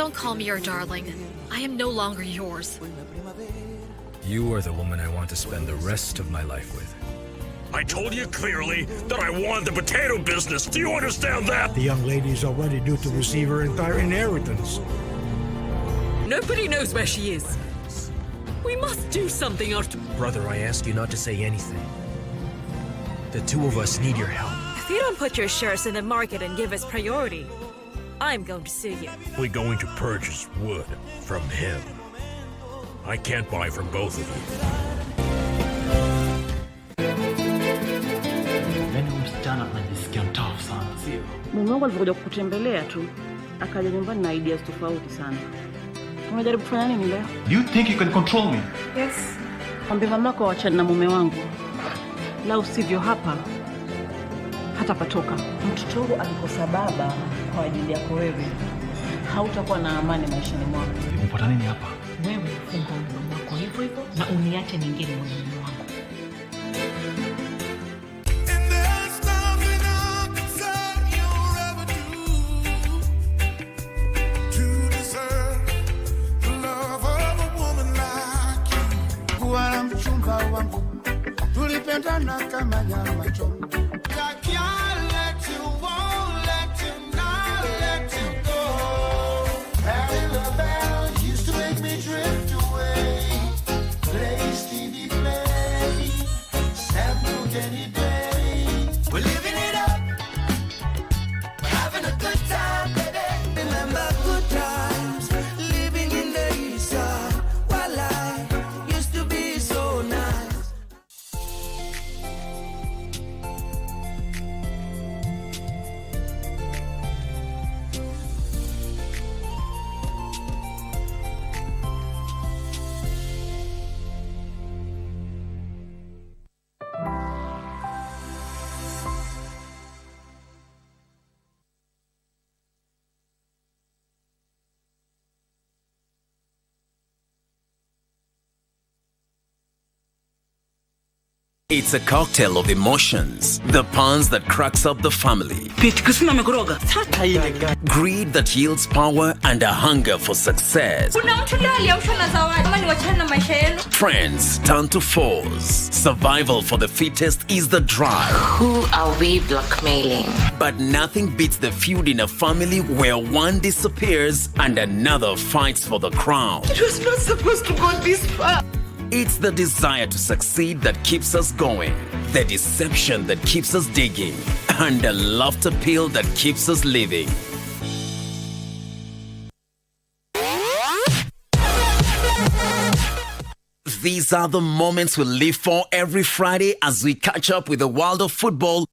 Don't call me your darling. I am no longer yours. You are the woman I want to spend the rest of my life with. I told you clearly that I want the potato business. Do you understand that? The young lady is already due to receive her entire inheritance. Nobody knows where she is. We must do something or... Brother, I ask you not to say anything. The two of us need your help. If you don't put your shares in the market and give us priority, I'm going to sue you. We're going to purchase wood from him. I can't buy from both of you. Msichana anajisikia mtafu sana, sio? Mume wangu alivyokuja kukutembelea tu, akaja nyumbani na ideas tofauti sana. Unajaribu kufanya nini leo? Do you think you can control me? Yes. Mwambie mamako waachane na mume wangu. La usivyo hapa hata patoka. Mtoto wangu alikosa baba kwa ajili yako wewe. Hautakuwa na amani maishani mwako. Umepata nini hapa? Wewe funga mdomo wako hivyo hivyo na uniache nyingine moyoni mwangu. Tulipendana kama nyama choma. It's a cocktail of emotions, the puns that cracks up the family, greed that yields power, and a hunger for success. Friends turn to foes. Survival for the fittest is the drive. Who are we blackmailing? But nothing beats the feud in a family where one disappears and another fights for the crown. It was not supposed to go this far. It's the desire to succeed that keeps us going, the deception that keeps us digging, and the laughter pill that keeps us living. These are the moments we live for every Friday as we catch up with the world of football.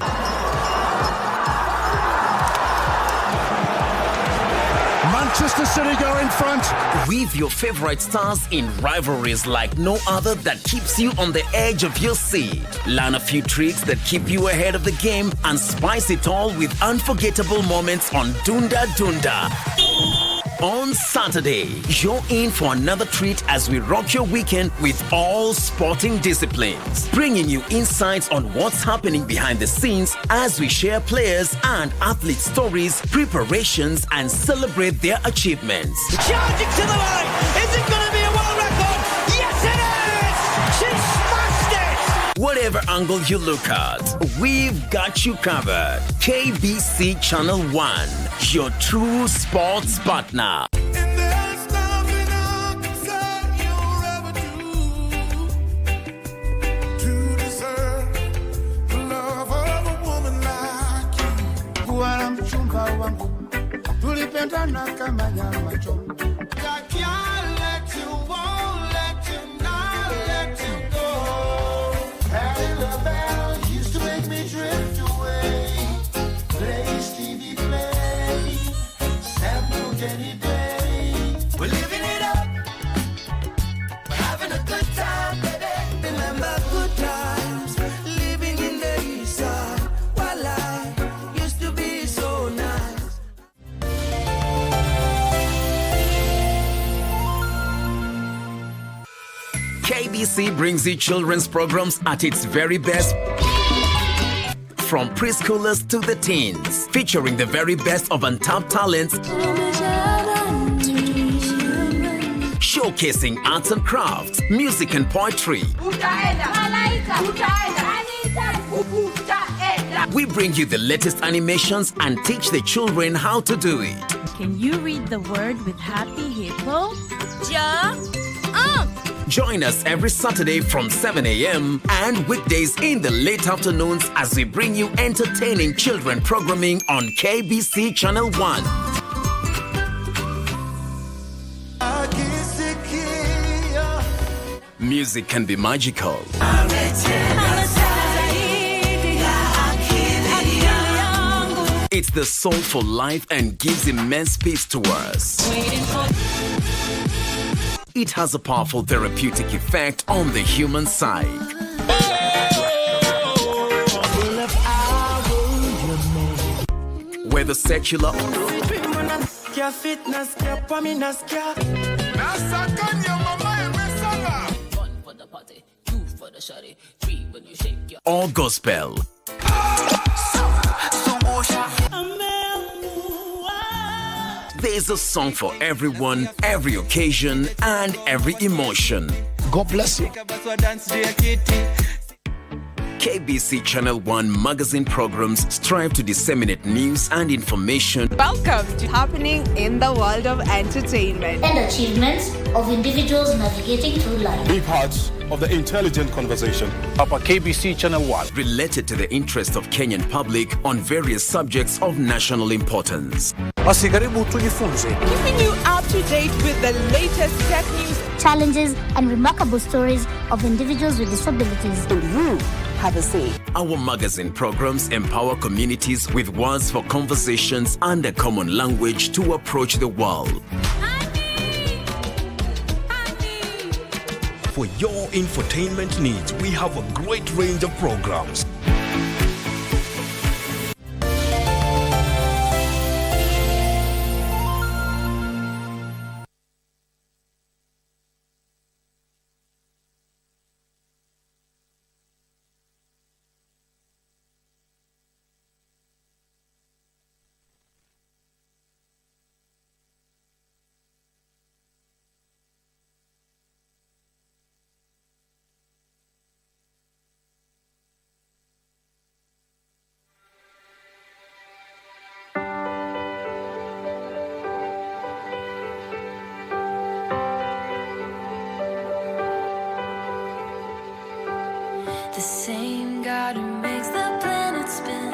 Manchester City go in front. With your favorite stars in rivalries like no other that keeps you on the edge of your seat. Learn a few tricks that keep you ahead of the game and spice it all with unforgettable moments on Dunda Dunda. On Saturday, you're in for another treat as we rock your weekend with all sporting disciplines, bringing you insights on what's happening behind the scenes as we share players and athlete stories, preparations, and celebrate their achievements. Charging to the line! Is it going to be a world record? Yes, it is! She smashed it! Whatever angle you look at, we've got you covered. KBC Channel 1, your true sports partner. Tulipendana kama nyama choma. KBC brings you children's programs at its very best. From preschoolers to the teens, featuring the very best of untapped talents showcasing arts and crafts, music and poetry. We bring you the latest animations and teach the children how to do it. Can you read the word with Happy Hippo? Join us every Saturday from 7 a.m. and weekdays in the late afternoons as we bring you entertaining children programming on KBC Channel 1. Music can be magical. It's the soul for life and gives immense peace to us. It has a powerful therapeutic effect on the human psyche. Whether secular or gospel, there's a song for everyone, every occasion, and every emotion. God bless you. KBC Channel 1 magazine programs strive to disseminate news and information. Welcome to Happening in the World of Entertainment and achievements of individuals navigating through life. Be part of the intelligent conversation. Upper KBC Channel 1. Related to the interest of Kenyan public on various subjects of national importance. Keeping you up to date with the latest tech news, challenges, and remarkable stories of individuals with disabilities. And you have a say. Our magazine programs empower communities with words for conversations and a common language to approach the world. For your infotainment needs, we have a great range of programs. The same God who makes the planet spin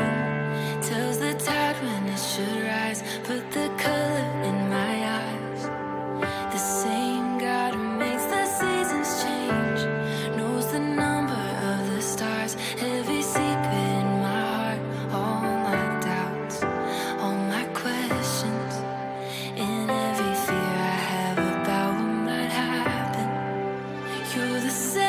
tells the tide when it should rise, put the color in my eyes. The same God who makes the seasons change knows the number of the stars, every secret in my heart, all my doubts, all my questions, in every fear I have about what might happen. You're the same.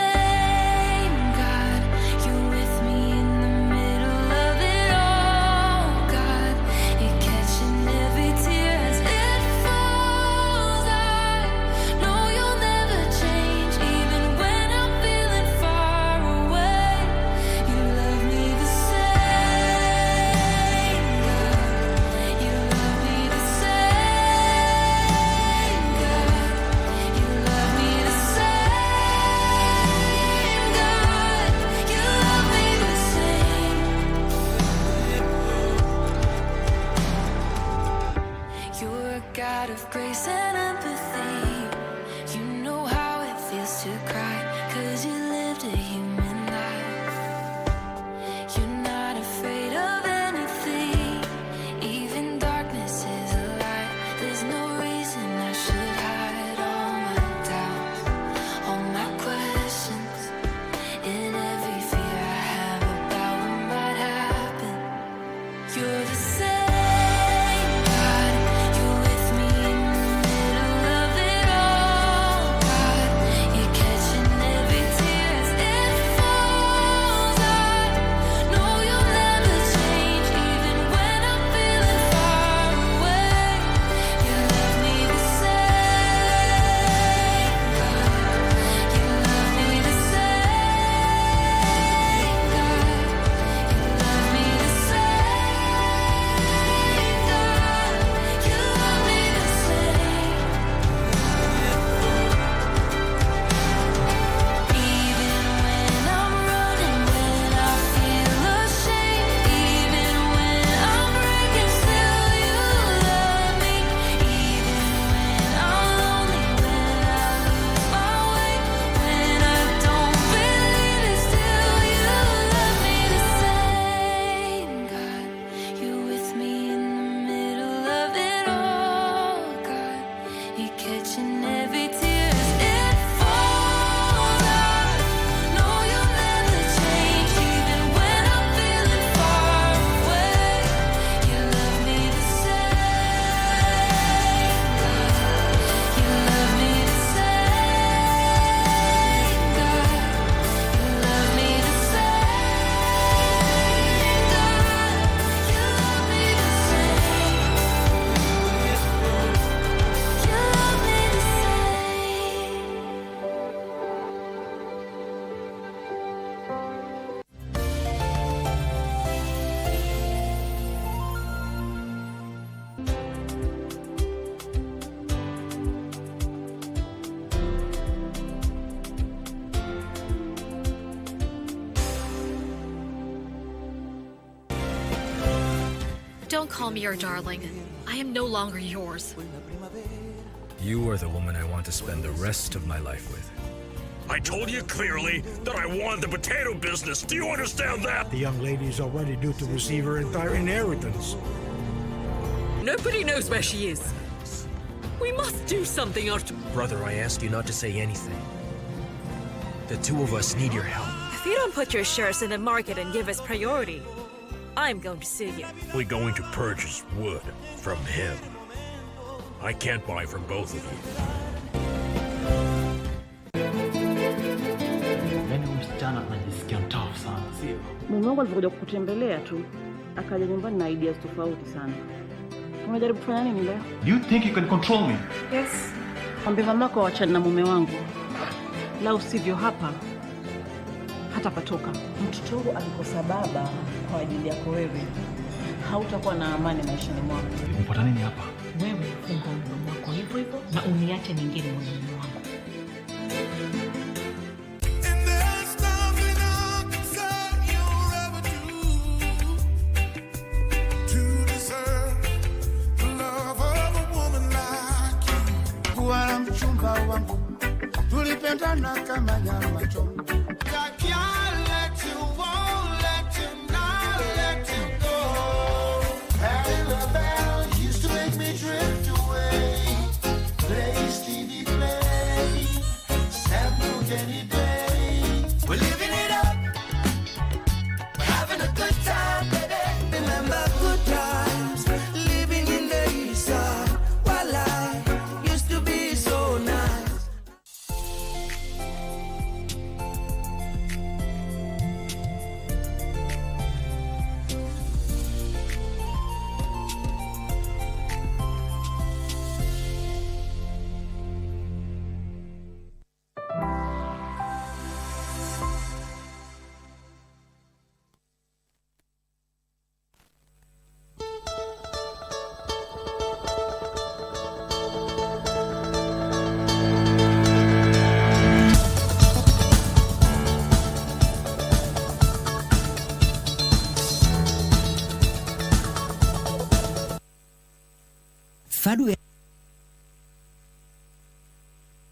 God of grace and empathy, you know how it feels to cry, 'cause you lived a human life. You're not afraid of anything, even darkness is a light. There's no reason I should hide all my doubts, all my questions, in every fear I have about what might happen. You're the same. If Don't call me your darling. I am no longer yours. You are the woman I want to spend the rest of my life with. I told you clearly that I wanted the potato business. Do you understand that? The young lady is already due to receive her entire inheritance. Nobody knows where she is. We must do something or... Brother, I asked you not to say anything. The two of us need your help. If you don't put your shares in the market and give us priority, I'm going to sue you. We're going to purchase wood from him. I can't buy from both of you. Yaani huyu msichana anajisikia mtafu sana, sio? Mume wangu alivyokuja kukutembelea tu, akaja nyumbani na ideas tofauti sana. Unajaribu kufanya nini leo? Do you think you can control me? Yes. Mwambie mamako awachane na mume wangu. La usivyo hapa hata patoka. Mtoto wangu alikosa baba kwa ajili yako wewe. Hautakuwa na amani maishani mwako. Umepata nini hapa? Wewe funga mdomo wako hivyo hivyo na uniache nyingine moyoni mwangu. Tulipendana kama nyama choma.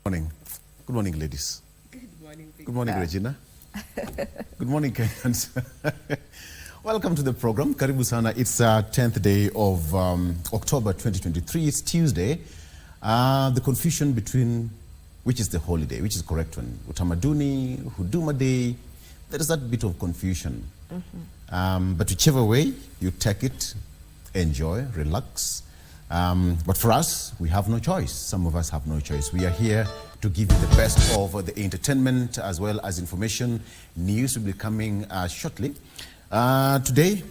Good morning. Good morning, ladies. Good morning, Victor. Good morning, Regina. Good morning, Kenyans. Welcome to the program. Karibu sana. It's 10th day of October 2023. It's Tuesday. The confusion between which is the holiday, which is the correct one, Utamaduni, Huduma Day, there is that bit of confusion. But whichever way you take it, enjoy, relax. But for us, we have no choice. Some of us have no choice. We are here to give you the best of the entertainment as well as information. News will be coming shortly. Today,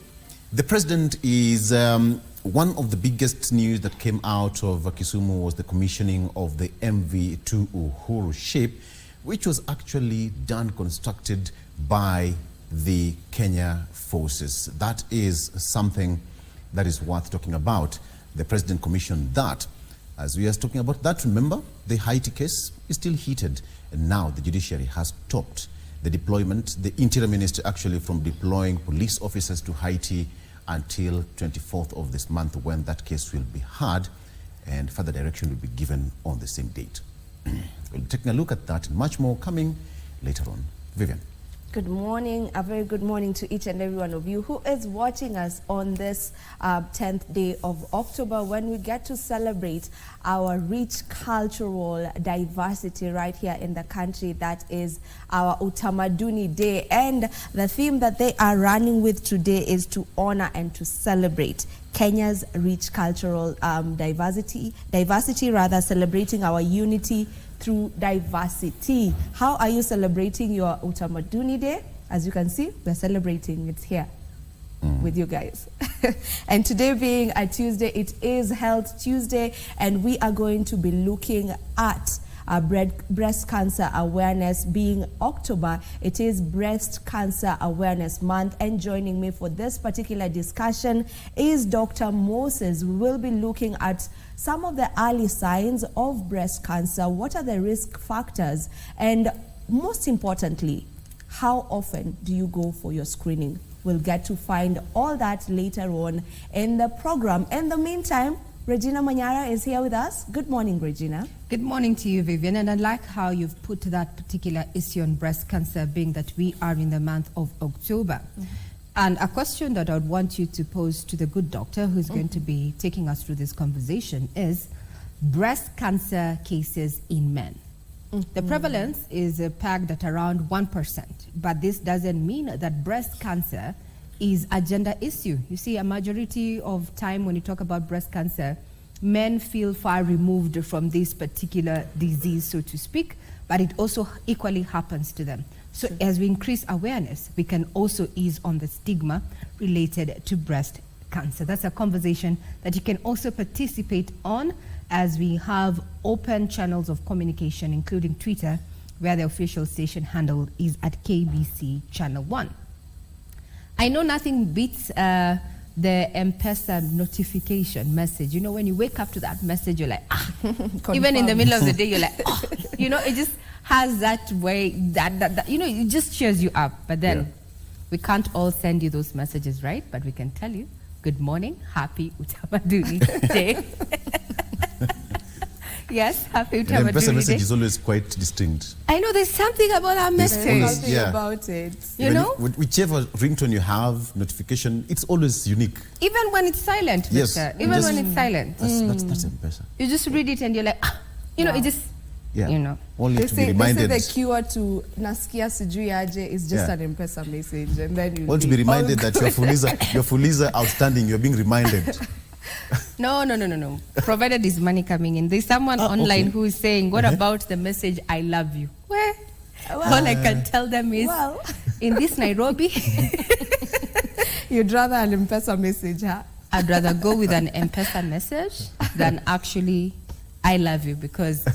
the president is one of the biggest news that came out of Kisumu was the commissioning of the MV2 Uhuru ship, which was actually constructed by the Kenya forces. That is something that is worth talking about. The president commissioned that. As we are talking about that, remember, the Haiti case is still heated. And now the judiciary has stopped the deployment, the interior minister actually from deploying police officers to Haiti until 24th of this month when that case will be heard and further direction will be given on the same date. We'll be taking a look at that and much more coming later on. Vivian. Good morning, a very good morning to each and every one of you who is watching us on this 10th day of October when we get to celebrate our rich cultural diversity right here in the country. That is our Utamaduni Day, and the theme that they are running with today is to honor and to celebrate Kenya's rich cultural diversity, celebrating our unity through diversity. How are you celebrating your Utamaduni Day? As you can see, we're celebrating it here with you guys. And today being a Tuesday, it is Health Tuesday, and we are going to be looking at breast cancer awareness. Being October, it is Breast Cancer Awareness Month, and joining me for this particular discussion is Dr. Moses. We will be looking at some of the early signs of breast cancer, what are the risk factors, and most importantly, how often do you go for your screening? We'll get to find all that later on in the program. In the meantime, Regina Manyara is here with us. Good morning, Regina. Good morning to you, Vivian. And I like how you've put that particular issue on breast cancer, being that we are in the month of October. And a question that I would want you to pose to the good doctor who's going to be taking us through this conversation is breast cancer cases in men. The prevalence is pegged at around 1%, but this doesn't mean that breast cancer is a gender issue. You see, a majority of time when you talk about breast cancer, men feel far removed from this particular disease, so to speak, but it also equally happens to them. So as we increase awareness, we can also ease on the stigma related to breast cancer. That's a conversation that you can also participate on, as we have open channels of communication, including Twitter, where the official station handle is at KBC Channel 1. I know nothing beats the M-Pesa notification message. You know, when you wake up to that message, you're like, even in the middle of the day, you're like, you know, it just has that way, that you know, it just cheers you up. But then we can't all send you those messages, right? But we can tell you, good morning, happy Utamaduni Day. Yes, happy Utamaduni Day. The message is always quite distinct. I know there's something about our message. There's something about it. You know? Whichever ringtone you have, notification, it's always unique. Even when it's silent, yes. Even when it's silent. That's M-Pesa. You just read it and you're like, you know, it just, you know. Only to be reminded. They say the cure to Naskia Sijui Aje is just an M-Pesa message. And then you to be reminded that your Fuliza outstanding, you're being reminded. No. Provided there's money coming in. There's someone online who is saying, what about the message, I love you? Well, all I can tell them is, in this Nairobi, you'd rather an M-Pesa message, huh? I'd rather go with an M-Pesa message than actually, I love you, because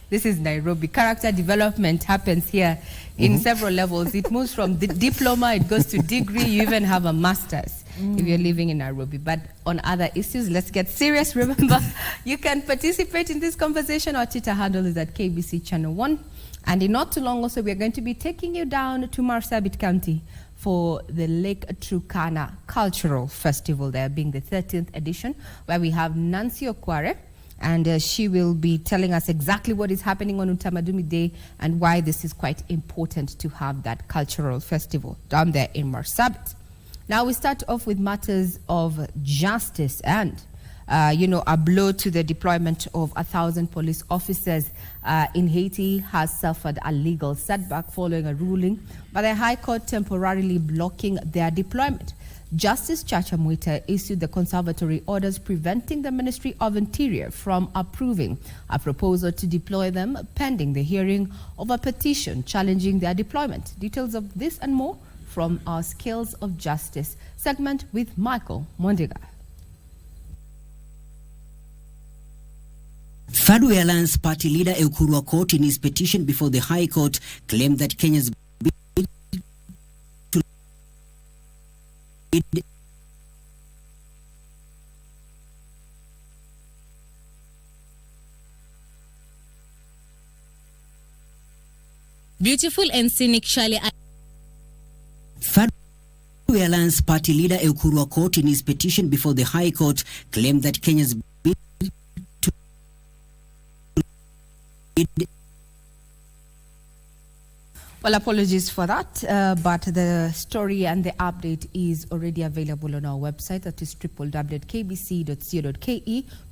this is Nairobi. Character development happens here in several levels. It moves from the diploma, it goes to degree, you even have a master's if you're living in Nairobi. But on other issues, let's get serious. Remember, you can participate in this conversation. Our Twitter handle is at KBC Channel 1. And in not too long also, we're going to be taking you down to Marsabit County for the Lake Turkana Cultural Festival, there being the 13th edition, where we have Nancy Okware, and she will be telling us exactly what is happening on Utamaduni Day and why this is quite important to have that cultural festival down there in Marsabit. Now we start off with matters of justice and, a blow to the deployment of 1,000 police officers in Haiti has suffered a legal setback following a ruling by the High Court temporarily blocking their deployment. Justice Chacha Mwita issued the conservatory orders preventing the Ministry of Interior from approving a proposal to deploy them pending the hearing of a petition challenging their deployment. Details of this and more from our Scales of Justice segment with Michael Mondiga. Fadwe Alliance Party leader Ekuru Aukot, in his petition before the High Court, claimed that Kenya's bid to beautiful and scenic Shale. Fadwe Alliance Party leader Ekuru Aukot, in his petition before the High Court, claimed that Kenya's bid to Well, apologies for that, but the story and the update is already available on our website. That is www.kbc.co.ke.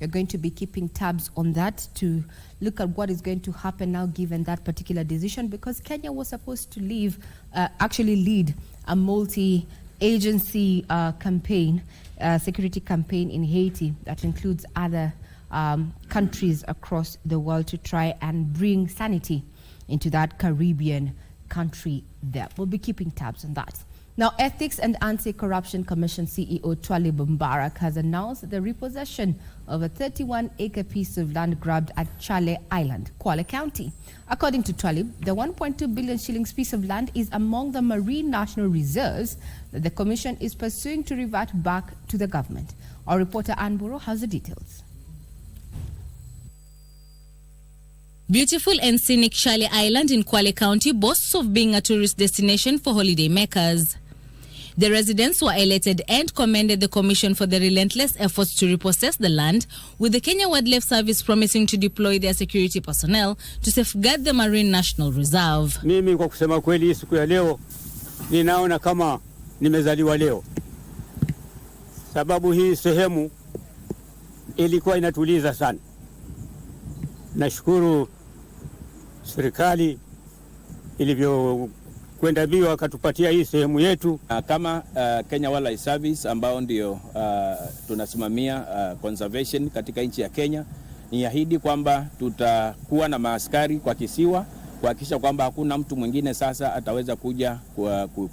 We're going to be keeping tabs on that to look at what is going to happen now given that particular decision, because Kenya was supposed to lead a multi-agency campaign, security campaign in Haiti that includes other countries across the world to try and bring sanity into that Caribbean country there. We'll be keeping tabs on that. Now, Ethics and Anti-Corruption Commission CEO Twalib Mbarak has announced the repossession of a 31-acre piece of land grabbed at Chale Island, Kwale County. According to Twalib, the 1.2 billion shillings piece of land is among the marine national reserves that the commission is pursuing to revert back to the government. Our reporter Ann Buro has the details. Beautiful and scenic Shale Island in Kwale County boasts of being a tourist destination for holiday makers. The residents were elated and commended the Commission for the relentless efforts to repossess the land, with the Kenya Wildlife Service promising to deploy their security personnel to safeguard the Marine National Reserve. Mimi kwa kusema kweli siku ya leo ninaona kama nimezaliwa leo. Sababu hii sehemu ilikuwa inatuliza sana. Nashukuru serikali ilivyokwenda mbio akatupatia hii sehemu yetu. Kama Kenya Wildlife Service ambao ndio tunasimamia conservation katika nchi ya Kenya, ni ahidi kwamba tutakuwa na maaskari kwa kisiwa kuhakikisha kwamba hakuna mtu mwingine sasa ataweza kuja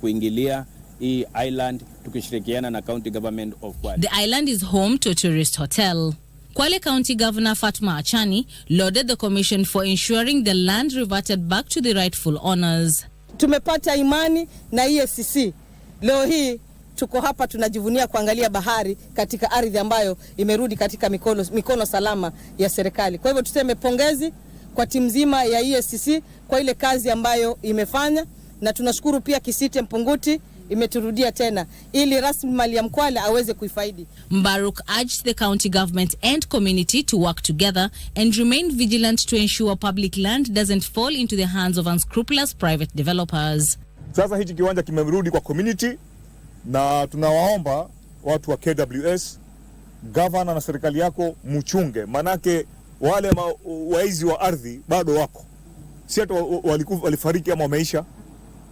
kuingilia hii island, tukishirikiana na county government of Kwale. The island is home to a tourist hotel. Kwale County Governor Fatma Achani lauded the commission for ensuring the land reverted back to the rightful owners. Tumepata imani na EACC. Leo hii tuko hapa tunajivunia kuangalia bahari katika ardhi ambayo imerudi katika mikono salama ya serikali. Kwa hivyo tuseme pongezi kwa timu nzima ya EACC kwa ile kazi ambayo imefanya, na tunashukuru pia Kisite Mpunguti imeturudia tena ili rasilimali ya Mkwale aweze kuifaidi. Mbaruk urged the county government and community to work together and remain vigilant to ensure public land doesn't fall into the hands of unscrupulous private developers. Sasa hichi kiwanja kimerudi kwa community, na tunawaomba watu wa KWS, governor na serikali yako mchunge, manake wale waizi wa ardhi bado wako. Si hata walifariki ama wameisha,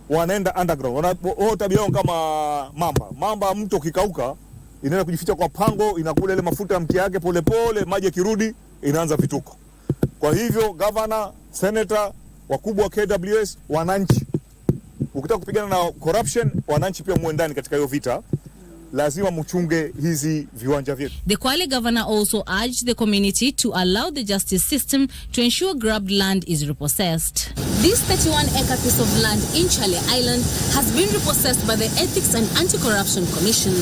wanaenda underground. Tabia yao kama mamba mto kikauka inaenda kujificha kwa pango, inakula ile mafuta ya mkia yake pole pole, maji yakirudi inaanza vituko. Kwa hivyo governor, senator, wakubwa wa KWS, wananchi, ukitaka kupigana na corruption, wananchi pia muwe ndani katika hiyo vita. Lazima mchunge hizi viwanja vyetu. The Kwale governor also urged the community to allow the justice system to ensure grabbed land is repossessed. This 31-acre piece of land in Chale Island has been repossessed by the Ethics and Anti-Corruption Commission.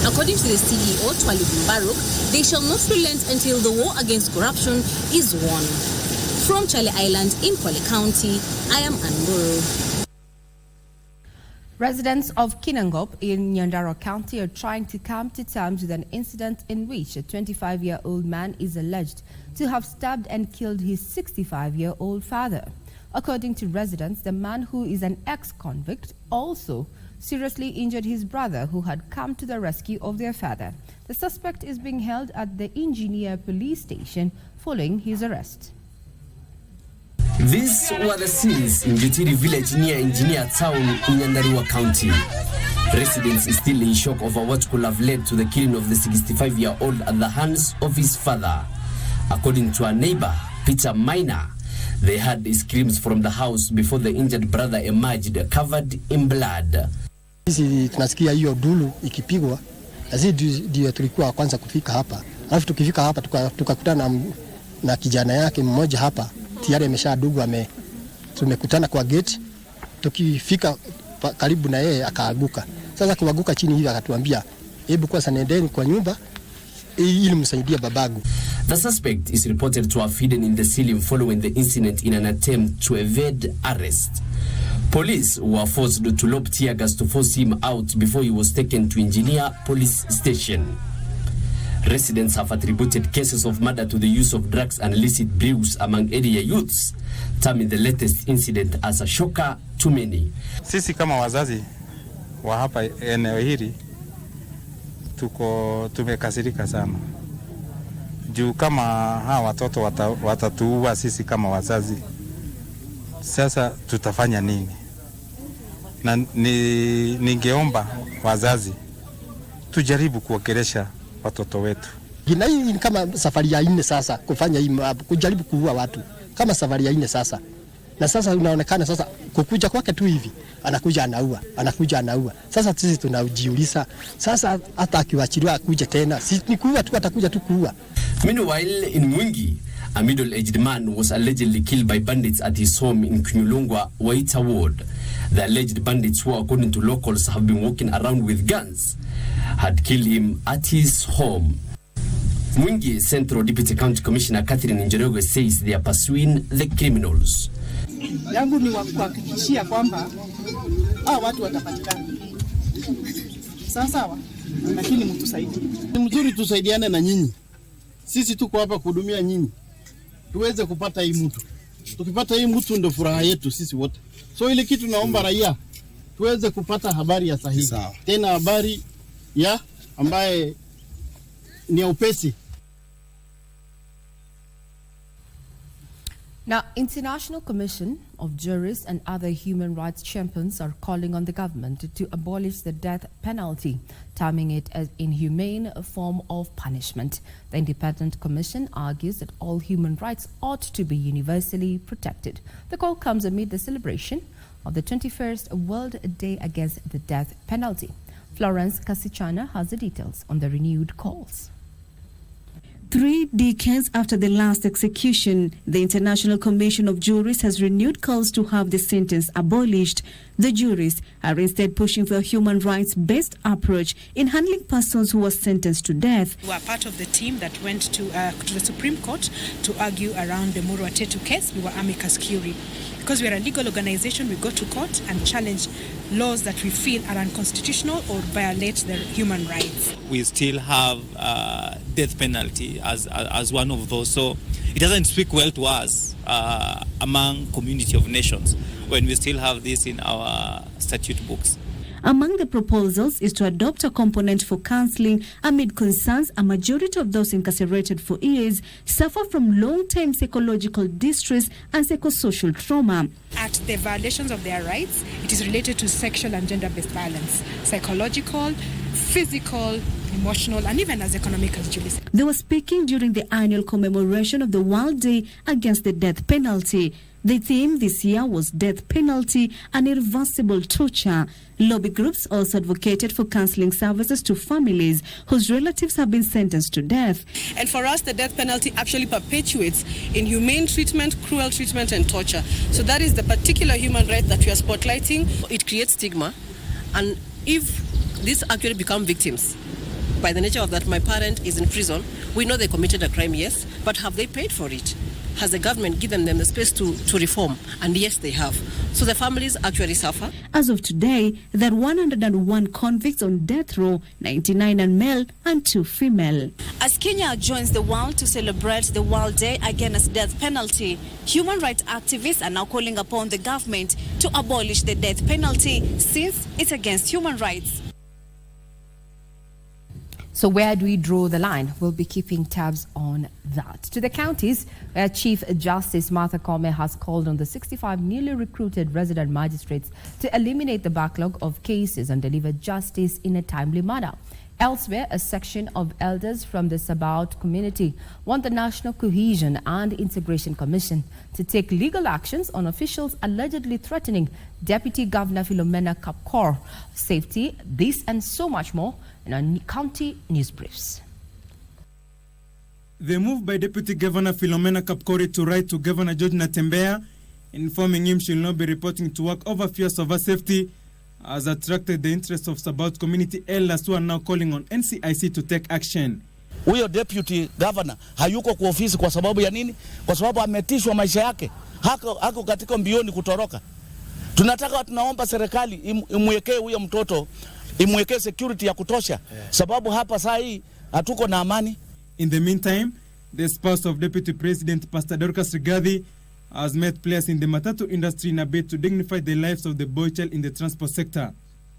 According to the CEO, Twali Mbaruk, they shall not relent until the war against corruption is won. From Chale Island in Kwale County, I am Anburu. Residents of Kinangop in Nyandarua County are trying to come to terms with an incident in which a 25-year-old man is alleged to have stabbed and killed his 65-year-old father. According to residents, the man, who is an ex-convict, also seriously injured his brother, who had come to the rescue of their father. The suspect is being held at the Engineer Police Station following his arrest. These were the scenes in Jutiri village near Engineer Town in Nyandarua County. Residents are still in shock over what could have led to the killing of the 65-year-old at the hands of his father. According to a neighbor, Peter Minor, they heard screams from the house before the injured brother emerged covered in blood. Sisi tunasikia hiyo dulu ikipigwa, azidi ndio tulikuwa kwanza kufika hapa. Alafu tukifika hapa tukakutana na kijana yake mmoja hapa. Tayari ameshadugu, tumekutana kwa gate, tukifika karibu na yeye akaaguka. Sasa kuaguka chini hivi akatuambia, hebu kwa sanendeni kwa nyumba ili msaidie babagu. The suspect is reported to have hidden in the ceiling following the incident in an attempt to evade arrest. Police were forced to lob tear gas to force him out before he was taken to Engineer Police Station. Residents have attributed cases of murder to the use of drugs and illicit brews among area youths, terming the latest incident as a shocker to many. Sisi kama wazazi wa hapa eneo hili tumekasirika sana. Juu kama hawa watoto watatuua sisi kama wazazi, sasa tutafanya nini? Na ningeomba wazazi tujaribu kuwakeresha watoto wetu. Hii ni kama safari ya 4 sasa kufanya hii, kujaribu kuua watu kama safari ya 4 sasa. Na sasa unaonekana sasa kukuja kwake tu hivi anakuja anaua. Sasa sisi tunajiuliza sasa hata akiwachiliwa akuje tena si ni kuua tu, atakuja tu kuua. Meanwhile, in Mwingi, a middle-aged man was allegedly killed by bandits at his home in Kunyulungwa, Waita Ward. The alleged bandits, who according to locals have been walking around with guns, had killed him at his home. Mwingi Central Deputy County Commissioner Catherine Njoroge says they are pursuing the criminals. Yangu ni kuhakikishia kwamba hao watu watapatikana. Sawa, lakini mtusaidie. Ni mzuri tusaidiane na nyinyi. Sisi tuko hapa kuhudumia nyinyi. Tuweze kupata hii mtu. Tukipata hii mtu ndio furaha yetu sisi wote. So ile kitu naomba raia tuweze kupata habari ya sahihi. Tena habari ya ambaye ni ya upesi. Now, International Commission of Jurists and other human rights champions are calling on the government to abolish the death penalty, terming it as inhumane form of punishment. The Independent Commission argues that all human rights ought to be universally protected. The call comes amid the celebration of the 21st World Day Against the Death Penalty. Florence Kasichana has the details on the renewed calls. 3 decades after the last execution, the International Commission of Jurists has renewed calls to have the sentence abolished. The jurists are instead pushing for a human rights-based approach in handling persons who were sentenced to death. We are part of the team that went to the Supreme Court to argue around the Muru Atetu case. We were amicus curiae. Because we are a legal organization, we go to court and challenge laws that we feel are unconstitutional or violate their human rights. We still have death penalty as one of those. So it doesn't speak well to us among community of nations when we still have this in our statute books. Among the proposals is to adopt a component for counseling amid concerns a majority of those incarcerated for years suffer from long-term psychological distress and psychosocial trauma. At the violations of their rights, it is related to sexual and gender-based violence, psychological, physical, emotional, and even as economic as Julie said. They were speaking during the annual commemoration of the World Day Against the Death Penalty. The theme this year was death penalty and irreversible torture. Lobby groups also advocated for counseling services to families whose relatives have been sentenced to death. And for us, the death penalty actually perpetuates inhumane treatment, cruel treatment, and torture. So that is the particular human right that we are spotlighting. It creates stigma, and if these actually become victims, by the nature of that, my parent is in prison, we know they committed a crime, yes, but have they paid for it? Has the government given them the space to reform? And yes, they have. So the families actually suffer. As of today, there are 101 convicts on death row, 99 are male and 2 female. As Kenya joins the world to celebrate the World Day Against Death Penalty, human rights activists are now calling upon the government to abolish the death penalty since it's against human rights. So where do we draw the line? We'll be keeping tabs on that. To the counties, where Chief Justice Martha Koome has called on the 65 newly recruited resident magistrates to eliminate the backlog of cases and deliver justice in a timely manner. Elsewhere, a section of elders from the Sabaot community want the National Cohesion and Integration Commission to take legal actions on officials allegedly threatening Deputy Governor Philomena Kapkor safety. This and so much more in our county news briefs. The move by Deputy Governor Philomena Kapkori to write to Governor George Natembeya, informing him she will not be reporting to work over fears of her safety, has attracted the interest of Sabaot community elders who are now calling on NCIC to take action. Huyo deputy governor hayuko kwa ofisi kwa sababu ya nini? Kwa sababu ametishwa maisha yake. Hako katika mbioni kutoroka. Tunaomba serikali imwekee huyo mtoto, imwekee security ya kutosha. Sababu hapa saa hii hatuko na amani. In the meantime, the spouse of Deputy President Pastor Dorcas Rigathi has met players in the matatu industry in a bid to dignify the lives of the boy child in the transport sector.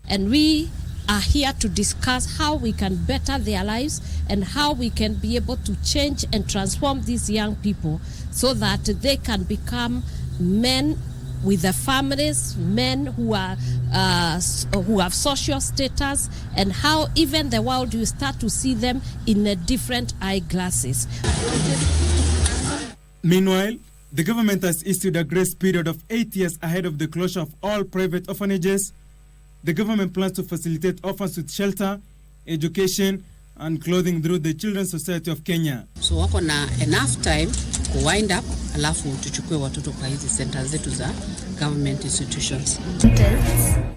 And we are here to discuss how we can better their lives and how we can be able to change and transform these young people so that they can become men with their families, men who have social status, and how even the world will start to see them in a different eyeglasses. Meanwhile, the government has issued a grace period of 8 years ahead of the closure of all private orphanages. The government plans to facilitate orphans with shelter, education, and clothing through the Children's Society of Kenya. So wako na enough time to wind up, alafu tuchukue watoto kwa hizi centers zetu za government institutions.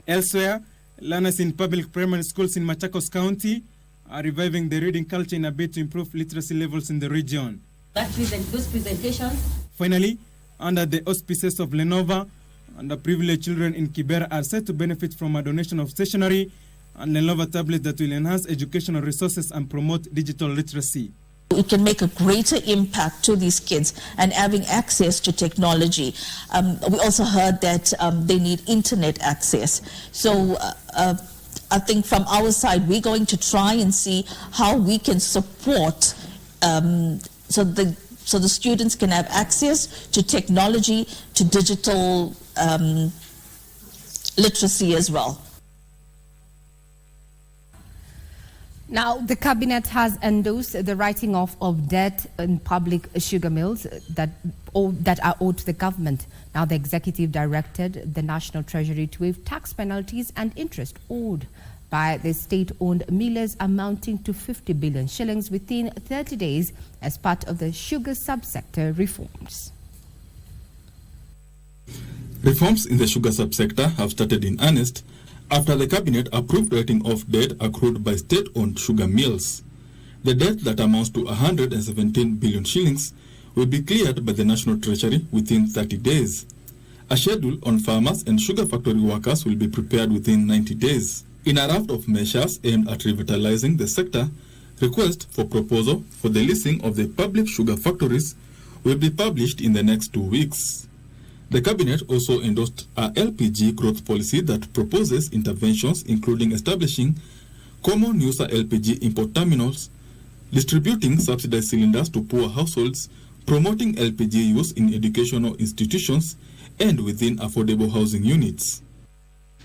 Elsewhere, learners in public primary schools in Machakos County are reviving the reading culture in a bid to improve literacy levels in the region. Those presentations. Finally, under the auspices of Lenovo, underprivileged children in Kibera are set to benefit from a donation of stationery and Lenovo tablets that will enhance educational resources and promote digital literacy. It can make a greater impact to these kids and having access to technology. We also heard that they need internet access. So I think from our side, we're going to try and see how we can support so the students can have access to technology, to digital literacy as well. Now, the cabinet has endorsed the writing off of debt in public sugar mills that are owed to the government. Now, the executive directed the National Treasury to waive tax penalties and interest owed by the state-owned millers amounting to 50 billion shillings within 30 days as part of the sugar subsector reforms. Reforms in the sugar subsector have started in earnest after the cabinet approved writing off debt accrued by state-owned sugar mills. The debt that amounts to 117 billion shillings will be cleared by the National Treasury within 30 days. A schedule on farmers and sugar factory workers will be prepared within 90 days. In a raft of measures aimed at revitalizing the sector, request for proposal for the leasing of the public sugar factories will be published in the next 2 weeks. The cabinet also endorsed a LPG growth policy that proposes interventions including establishing common user LPG import terminals, distributing subsidized cylinders to poor households, promoting LPG use in educational institutions and within affordable housing units.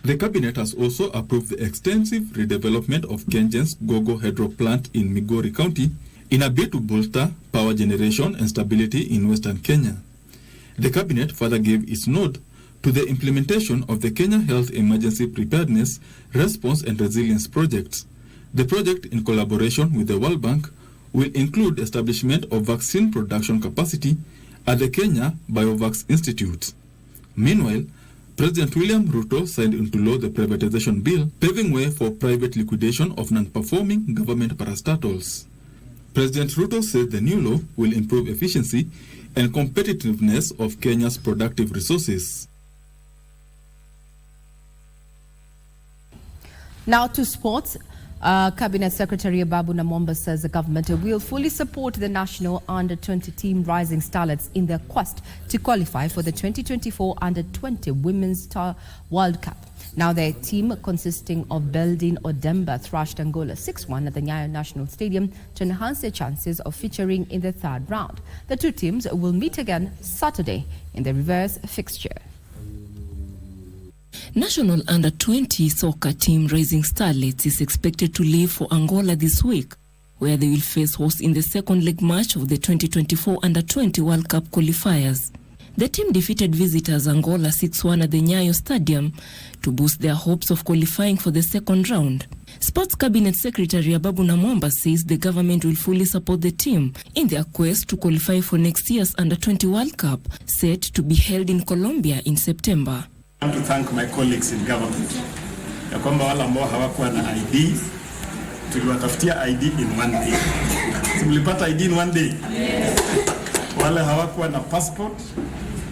The cabinet has also approved the extensive redevelopment of Kengen's Gogo Hydro Plant in Migori County in a bid to bolster power generation and stability in Western Kenya. The cabinet further gave its nod to the implementation of the Kenya Health Emergency Preparedness, Response and Resilience Project. The project, in collaboration with the World Bank, will include establishment of vaccine production capacity at the Kenya Biovax Institute. Meanwhile, President William Ruto signed into law the privatization bill, paving way for private liquidation of non-performing government parastatals. President Ruto said the new law will improve efficiency and competitiveness of Kenya's productive resources. Now to sports. Cabinet Secretary Ababu Namwamba says the government will fully support the national under-20 team Rising Starlets in their quest to qualify for the 2024 Under-20 Women's World Cup. Now their team, consisting of Beldin Odemba, thrashed Angola 6-1 at the Nyayo National Stadium to enhance their chances of featuring in the third round. The two teams will meet again Saturday in the reverse fixture. National Under-20 soccer team Rising Starlets is expected to leave for Angola this week, where they will face host in the second leg match of the 2024 Under-20 World Cup qualifiers. The team defeated visitors Angola 6-1 at the Nyayo Stadium to boost their hopes of qualifying for the second round. Sports Cabinet Secretary Ababu Namwamba says the government will fully support the team in their quest to qualify for next year's Under-20 World Cup, set to be held in Colombia in September. I want to thank my colleagues in government. Ya kwamba wale ambao hawakuwa na ID, tuliwatafutia ID in one day. Simlipata ID in one day? Yes. Wale hawakuwa na passport,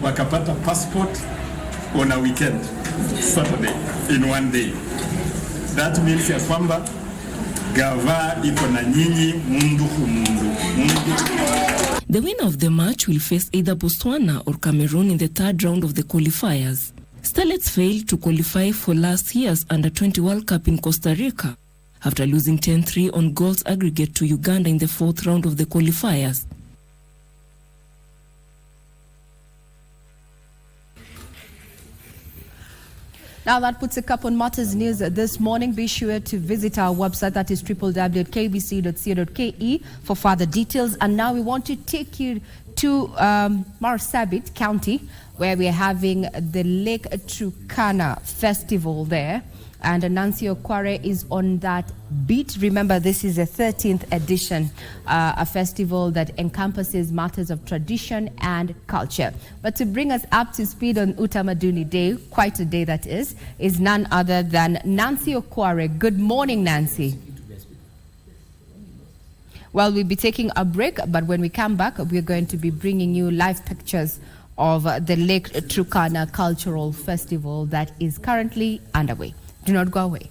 wakapata passport on a weekend, Saturday, in one day. That means ya kwamba gava iko na nyinyi mundu humundu. The winner of the match will face either Botswana or Cameroon in the third round of the qualifiers. Starlets failed to qualify for last year's Under-20 World Cup in Costa Rica after losing 10-3 on goals aggregate to Uganda in the fourth round of the qualifiers. Now that puts a cap on matters news this morning. Be sure to visit our website, that is www.kbc.co.ke, for further details. And now we want to take you to Marsabit County, where we're having the Lake Turkana Festival there. And Nancy Okware is on that beat. Remember, this is the 13th edition, a festival that encompasses matters of tradition and culture. But to bring us up to speed on Utamaduni Day, quite a day that is none other than Nancy Okware. Good morning, Nancy. Well, we'll be taking a break, but when we come back, we're going to be bringing you live pictures of the Lake Turkana Cultural Festival that is currently underway. Do not go away.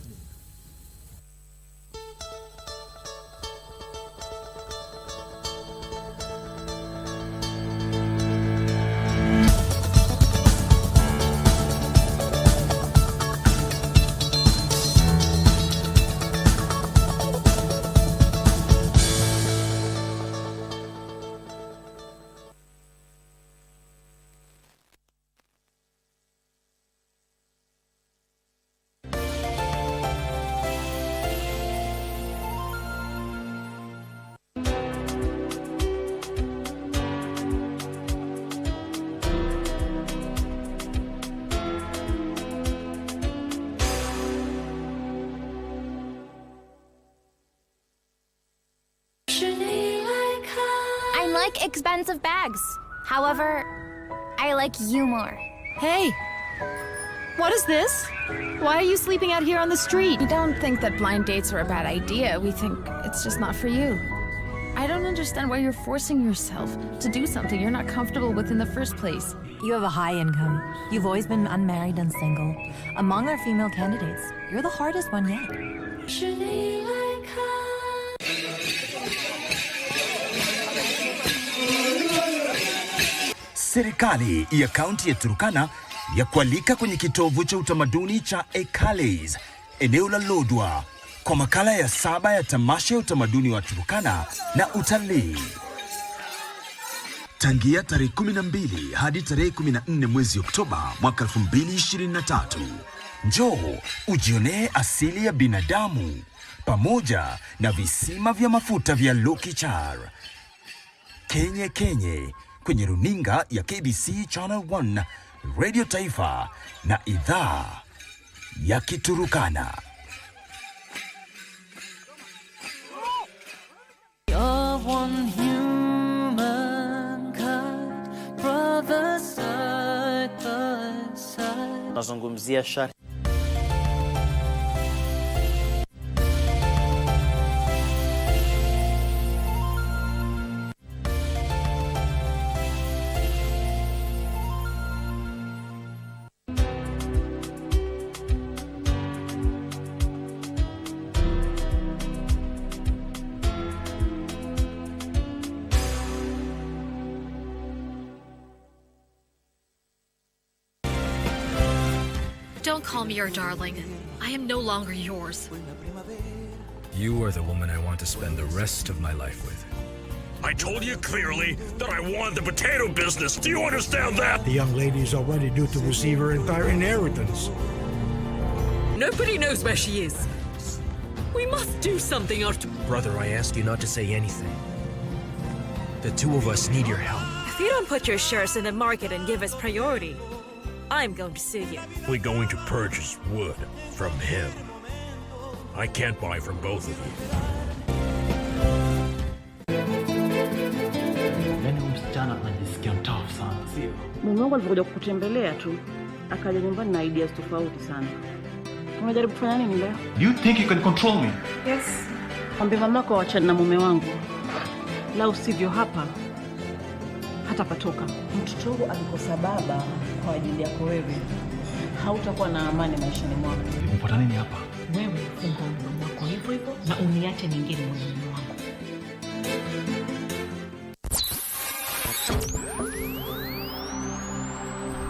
like expensive bags. However, I like you more. Hey! What is this? Why are you sleeping out here on the street? We don't think that blind dates are a bad idea. We think it's just not for you. I don't understand why you're forcing yourself to do something you're not comfortable with in the first place. You have a high income. You've always been unmarried and single. Among our female candidates, you're the hardest one yet. Serikali ya kaunti ya Turkana ya kualika kwenye kitovu cha utamaduni cha Ekales, eneo la Lodwar, kwa makala ya 7 ya tamasha ya utamaduni wa Turkana na utalii. Tangia tarehe 12 hadi tarehe 14 mwezi Oktoba mwaka 2023. Njoo ujionee asili ya binadamu pamoja na visima vya mafuta vya Lokichar. Kenye kwenye runinga ya KBC Channel 1, Radio Taifa na idhaa ya Kiturukana. Nazungumzia Don't call me your darling. I am no longer yours. You are the woman I want to spend the rest of my life with. I told you clearly that I wanted the potato business. Do you understand that? The young lady is already due to receive her entire inheritance. Nobody knows where she is. We must do something after... Brother, I asked you not to say anything. The two of us need your help. If you don't put your shares in the market and give us priority, I'm going to sue you. We're going to purchase wood from him. I can't buy from both of you. Msichana anajisikia mtafu sana, sio? Mume wangu alivyokuja kukutembelea tu, akaja nyumbani na ideas tofauti sana. Unajaribu kufanya nini leo? Do you think you can control me? Yes. Kwambia mamako waachane na mume wangu. La usivyo hapa hata patoka. Mtoto wangu alikosa baba kwa ajili yako wewe. Hautakuwa na amani maishani mwako. Umepata nini hapa? Wewe funga mdomo wako hivyo hivyo na uniache nyingine moyoni wangu.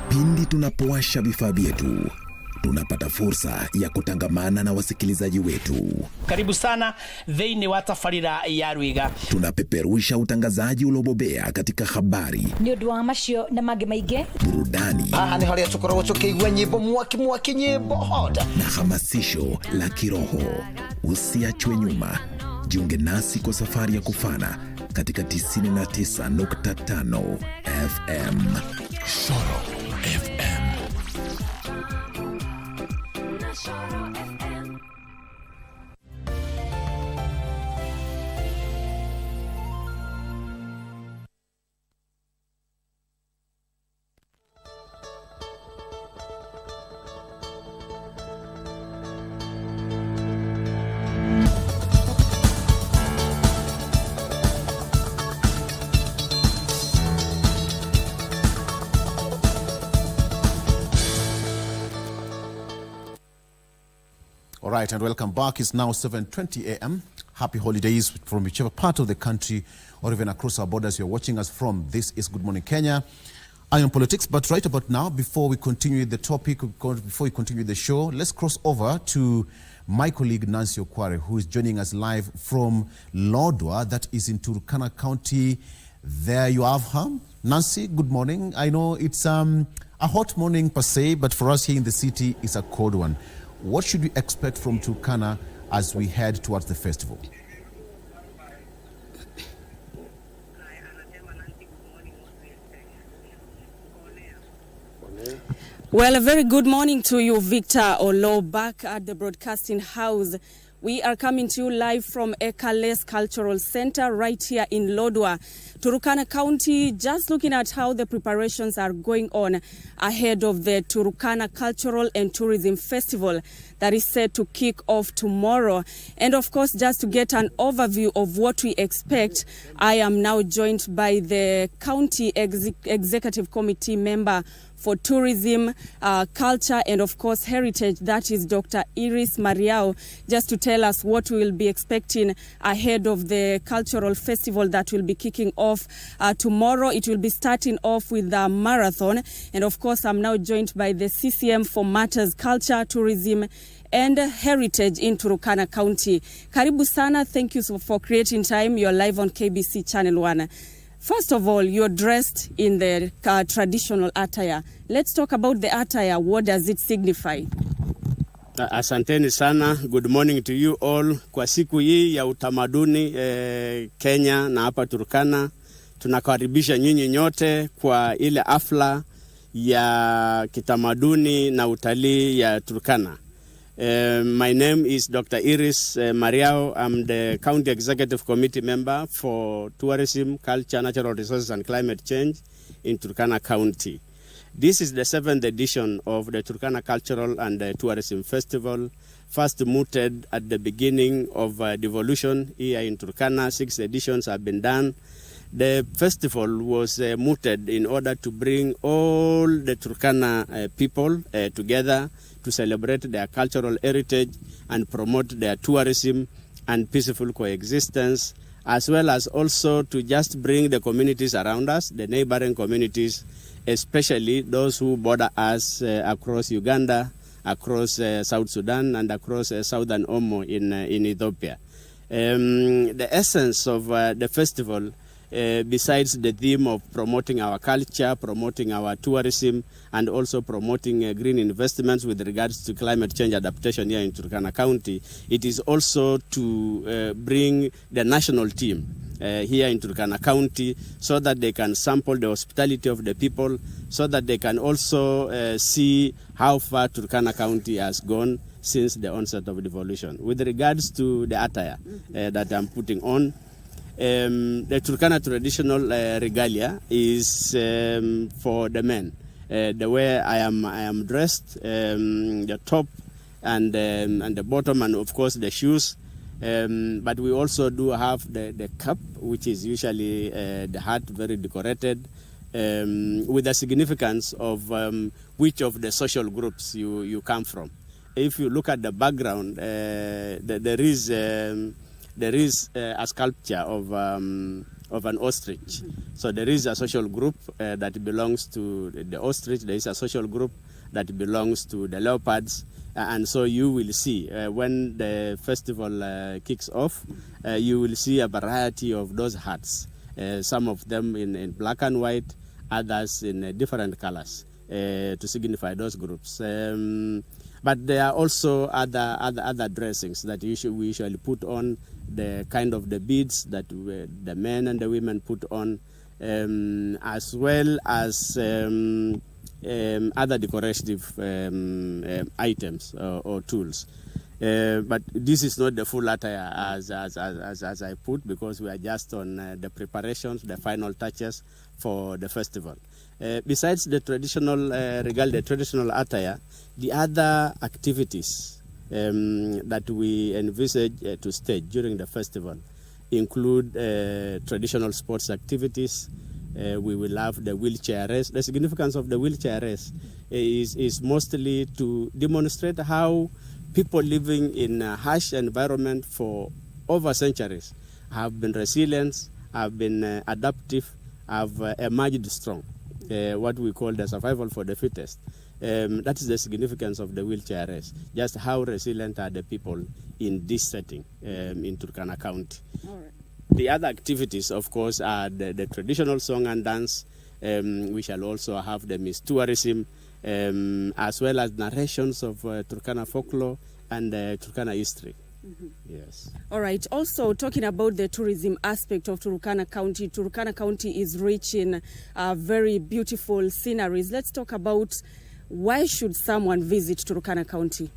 Pindi tunapowasha vifaa vyetu, tunapata fursa ya kutangamana na wasikilizaji wetu. Karibu sana thĩinĩ wa tabarĩra ya Rwiga. Tunapeperusha utangazaji uliobobea katika habari, Nĩ ũndũ wa macio na mangĩ maingĩ, burudani, haha nĩ harĩa tũkoragwo tũkĩigua nyĩmbo mwaki nyĩmbo hoda na hamasisho la kiroho. Usiachwe nyuma. Jiunge nasi kwa safari ya kufana katika 99.5 FM. Shoro FM. All right, and welcome back. It's now 7:20 a.m. Happy holidays from whichever part of the country or even across our borders you're watching us from. This is Good Morning Kenya. I am Politics, but right about now, before we continue the topic, before we continue the show, let's cross over to my colleague Nancy Okware, who is joining us live from Lodwar, that is in Turkana County. There you have her. Nancy, good morning. I know it's a hot morning per se, but for us here in the city, it's a cold one. What should we expect from Turkana as we head towards the festival? Well, a very good morning to you, Victor Olo, back at the broadcasting house. We are coming to you live from Ekales Cultural Center right here in Lodwar, Turkana County, just looking at how the preparations are going on ahead of the Turkana Cultural and Tourism Festival that is set to kick off tomorrow. And of course, just to get an overview of what we expect, I am now joined by the County Executive Committee member for Tourism, Culture, and of course Heritage, that is Dr. Iris Mariao, just to tell us what we will be expecting ahead of the cultural festival that will be kicking off tomorrow. It will be starting off with a marathon, and of course I'm now joined by the CCM for Matters Culture, Tourism, and Heritage in Turkana County. Karibu sana, thank you for creating time. You're live on KBC Channel 1. First of all, you're dressed in the traditional attire. Let's talk about the attire. What does it signify? Asanteni sana. Good morning to you all. Kwa siku hii ya utamaduni Kenya na hapa Turkana, tunakaribisha nyinyi nyote kwa ile afla ya kitamaduni na utalii ya Turkana. My name is Dr. Iris Mariao. I'm the County Executive Committee member for Tourism, Culture, Natural Resources and Climate Change in Turkana County. This is the 7th edition of the Turkana Cultural and Tourism Festival, first mooted at the beginning of devolution here in Turkana. 6 editions have been done. The festival was mooted in order to bring all the Turkana people together to celebrate their cultural heritage and promote their tourism and peaceful coexistence, as well as also to just bring the communities around us, the neighboring communities, especially those who border us across Uganda, across South Sudan, and across Southern Omo in Ethiopia. The essence of the festival, besides the theme of promoting our culture, promoting our tourism, and also promoting green investments with regards to climate change adaptation here in Turkana County, it is also to bring the national team here in Turkana County so that they can sample the hospitality of the people, so that they can also see how far Turkana County has gone since the onset of devolution. With regards to the attire that I'm putting on, the Turkana traditional regalia is for the men. The way I am dressed, the top and the bottom, and of course the shoes. But we also do have the cap, which is usually the hat, very decorated, with the significance of which of the social groups you come from. If you look at the background, there is a sculpture of an ostrich. So there is a social group that belongs to the ostrich. There is a social group that belongs to the leopards. And so you will see when the festival kicks off, you will see a variety of those hats. Some of them in black and white, others in different colors to signify those groups. But there are also other dressings that we usually put on, the kind of the beads that the men and the women put on, as well as other decorative items or tools. But this is not the full attire as I put, because we are just on the preparations, the final touches for the festival. Besides the traditional regal, the traditional attire, the other activities that we envisage to stage during the festival include traditional sports activities. We will have the wheelchair race. The significance of the wheelchair race is mostly to demonstrate how people living in a harsh environment for over centuries have been resilient, have been adaptive, have emerged strong. What we call the survival for the fittest. That is the significance of the wheelchair race. Just how resilient are the people in this setting in Turkana County. All right. The other activities, of course, are the traditional song and dance. We shall also have the Miss Tourism, as well as narrations of Turkana folklore and Turkana history. Mm-hmm. Yes. All right. Also, talking about the tourism aspect of Turkana County is rich in very beautiful sceneries. Let's talk about why should someone visit Turkana County?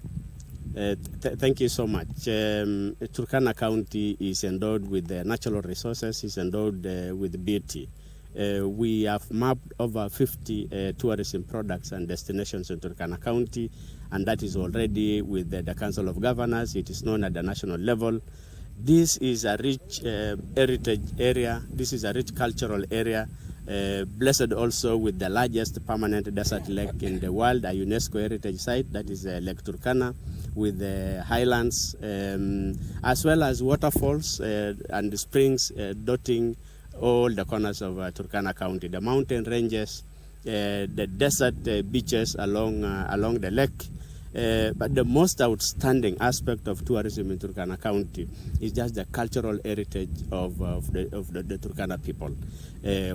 Thank you so much. Turkana County is endowed with natural resources, is endowed with beauty. We have mapped over 50 tourism products and destinations in Turkana County, and that is already with the Council of Governors. It is known at the national level. This is a rich heritage area. This is a rich cultural area, blessed also with the largest permanent desert lake in the world, a UNESCO heritage site, that is Lake Turkana, with the highlands, as well as waterfalls and springs dotting all the corners of Turkana County, the mountain ranges, the desert beaches along the lake. But the most outstanding aspect of tourism in Turkana County is just the cultural heritage of the Turkana people.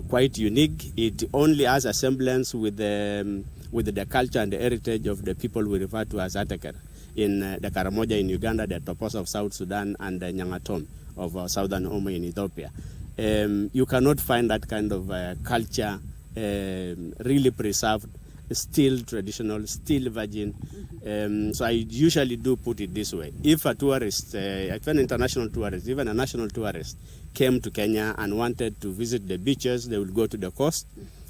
Quite unique. It only has a semblance with the culture and the heritage of the people we refer to as Ateker in the Karamoja in Uganda, the Toposa of South Sudan, and the Nyangatom of Southern Omo in Ethiopia. You cannot find that kind of culture really preserved, still traditional, still virgin. So I usually do put it this way. If a tourist, if an international tourist, even a national tourist came to Kenya and wanted to visit the beaches, they would go to the coast,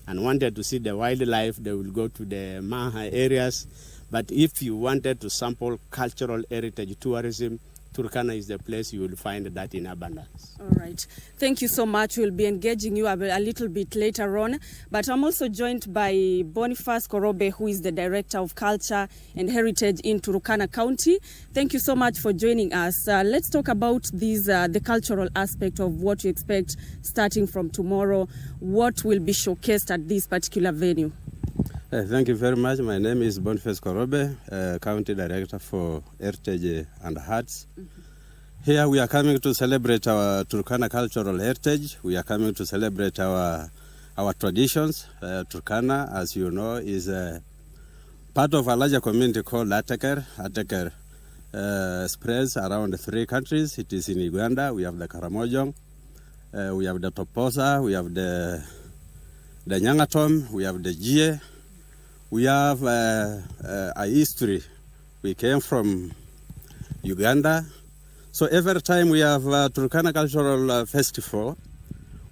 and wanted to see the wildlife, they will go to the Maha areas. But if you wanted to sample cultural heritage tourism, Turkana is the place you will find that in abundance. All right. Thank you so much. We'll be engaging you a little bit later on. But I'm also joined by Boniface Korobe, who is the Director of Culture and Heritage in Turkana County. Thank you so much for joining us. Let's talk about the cultural aspect of what you expect starting from tomorrow. What will be showcased at this particular venue? Thank you very much. My name is Boniface Korobe, County Director for Heritage and Arts. Here we are coming to celebrate our Turkana cultural heritage. We are coming to celebrate our traditions. Turkana, as you know, is part of a larger community called Ateker. Ateker spreads around 3 countries. It is in Uganda. We have the Karamojong, we have the Toposa, we have the Nyangatom, we have the Jie. We have a history. We came from Uganda. So every time we have a Turkana Cultural Festival,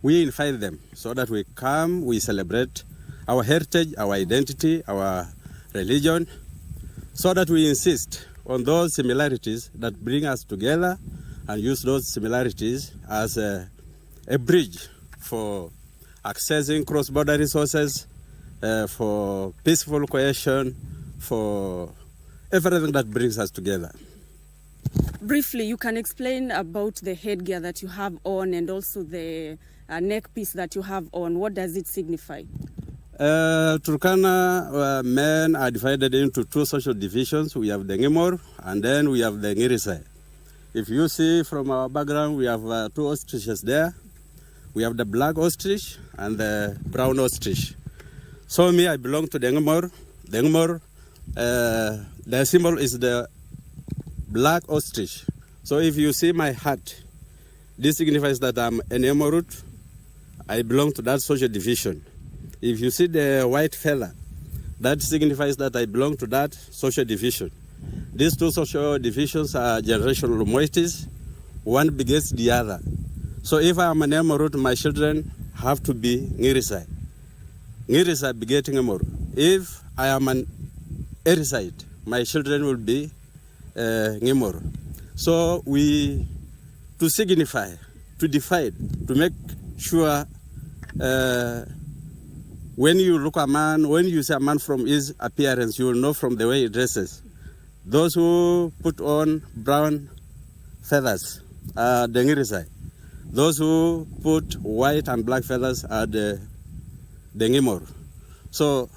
we invite them so that we come, we celebrate our heritage, our identity, our religion, so that we insist on those similarities that bring us together and use those similarities as a bridge for accessing cross-border resources, for peaceful cohesion, for everything that brings us together. Briefly, you can explain about the headgear that you have on and also the neck piece that you have on. What does it signify? Turkana men are divided into 2 social divisions. We have the Ngimor and then we have the Ngirisai. If you see from our background, we have 2 ostriches there. We have the black ostrich and the brown ostrich. So me, I belong to the Ngimor. The Ngimor, the symbol is the black ostrich. So if you see my hat, this signifies that I'm an Ngimorut. I belong to that social division. If you see the white feather, that signifies that I belong to that social division. These 2 social divisions are generational moieties. One begets the other. So if I am an Ngimorut, my children have to be Ngirisai. Ngirisai begetting Ngimor. If I am an Erisite, my children will be Ngimor. So to signify, to define, to make sure when you look a man, when you see a man from his appearance, you will know from the way he dresses. Those who put on brown feathers are the Ngirisai. Those who put white and black feathers are the Ngimor. So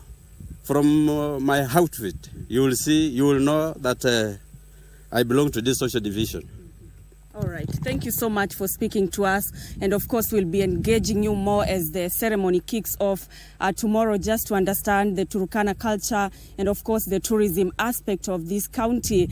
from my outfit, you will know that I belong to this social division. All right. Thank you so much for speaking to us. And of course, we'll be engaging you more as the ceremony kicks off tomorrow, just to understand the Turkana culture and of course the tourism aspect of this county.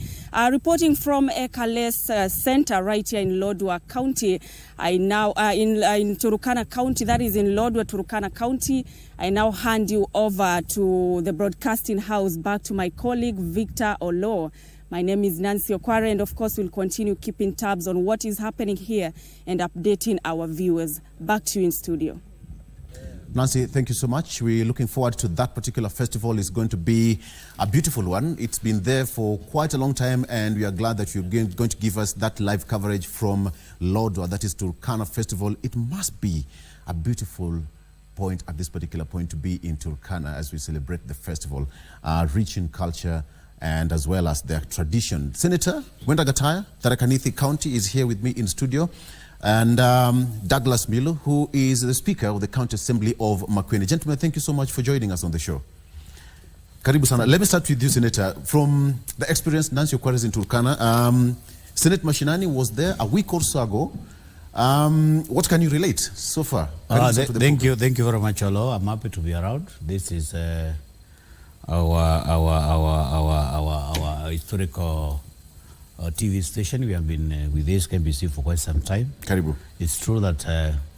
Reporting from Ekales Center right here in Lodwar County. I now in Turkana County, that is in Lodwar, Turkana County. I now hand you over to the broadcasting house, back to my colleague Victor Olo. My name is Nancy Okwara, and of course we'll continue keeping tabs on what is happening here and updating our viewers. Back to you in studio. Nancy, thank you so much. We're looking forward to that particular festival. It's going to be a beautiful one. It's been there for quite a long time, and we are glad that you're going to give us that live coverage from Lodwar, that is Turkana Festival. It must be a beautiful point at this particular point to be in Turkana as we celebrate the festival, rich in culture and as well as their tradition. Senator Gwenda Gataya, Tharaka Nithi County, is here with me in studio. And Douglas Milo, who is the Speaker of the County Assembly of Makueni. Gentlemen, thank you so much for joining us on the show. Karibu sana. Let me start with you, Senator. From the experience Nancy Okwara is in Turkana, Senate Mashinani was there a week or so ago. What can you relate so far? Thank you very much, Olo. I'm happy to be around. This is our historical TV station. We have been with this KBC for quite some time. Karibu. It's true that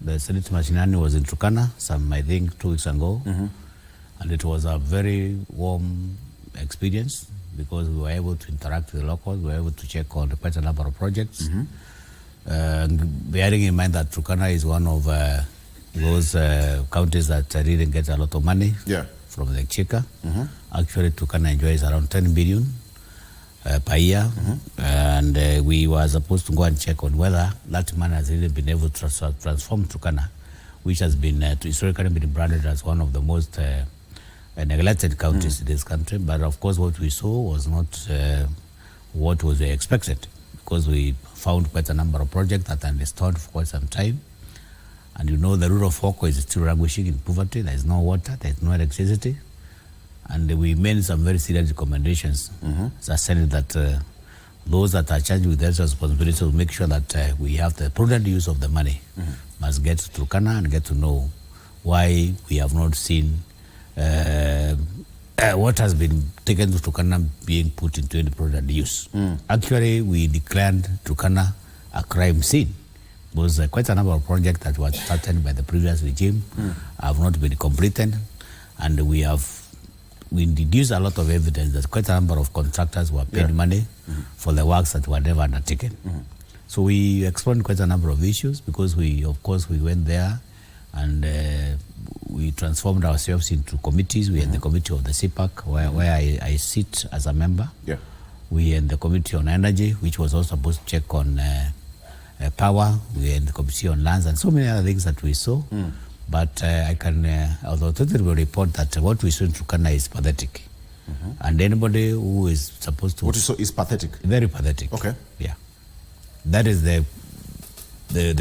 the Senate Mashinani was in Turkana I think 2 weeks ago. And it was a very warm experience because we were able to interact with the locals, we were able to check on quite a number of projects. Bearing in mind that Turkana is one of those counties that didn't get a lot of money from the exchequer. Actually, Turkana enjoys around 10 billion per year, and we were supposed to go and check on whether that money has really been able to transform Turkana, which has been historically been branded as one of the most neglected counties in this country. But of course, what we saw was not what was expected, because we found quite a number of projects that are installed for quite some time. And you know, the rural folk is still languishing in poverty. There is no water, there is no electricity. And we made some very serious recommendations. As I said, that those that are charged with their responsibility to make sure that we have the prudent use of the money must get to Turkana and get to know why we have not seen what has been taken to Turkana being put into any prudent use. Actually, we declared Turkana a crime scene. There was quite a number of projects that were started by the previous regime have not been completed, and we deduced a lot of evidence that quite a number of contractors were paid money for the works that were never undertaken. So we explored quite a number of issues because we went there and we transformed ourselves into committees. We had the committee of the CPAC, where I sit as a member. We had the committee on energy, which was also supposed to check on power. We had the committee on lands and so many other things that we saw. But I can authoritatively report that what we saw in Turkana is pathetic. And anybody who is supposed to... What you saw is pathetic? Very pathetic. Okay. Yeah. That is the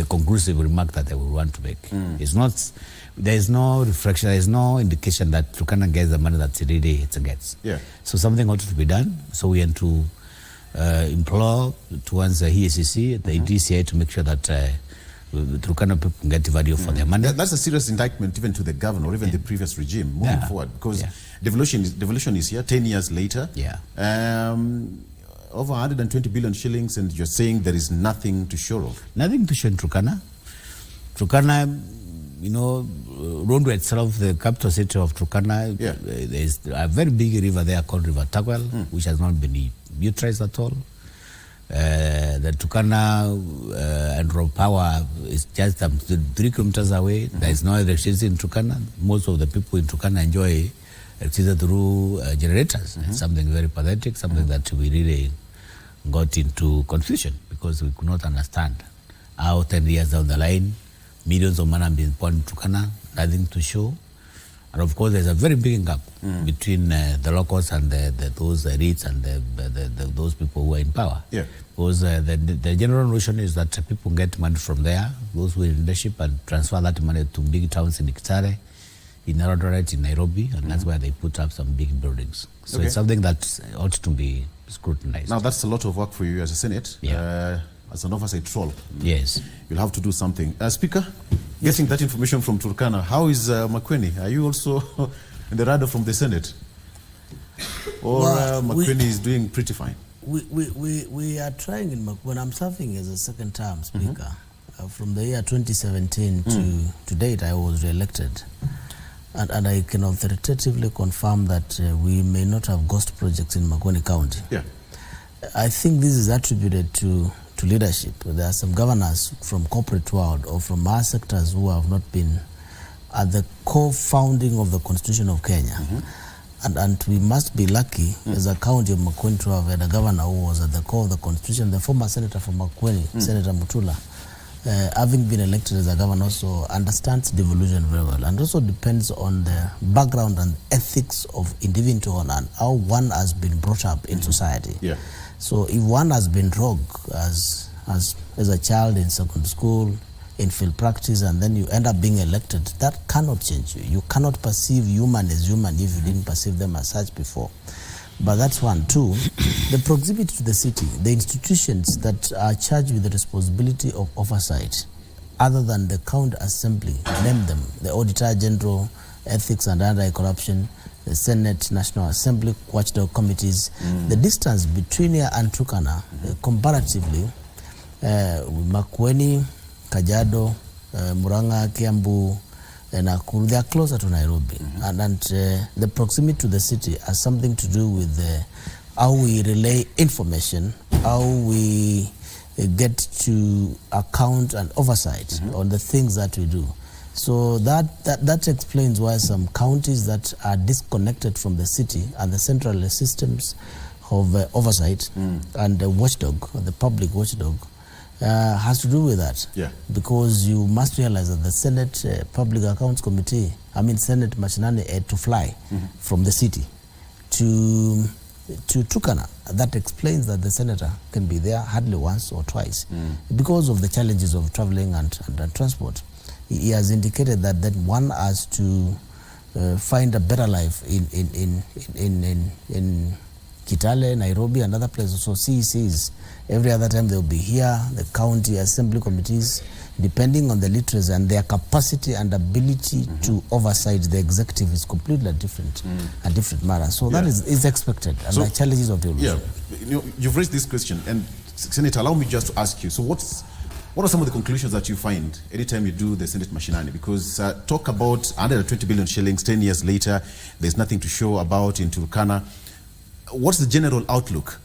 conclusive remark that I would want to make. It's not... There is no reflection, there is no indication that Turkana gets the money that it really gets. So something ought to be done. So we had to implore towards the EACC, the DCI, to make sure that Turkana people get value for their money. That's a serious indictment even to the governor or even the previous regime moving forward, because devolution is here 10 years later. Over 120 billion shillings, and you're saying there is nothing to show of. Nothing to show in Turkana. Turkana, you know, Rondo itself, the capital city of Turkana, there's a very big river there called River Tagwell, which has not been utilized at all. The Turkana and raw power is just 3 kilometers away. There is no electricity in Turkana. Most of the people in Turkana enjoy electricity through generators. It's something very pathetic, something that we really got into confusion because we could not understand how 10 years down the line, millions of money have been poured into Turkana, nothing to show. And of course, there's a very big gap between the locals and those elites and those people who are in power. Because the general notion is that people get money from there, those who are in leadership, and transfer that money to big towns in Kitale, in Eldoret, in Nairobi, and that's where they put up some big buildings. So it's something that ought to be scrutinized. Now, that's a lot of work for you as a Senate. As an oversight role. Yes. You'll have to do something. Speaker, getting that information from Turkana, how is Makueni? Are you also in the radar from the Senate? Or Makueni is doing pretty fine? We are trying in Makueni. I'm serving as a second term Speaker. From the year 2017 to date, I was re-elected. And I can authoritatively confirm that we may not have ghost projects in Makueni County. I think this is attributed to leadership. There are some governors from corporate world or from our sectors who have not been at the co-founding of the Constitution of Kenya. And we must be lucky as a county of Makueni to have had a governor who was at the core of the Constitution. The former senator from Makueni, Senator Mutula, having been elected as a governor, also understands devolution very well, and also depends on the background and ethics of individual and how one has been brought up in society. Yeah. So if one has been rogue as a child in secondary school, in field practice, and then you end up being elected, that cannot change you. You cannot perceive human as human if you didn't perceive them as such before. But that's one. Two, the proximity to the city, the institutions that are charged with the responsibility of oversight, other than the county assembly, name them, the Auditor General, Ethics and Anti-Corruption, the Senate, National Assembly, watchdog committees, the distance between here and Turkana, comparatively, Makueni, Kajiado, Murang'a, Kiambu, and Nakuru, they are closer to Nairobi. And the proximity to the city has something to do with how we relay information, how we get to account and oversight on the things that we do. So that explains why some counties that are disconnected from the city and the central systems of oversight and the watchdog, the public watchdog, has to do with that. Yeah. Because you must realize that the Senate Public Accounts Committee, Senate Mashinani, had to fly from the city to Turkana. That explains that the senator can be there hardly once or twice because of the challenges of traveling and transport. He has indicated that one has to find a better life in Kitale, Nairobi, and other places. So CECs, every other time they'll be here, the county assembly committees, depending on the literacy and their capacity and ability to oversight the executive is completely different, a different matter. So that is expected, and the challenges of the Yeah, you've raised this question, and Senator, allow me just to ask you, so what are some of the conclusions that you find anytime you do the Senate Mashinani? Because talk about 120 billion shillings, 10 years later, there's nothing to show about in Turkana. What's the general outlook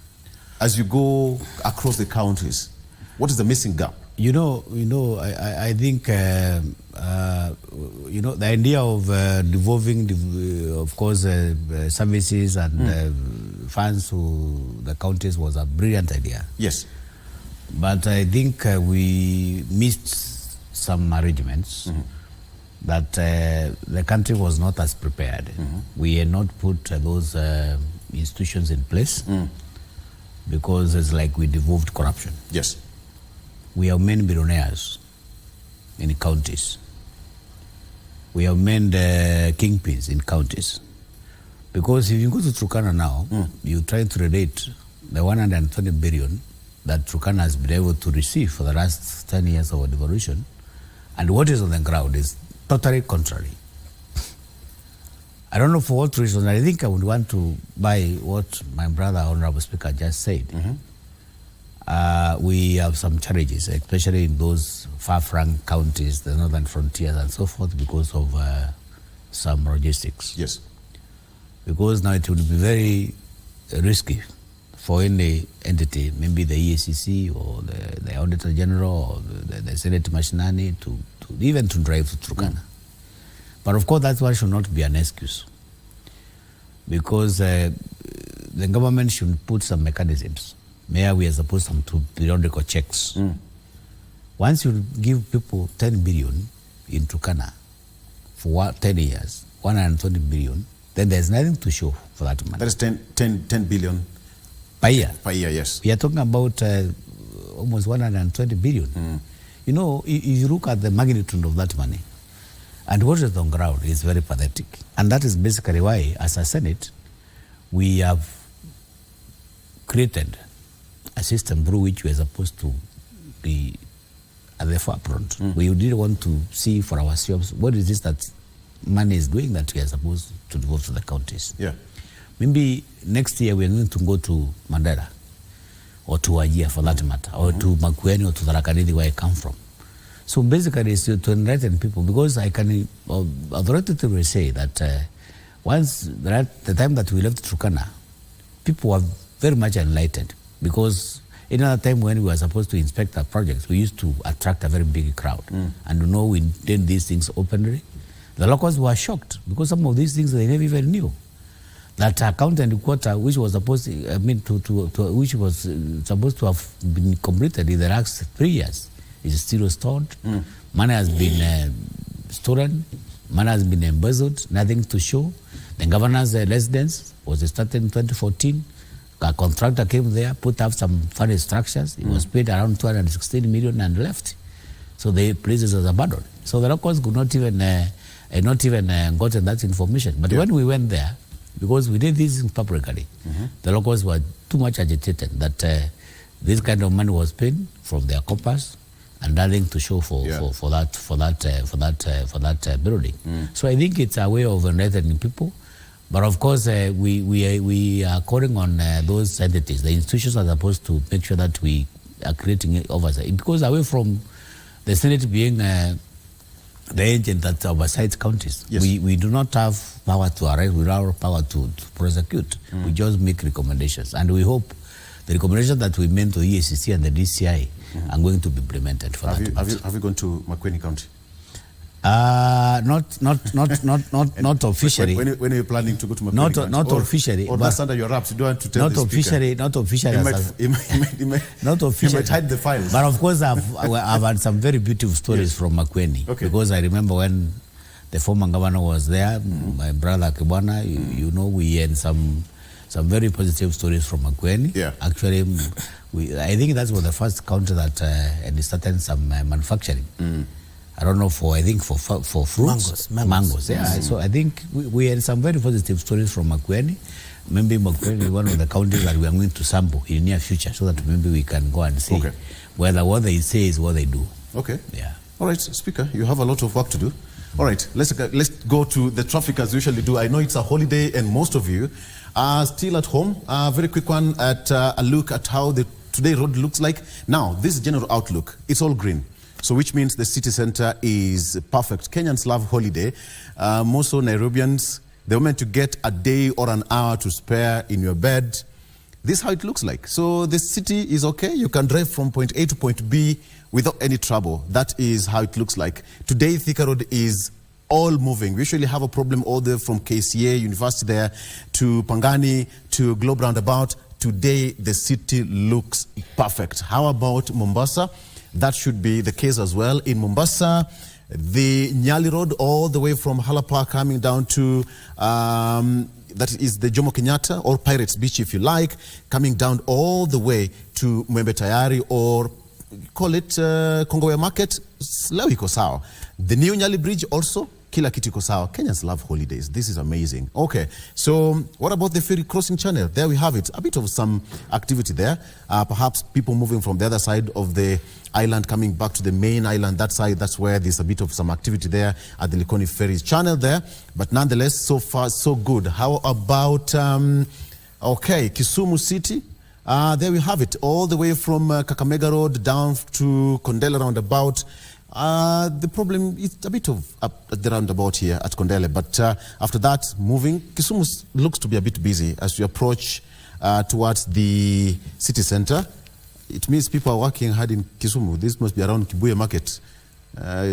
as you go across the counties? What is the missing gap? I think, the idea of devolving, of course, services and funds to the counties was a brilliant idea. Yes. But I think we missed some arrangements that the country was not as prepared. We had not put those institutions in place because it's like we devolved corruption. Yes. We have many billionaires in counties. We have many kingpins in counties. Because if you go to Turkana now, you try to relate the 120 billion that Turkana has been able to receive for the last 10 years of devolution, and what is on the ground is totally contrary. I don't know for what reason. I think I would want to buy what my brother, Honorable Speaker, just said. We have some challenges, especially in those far-flung counties, the northern frontiers and so forth, because of some logistics. Yes. Because now it would be very risky for any entity, maybe the EACC or the Auditor General or the Senate Mashinani, to even to drive to Turkana. But of course, that one should not be an excuse, because the government should put some mechanisms. Where we are supposed to periodical checks. Once you give people 10 billion in Turkana for 10 years, 120 billion, then there's nothing to show for that money. That is 10 billion per year. Per year, yes. We are talking about almost 120 billion. You know, if you look at the magnitude of that money and what is on ground, is very pathetic. And that is basically why, as a Senate, we have created a system through which we are supposed to be at the forefront. We did want to see for ourselves what is this that money is doing that we are supposed to devote to the counties. Yeah. Maybe next year we are going to go to Mandera or to Wajir for that matter, or to Makueni or to Tharaka-Nithi, where I come from. So basically it's to enlighten people, because I can authoritatively say that once the time that we left Turkana, people were very much enlightened. because any other time when we were supposed to inspect our projects, we used to attract a very big crowd. And we did these things openly. The locals were shocked because some of these things they never even knew. That accountant quarter, which was supposed to have been completed in the last 3 years, is still stored. Money has been stolen. Money has been embezzled. Nothing to show. The governor's residence was started in 2014. A contractor came there, put up some funny structures. It was paid around 216 million and left. So the place was abandoned. So the locals could not even gotten that information. But when we went there, because we did this publicly, the locals were too much agitated that this kind of money was paid from their coppers and nothing to show for that building. So I think it's a way of enlightening people. But of course, we are calling on those entities. The institutions are supposed to make sure that we are creating oversight. Because away from the Senate being the agent that oversights counties, we do not have power to arrest, we don't have power to prosecute. We just make recommendations. And we hope the recommendations that we made to EACC and the DCI are going to be implemented for have you gone to Makueni County? Not officially. When are you planning to go to Makueni County? Not officially. Or that's under your wraps. You don't want to tell the speaker. Not officially. Not officially. You might hide the files. But of course, I've had some very beautiful stories from Makueni. Because I remember when the former governor was there, my brother Kibwana, we had some very positive stories from Makueni. Actually, I think that was the first county that started some manufacturing. I don't know for fruits, mangoes. So I think we had some very positive stories from Makueni. Maybe Makueni is one of the counties that we are going to sample in the near future, so that maybe we can go and see whether what they say is what they do. All right, Speaker, you have a lot of work to do. All right, let's go to the traffic as we usually do. I know it's a holiday and most of you are still at home. Very quick one at a look at how the today road looks like. Now, this general outlook, it's all green. So which means the city center is perfect. Kenyans love holiday. More so Nairobians, they're meant to get a day or an hour to spare in your bed. This is how it looks like. So the city is okay. You can drive from point A to point B without any trouble. That is how it looks like. Today, Thika Road is all moving. We usually have a problem all the way from KCA, University there, to Pangani, to Globe Roundabout. Today, the city looks perfect. How about Mombasa? That should be the case as well. In Mombasa, the Nyali Road all the way from Halapa coming down to, that is the Jomo Kenyatta or Pirates Beach if you like, coming down all the way to Mwembe Tayari or call it Kongowe Market, leo iko sawa. The new Nyali Bridge also, kila kitu iko sawa. Kenyans love holidays. This is amazing. Okay, so what about the ferry crossing channel? There we have it. A bit of some activity there. Perhaps people moving from the other side of the island coming back to the main island. That side, that's where there's a bit of some activity there at the Likoni Ferries channel there. But nonetheless, so far, so good. How about, Kisumu City? There we have it. All the way from Kakamega Road down to Kondele roundabout. The problem is a bit of up at the roundabout here at Kondele, but after that, moving, Kisumu looks to be a bit busy as we approach towards the city center. It means people are working hard in Kisumu. This must be around Kibuye Market.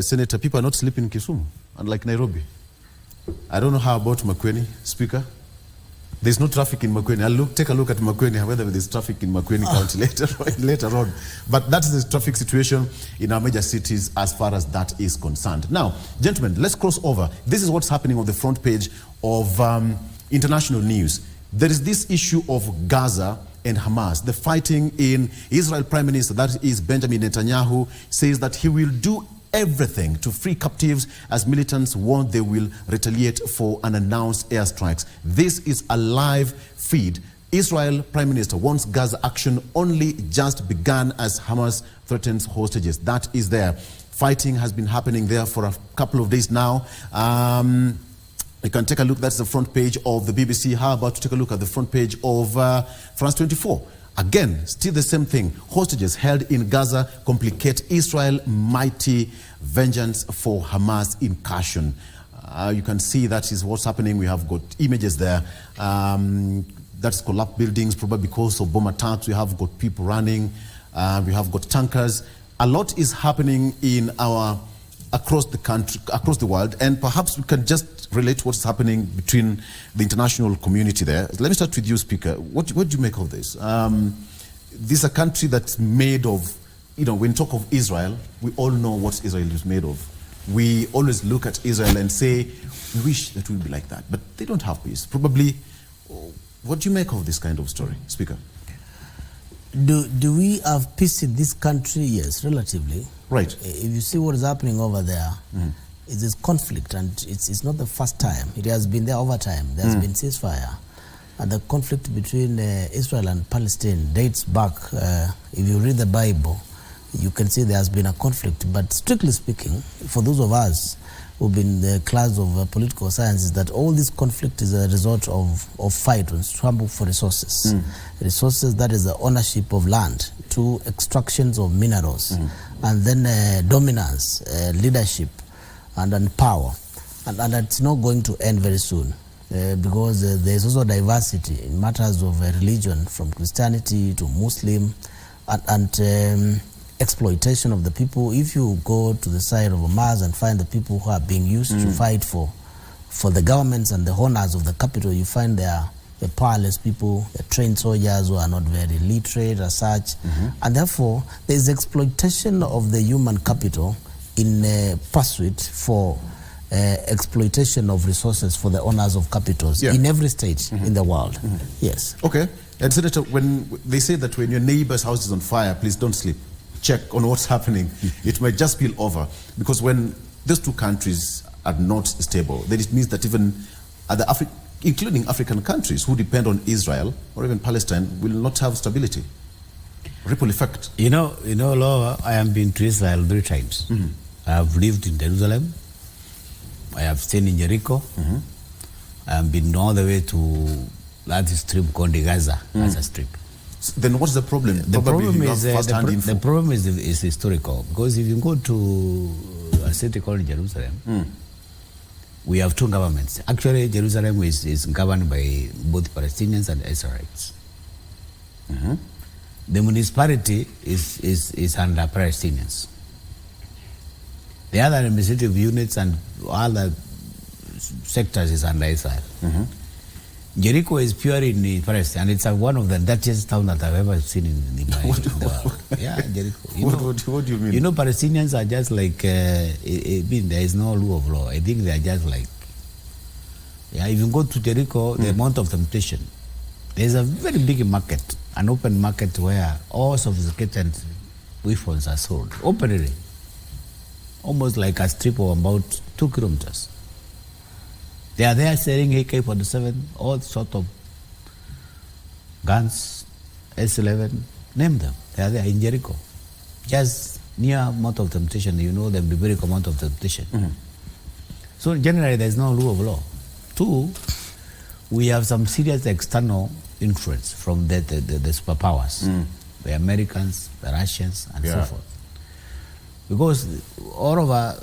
Senator, people are not sleeping in Kisumu, unlike Nairobi. I don't know how about Makueni, Speaker. There's no traffic in Makueni. Take a look at Makueni, whether there's traffic in Makueni County later on. But that's the traffic situation in our major cities as far as that is concerned. Now, gentlemen, let's cross over. This is what's happening on the front page of international news. There is this issue of Gaza and Hamas. The fighting in Israel Prime Minister, that is Benjamin Netanyahu, says that he will do everything to free captives as militants warn they will retaliate for unannounced airstrikes. This is a live feed. Israel Prime Minister wants Gaza action only just begun as Hamas threatens hostages. That is there. Fighting has been happening there for a couple of days now. You can take a look. That's the front page of the BBC. How about to take a look at the front page of France 24? Again, still the same thing. Hostages held in Gaza complicate Israel mighty vengeance for Hamas incursion. You can see that is what's happening. We have got images there. The that's collapsed buildings, probably because of bomb attacks. We have got people running. We have got tankers. A lot is happening in across the country, across the world, and perhaps we can just relate what's happening between the international community there. Let me start with you, Speaker. What do you make of this? This is a country that's made of, when you talk of Israel, we all know what Israel is made of. We always look at Israel and say, we wish that we would be like that, but they don't have peace. Probably, what do you make of this kind of story, Speaker? Do we have peace in this country? Yes, relatively. Right. If you see what is happening over there, it is conflict, and it's not the first time. It has been there over time. There has been ceasefire. And the conflict between Israel and Palestine dates back, if you read the Bible, you can see there has been a conflict. But strictly speaking, for those of us who've been the class of political science, is that all this conflict is a result of fight and struggle for resources. Resources, that is the ownership of land, to extractions of minerals, and then dominance, leadership, and then power. And it's not going to end very soon, because there's also diversity in matters of religion, from Christianity to Muslim, and exploitation of the people. If you go to the side of Mars and find the people who are being used to fight for the governments and the owners of the capital, you find they are the powerless people, the trained soldiers who are not very literate as such. And therefore, there is exploitation of the human capital in pursuit for exploitation of resources for the owners of capitals in every state in the world. Yes. Okay. And Senator, when they say that when your neighbor's house is on fire, please don't sleep. Check on what's happening. It might just spill over, because when those two countries are not stable, then it means that even other including African countries who depend on Israel or even Palestine, will not have stability. Ripple effect. Laura, I have been to Israel 3 times. I have lived in Jerusalem. I have stayed in Jericho. I have been all the way to that strip called the Gaza Strip. Then what's the problem? The problem is historical, because if you go to a city called Jerusalem, we have 2 governments. Actually, Jerusalem is governed by both Palestinians and Israelites. The municipality is under Palestinians. The other administrative units and other sectors is under Israel. Jericho is purely in Palestine, and it's one of the dirtiest towns that I've ever seen in the world. Yeah, Jericho. What do you mean? Palestinians are just like, there is no rule of law. I think they are just like, if you go to Jericho, the amount of temptation. There's a very big market, an open market where all sophisticated weapons are sold openly, almost like a strip of about 2 kilometers. They are there selling AK-47, all sort of guns, S-11, name them. They are there in Jericho. Just near amount of temptation, the numeric amount of temptation. So generally, there is no rule of law. 2, we have some serious external influence from the superpowers, the Americans, the Russians, and so forth. Because all over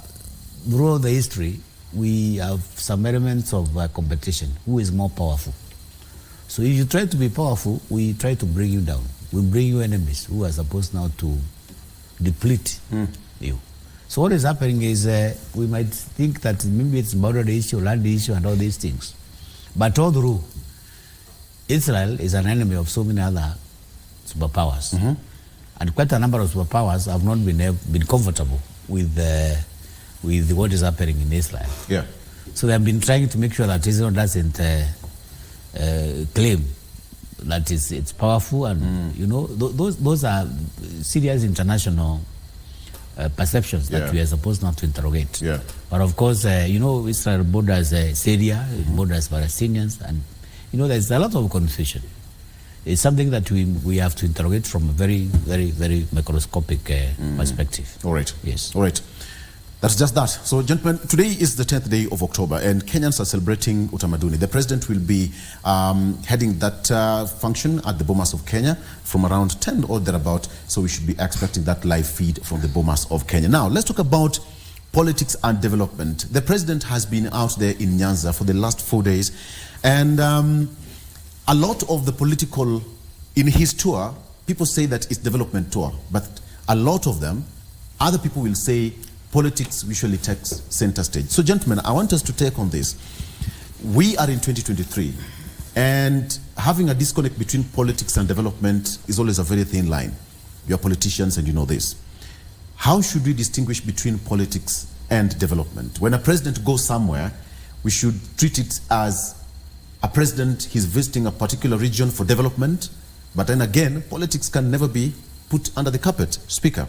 throughout the history, we have some elements of competition. Who is more powerful? So if you try to be powerful, we try to bring you down. We bring you enemies who are supposed now to deplete you. So what is happening is we might think that maybe it's boundary issue, land issue, and all these things. But all through, Israel is an enemy of so many other superpowers. And quite a number of superpowers have not been comfortable with what is happening in Israel. So they have been trying to make sure that Israel doesn't claim that it's powerful, and those are serious international perceptions that we are supposed not to interrogate. But of course, Israel borders Syria, it borders Palestinians, and there's a lot of confusion. It's something that we have to interrogate from a very, very, very microscopic perspective. All right. Yes. All right. That's just that. So, gentlemen, today is the 10th day of October, and Kenyans are celebrating Utamaduni. The president will be heading that function at the Bomas of Kenya from around 10 or thereabout, so we should be expecting that live feed from the Bomas of Kenya. Now, let's talk about politics and development. The president has been out there in Nyanza for the last 4 days, and a lot of the political, in his tour, people say that it's development tour, but a lot of them, other people will say politics usually takes center stage. So gentlemen, I want us to take on this. We are in 2023, and having a disconnect between politics and development is always a very thin line. You are politicians and you know this. How should we distinguish between politics and development? When a president goes somewhere, we should treat it as a president, he's visiting a particular region for development, but then again, politics can never be put under the carpet. Speaker,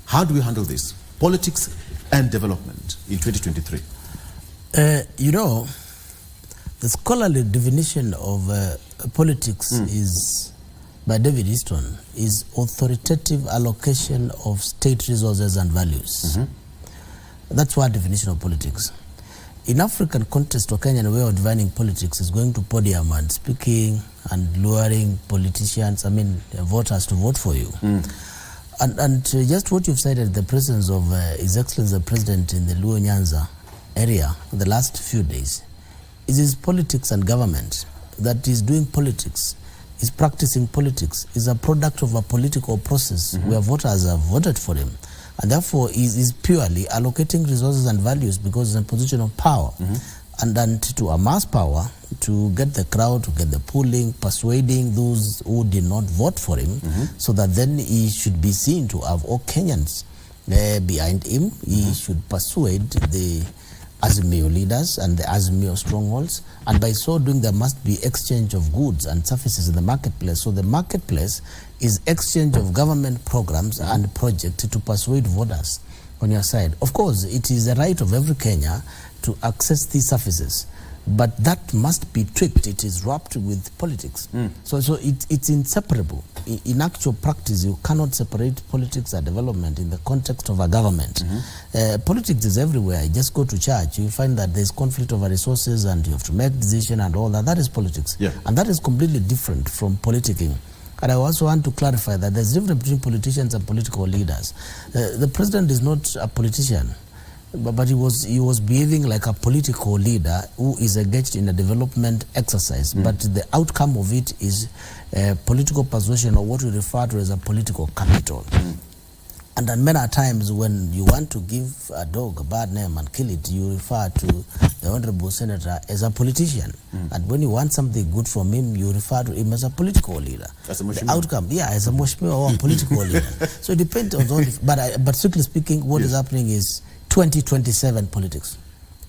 how do we handle this? Politics and development in 2023. You know, the scholarly definition of politics is, by David Easton, is authoritative allocation of state resources and values. That's one definition of politics. In African context or Kenyan way of defining politics is going to podium and speaking and luring politicians, voters to vote for you. And just what you've cited, the presence of His Excellency the President in the Luo Nyanza area in the last few days, it is politics and government that is doing politics, is practicing politics, is a product of a political process where voters have voted for him. And therefore is purely allocating resources and values because it's a position of power. And then to amass power, to get the crowd, to get the polling, persuading those who did not vote for him, so that then he should be seen to have all Kenyans behind him. He should persuade the Azimio leaders and the Azimio strongholds, and by so doing there must be exchange of goods and services in the marketplace. So the marketplace is exchange of government programs and projects to persuade voters on your side. Of course, it is the right of every Kenya to access these services, but that must be tweaked. It is wrapped with politics. So it's inseparable. In actual practice, you cannot separate politics and development in the context of a government. Politics is everywhere. You just go to church, you find that there's conflict over resources and you have to make decisions and all that. That is politics. And that is completely different from politicking. And I also want to clarify that there's a difference between politicians and political leaders. The president is not a politician, but he was behaving like a political leader who is engaged in a development exercise. But the outcome of it is political persuasion, or what we refer to as a political capital. And then many times when you want to give a dog a bad name and kill it, you refer to the Honorable Senator as a politician. And when you want something good from him, you refer to him as a political leader. As a the outcome, as a Moshmeo or a political leader. So it depends on all. But strictly speaking, what is happening is 2027 politics.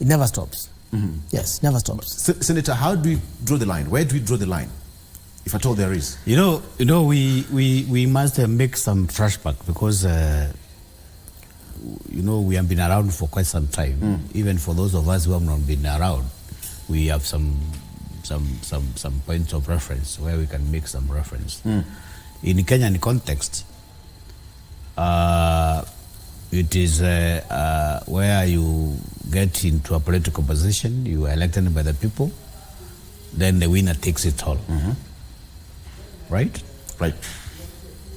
It never stops. Yes, never stops. Senator, how do we draw the line? Where do we draw the line, if at all there is? You know, we must make some flashback because we have been around for quite some time. Even for those of us who have not been around, we have some points of reference where we can make some reference. In Kenyan context, it is where you get into a political position, you are elected by the people, then the winner takes it all. Right? Right.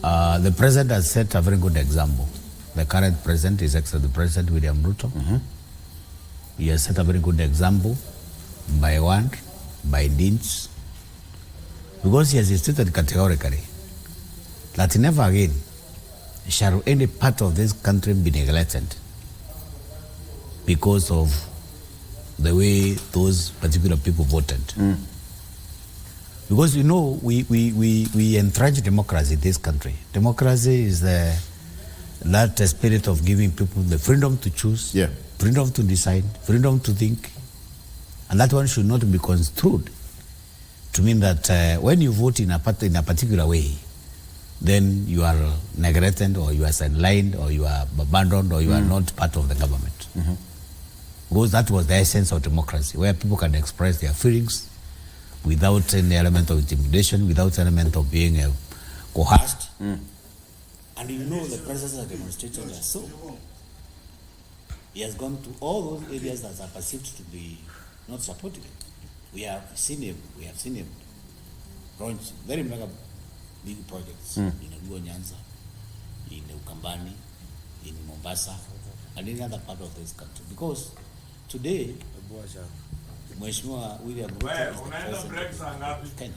The president has set a very good example. The current president is the President William Ruto. He has set a very good example by word, by deeds, because he has stated categorically that never again shall any part of this country be neglected because of the way those particular people voted. Because we entrench democracy in this country. Democracy is that spirit of giving people the freedom to choose, freedom to decide, freedom to think. And that one should not be construed to mean that when you vote in a particular way, then you are neglected, or you are sidelined, or you are abandoned, or you are not part of the government. Because that was the essence of democracy, where people can express their feelings without any element of intimidation, without element of being coerced. And the president has demonstrated that so. He has gone to all those areas that are perceived to be not supported. We have seen him launch very mega big projects in Luo Nyanza, in Ukambani, in Mombasa, and any other part of this country. Because today, Mheshimiwa William Ruto is the president of Kenya.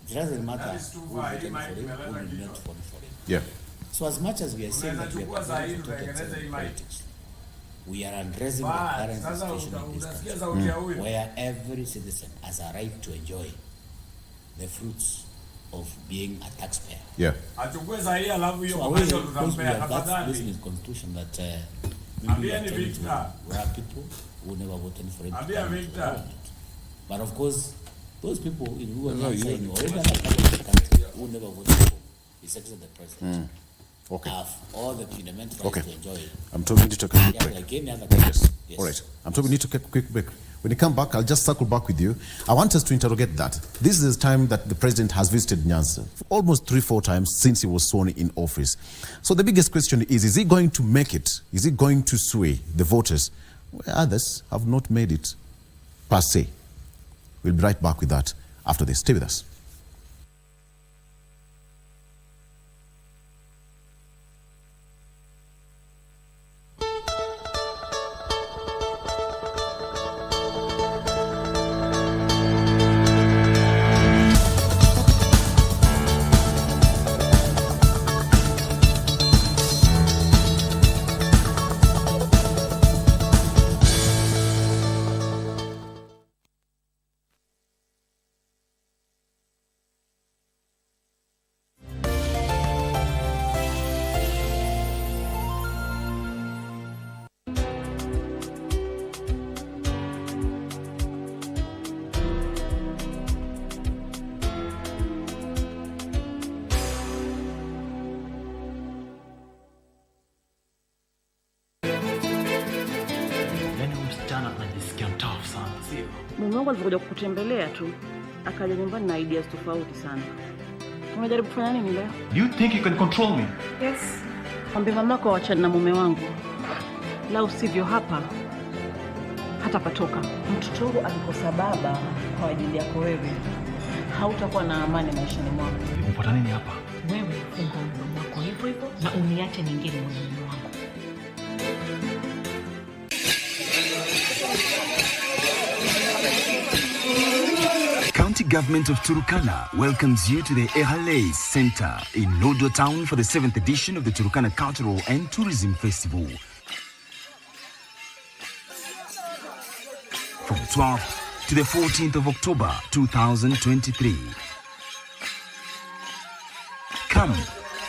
It doesn't matter who voted for him, who did not vote for him. Yeah. So as much as we are saying that we are prepared to talk about politics, we are addressing the current situation in this country, where every citizen has a right to enjoy the fruits of being a taxpayer. Yeah. So because we have that business constitution that maybe we are telling to where people who never voted for him. But of course, those people who are not saying or any other part of the country who never voted for His Excellency the President have all the fundamental rights to enjoy it. I'm talking to take a quick break. Like any other country. Yes. All right. I'm talking to take a quick break. When you come back, I'll just circle back with you. I want us to interrogate that. This is the time that the president has visited Nyanza, almost 3-4 times since he was sworn in office. So the biggest question is he going to make it? Is he going to sway the voters? Where others have not made it per se. We'll be right back with that after this. Stay with us. Mume wangu alikuja kukutembelea tu, akaja nyumbani na ideas tofauti sana. Unajaribu kufanya nini leo? You think you can control me? Yes. Mwambie mamako waachane na mume wangu. La usivyo hapa hata patoka. Mtoto wangu alikosa baba kwa ajili yako wewe. Hautakuwa na amani maishani mwako. Umepata nini hapa? Wewe funga mdomo wako hivyo hivyo na uniache nyingine moyoni mwangu. County Government of Turkana welcomes you to the Ehale Center in Lodwar Town for the 7th edition of the Turkana Cultural and Tourism Festival. From 12th to the 14th of October 2023. Come,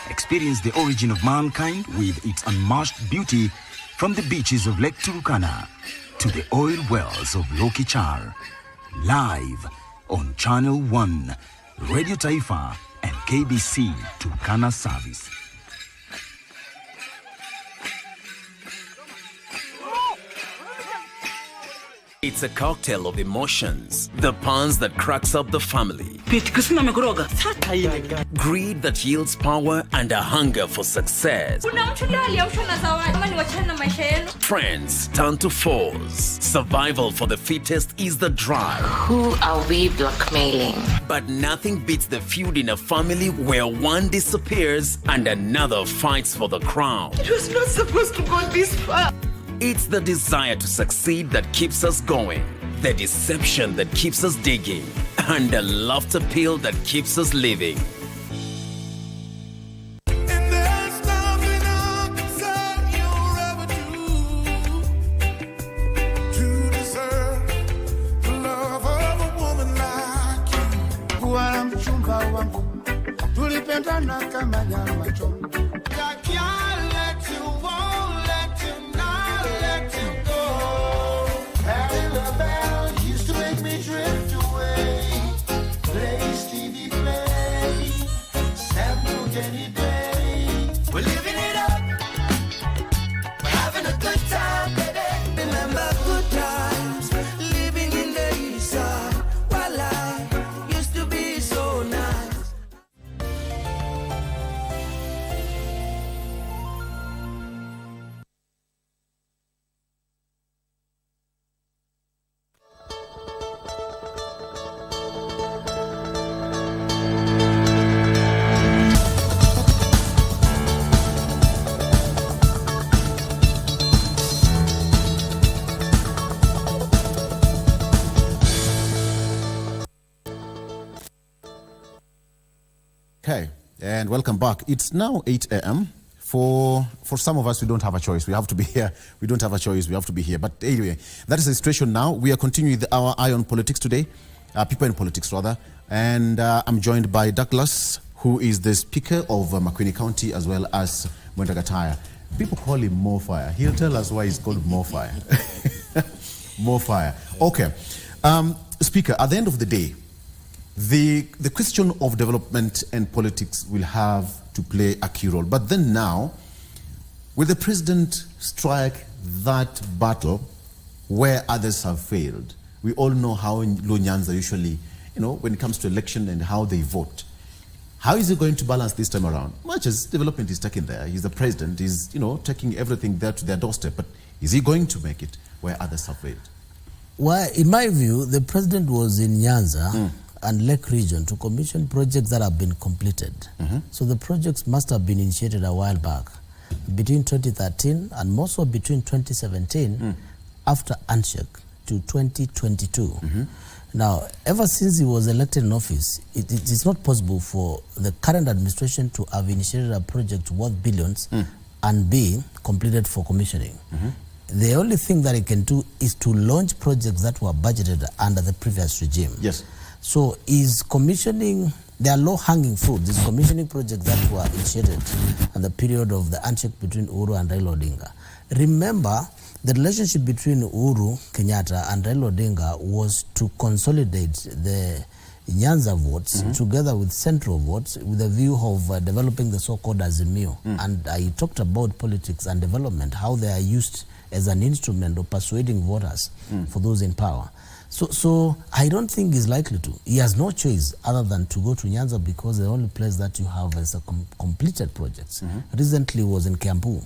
experience the origin of mankind with its unmatched beauty from the beaches of Lake Turkana to the oil wells of Lokichar. Live on Channel 1, Radio Taifa and KBC Turkana Service. It's a cocktail of emotions. The puns that cracks up the family. Greed that yields power and a hunger for success. Friends turn to foes. Survival for the fittest is the drive. Who are we blackmailing? But nothing beats the feud in a family where one disappears and another fights for the crown. It was not supposed to go this far. It's the desire to succeed that keeps us going, the deception that keeps us digging, and the laughter pill that keeps us living. and welcome back. It's now 8 a.m. For some of us, we don't have a choice. We have to be here. We don't have a choice. We have to be here. But anyway, that is the situation now. We are continuing our eye on politics today, people in politics rather. And I'm joined by Douglas, who is the Speaker of Makueni County, as well as Mwenda. People call him More Fire. He'll tell us why he's called More Fire. More Fire. Okay. Speaker, at the end of the day, the question of development and politics will have to play a key role. But then now, will the president strike that battle where others have failed? We all know how in Nyanza usually, when it comes to election and how they vote. How is he going to balance this time around? Much as development is taken there, he's the president, he's taking everything there to their doorstep. But is he going to make it where others have failed? Well, in my view, the president was in Nyanza and Lake region to commission projects that have been completed. So the projects must have been initiated a while back, between 2013 and more so between 2017 after Anshek to 2022. Now, ever since he was elected in office, it is not possible for the current administration to have initiated a project worth billions and be completed for commissioning. The only thing that it can do is to launch projects that were budgeted under the previous regime. Yes. So is commissioning, there are low-hanging fruits, is commissioning projects that were initiated in the period of the handshake between Uhuru and Raila Odinga. Remember, the relationship between Uhuru Kenyatta and Raila Odinga was to consolidate the Nyanza votes together with central votes with a view of developing the so-called Azimio. And I talked about politics and development, how they are used as an instrument of persuading voters for those in power. So I don't think he's likely to. He has no choice other than to go to Nyanza because the only place that you have is a completed projects. Recently was in Kiambu,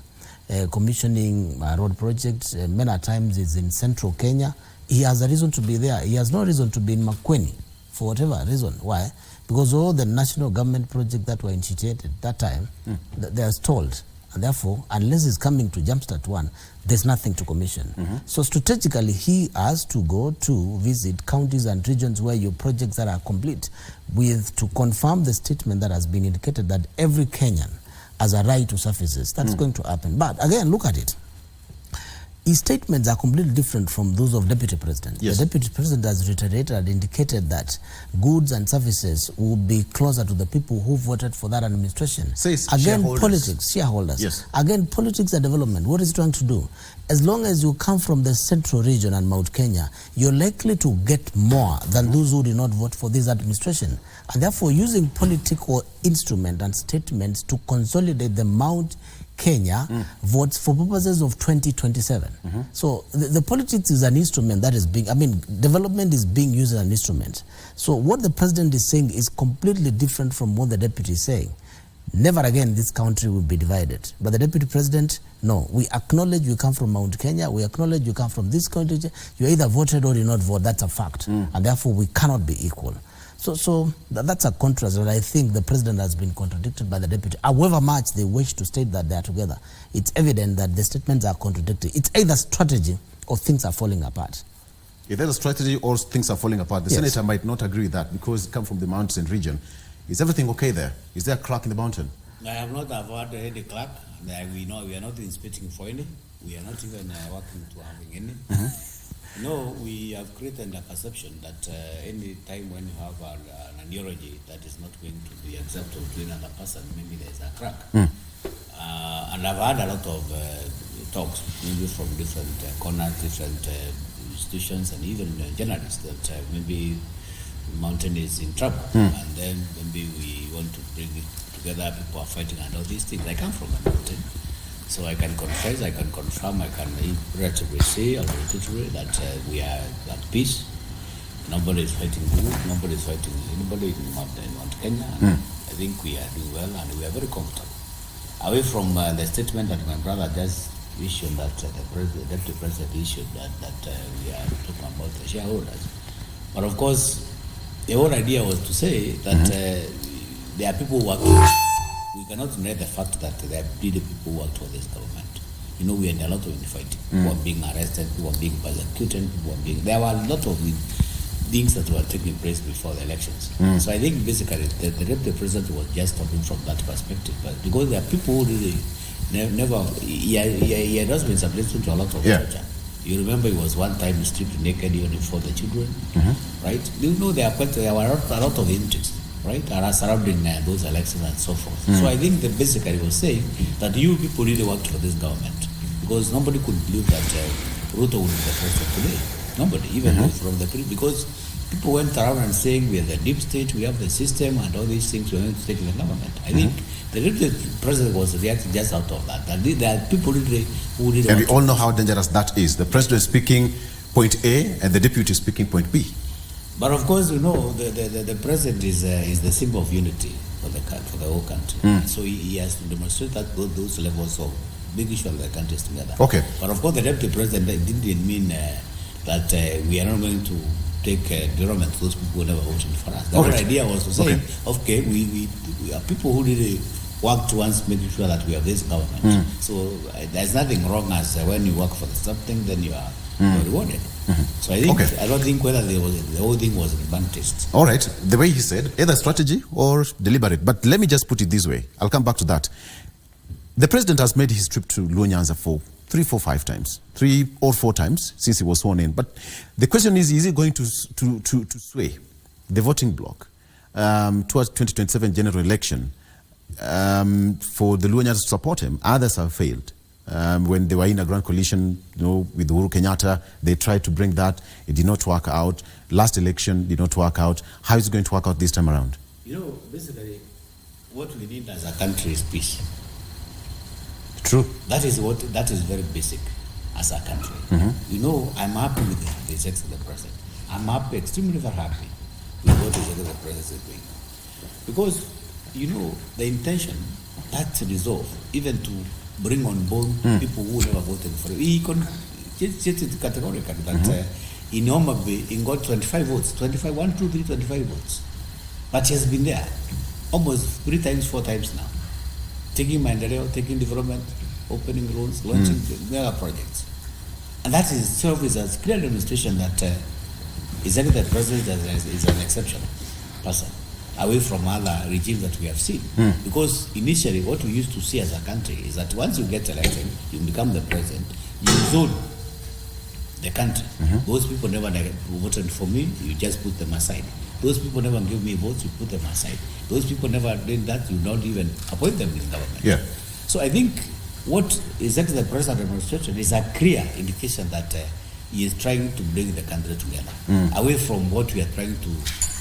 commissioning a road project. Many times is in central Kenya. He has a reason to be there. He has no reason to be in Makueni for whatever reason. Why? Because all the national government projects that were initiated that time, they are stalled. And therefore, unless he's coming to jumpstart one, there's nothing to commission. So strategically, he has to go to visit counties and regions where your projects that are complete to confirm the statement that has been indicated that every Kenyan has a right to services. That's going to happen. But again, look at it. His statements are completely different from those of Deputy President. Yes. The Deputy President has reiterated and indicated that goods and services will be closer to the people who voted for that administration. Says again, shareholders. politics, shareholders. Yes. Again, politics and development. What is it trying to do? As long as you come from the central region and Mount Kenya, you're likely to get more than those who did not vote for this administration. And therefore, using political instruments and statements to consolidate the Mount Kenya votes for purposes of 2027. So the politics is an instrument that is development is being used as an instrument. So what the president is saying is completely different from what the deputy is saying. Never again this country will be divided. But the deputy president, no. We acknowledge you come from Mount Kenya. We acknowledge you come from this country. You either voted or did not vote. That's a fact. And therefore we cannot be equal. So that's a contrast that I think the president has been contradicted by the deputy. However much they wish to state that they are together, it's evident that the statements are contradictory. It's either strategy or things are falling apart. If there's a strategy or things are falling apart, the senator might not agree with that because it comes from the mountains region. Is everything okay there? Is there a crack in the mountain? I have not avoided any crack. We know we are not inspecting for any. We are not even working to having any. No, we have created a perception that any time when you have an ideology that is not going to be acceptable to another person, maybe there's a crack. And I've had a lot of talks, maybe from different corners, different institutions, and even journalists that maybe mountain is in trouble. And then maybe we want to bring it together. People are fighting and all these things. I come from a mountain. So I can confess, I can confirm, I can relatively say authoritatively that we are at peace. Nobody is fighting group, nobody is fighting anybody in Mount Kenya. I think we are doing well and we are very comfortable. Away from the statement that my brother just issued, that the deputy president issued, that we are talking about the shareholders. But of course, the whole idea was to say that there are people working. We cannot deny the fact that there are really people who work for this government. We are in a lot of infighting. People are being arrested, people are being persecuted, there were a lot of things that were taking place before the elections. So I think basically the deputy president was just talking from that perspective, but because there are people who really never, he had also been subjected to a lot of torture. You remember he was one time stripped naked even before the children, right? You know there were a lot of interest, right, surrounding those elections and so forth. So I think that basically was saying that you people really worked for this government, because nobody could believe that Ruto would be the president today. Nobody, even from the because people went around and saying we are the deep state, we have the system, and all these things we are going to take the government. I think the president was reacting just out of that. And there are people who really and we all know how dangerous that is. The president speaking point A and the deputy speaking point B. But of course, you know, the president is the symbol of unity for the whole country. So he has to demonstrate that those levels of big issues of the country together. Okay. But of course, the deputy president didn't mean that we are not going to take development to those people who never voted for us. The whole idea was to say, okay, we are people who really work towards making sure that we have this government. So there's nothing wrong as when you work for something, then you are rewarded. So I think I don't think whether the whole thing was advantaged. All right, the way he said, either strategy or deliberate. But let me just put it this way. I'll come back to that. The president has made his trip to Luo Nyanza for 3, 4, 5 times, 3 or 4 times since he was sworn in. But the question is he going to sway the voting bloc towards 2027 general election for the Luo Nyanza to support him? Others have failed. When they were in a grand coalition, you know, with Uhuru Kenyatta, they tried to bring that. It did not work out. Last election did not work out. How is it going to work out this time around? You know, basically, what we need as a country is peace. True. That is very basic as a country. You know, I'm happy with the sex of the president. I'm happy, extremely very happy with what the president is doing. Because, you know, the intention, that's resolve, even to bring on board people who never voted for it. He stated categorically that in Homa Bay, he got 25 votes, 25, 1, 2, 3, 25 votes. But he has been there almost 3 times, 4 times now. Taking Mandareo, taking development, opening roads, launching mega projects. And that is itself is a clear demonstration that executive president is an exceptional person, away from other regimes that we have seen. Because initially what we used to see as a country is that once you get elected, you become the president, you zone the country. Those people never voted for me, you just put them aside. Those people never give me votes, you put them aside. Those people never did that, you don't even appoint them in government. Yeah. So I think what executive president demonstration is a clear indication that he is trying to bring the country together, away from what we are trying to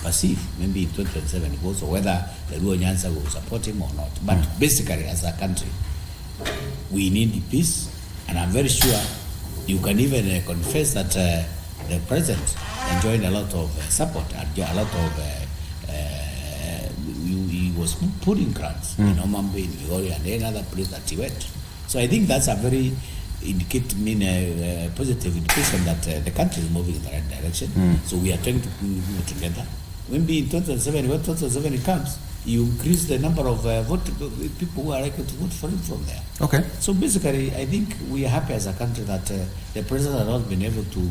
perceive, maybe in 2027 it goes, or whether the Luo Nyanza will support him or not. But basically, as a country, we need peace, and I'm very sure you can even confess that the president enjoyed a lot of support, a lot of he was putting grants in Omambe, in Migori, and any other place that he went. So I think that's a very positive indication that the country is moving in the right direction. So we are trying to move together. Maybe in 2007, when 2007 comes, you increase the number of people who are likely to vote for him from there. Okay. So basically, I think we are happy as a country that the president has not been able to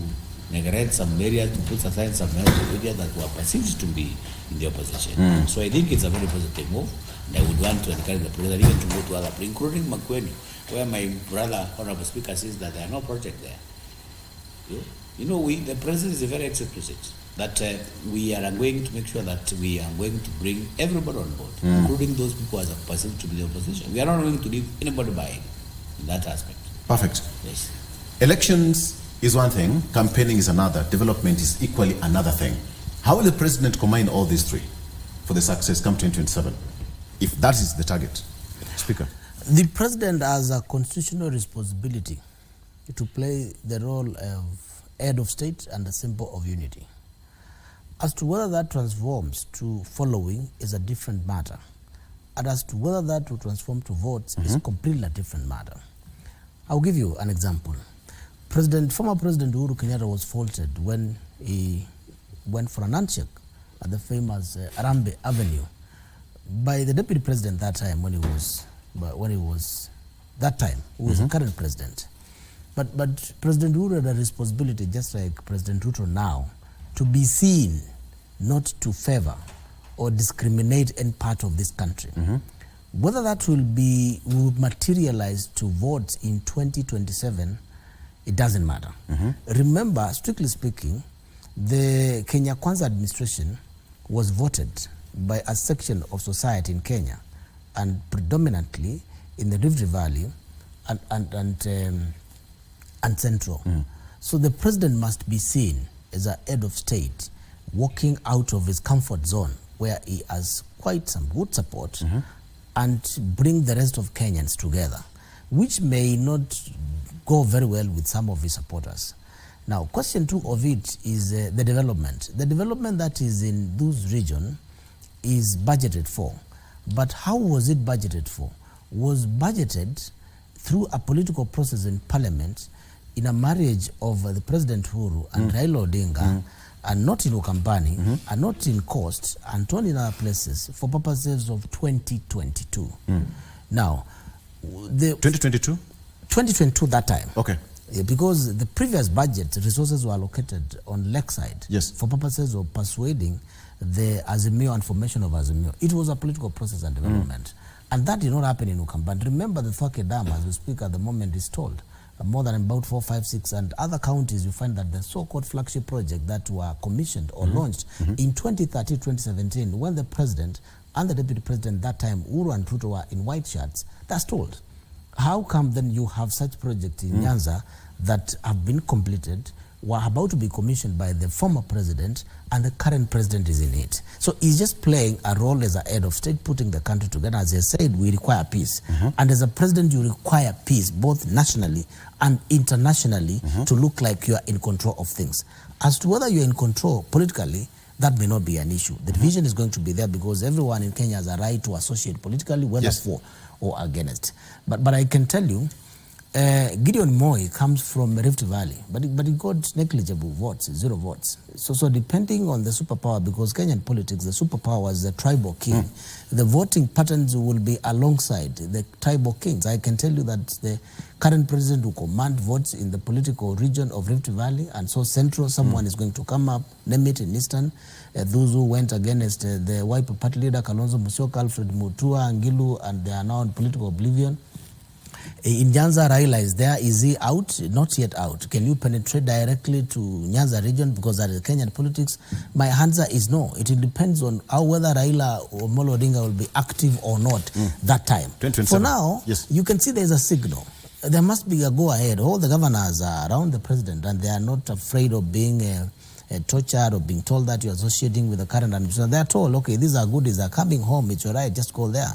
neglect some areas, to put aside some areas that were perceived to be in the opposition. So I think it's a very positive move, and I would want to encourage the president even to go to other places, including Makueni, where my brother, Honorable Speaker, says that there are no projects there. You know, the president is very explicit that we are going to make sure that we are going to bring everybody on board, including those people as perceived to be the opposition. We are not going to leave anybody behind in that aspect. Perfect. Yes. Elections is one thing, campaigning is another, development is equally another thing. How will the president combine all these three for the success come 2027, if that is the target? Speaker. The president has a constitutional responsibility to play the role of head of state and a symbol of unity. As to whether that transforms to following is a different matter. And as to whether that will transform to votes is completely a different matter. I'll give you an example. Former President Uhuru Kenyatta was faulted when he went for an handshake at the famous Arambe Avenue by the deputy president that time who was the current president. But President Uhuru had a responsibility, just like President Ruto now, to be seen, not to favor or discriminate any part of this country. Whether that will materialize to votes in 2027, it doesn't matter. Remember, strictly speaking, the Kenya Kwanza administration was voted by a section of society in Kenya, and predominantly in the Rift Valley and Central. So the president must be seen as a head of state walking out of his comfort zone where he has quite some good support and bring the rest of Kenyans together, which may not go very well with some of his supporters. Now, question 2 of it is the development. The development that is in those regions is budgeted for. But how was it budgeted for? Was budgeted through a political process in parliament in a marriage of the President Uhuru and Raila Odinga, and not in Ukambani, and not in Coast, and not in other places, for purposes of 2022. Now, the 2022? 2022 that time. Okay. Because the previous budget resources were allocated on Lakeside for purposes of persuading the Azimio and formation of Azimio. It was a political process and development. And that did not happen in Ukambani. Remember, the Thwake Dam, as we speak at the moment, is told. More than about 4, 5, 6, and other counties, you find that the so-called flagship project that were commissioned or launched in 2013, 2017, when the president and the deputy president that time, Uhuru and Ruto, were in white shirts, that's told. How come then you have such projects in Nyanza that have been completed, were about to be commissioned by the former president, and the current president is in it? So he's just playing a role as a head of state, putting the country together. As I said, we require peace. And as a president, you require peace, both nationally and internationally, to look like you are in control of things. As to whether you're in control politically, that may not be an issue. The division is going to be there because everyone in Kenya has a right to associate politically, whether for or against. But I can tell you, Gideon Moi comes from Rift Valley, but he got negligible votes, 0 votes. So depending on the superpower, because Kenyan politics, the superpower was the tribal king, the voting patterns will be alongside the tribal kings. I can tell you that the current president will command votes in the political region of Rift Valley, and so Central, someone is going to come up, name it in Eastern. Those who went against the Wiper Party leader, Kalonzo Musyoka, Alfred Mutua, Ngilu, and they are now in political oblivion. In Nyanza, Raila is there. Is he out? Not yet out. Can you penetrate directly to Nyanza region? Because that is Kenyan politics. My answer is no. It depends on how whether Raila or Molo Odinga will be active or not that time. For now, you can see there is a signal. There must be a go-ahead. All the governors are around the president, and they are not afraid of being tortured or being told that you're associating with the current administration. They're told, okay, these are good, these are coming home, it's all right, just go there.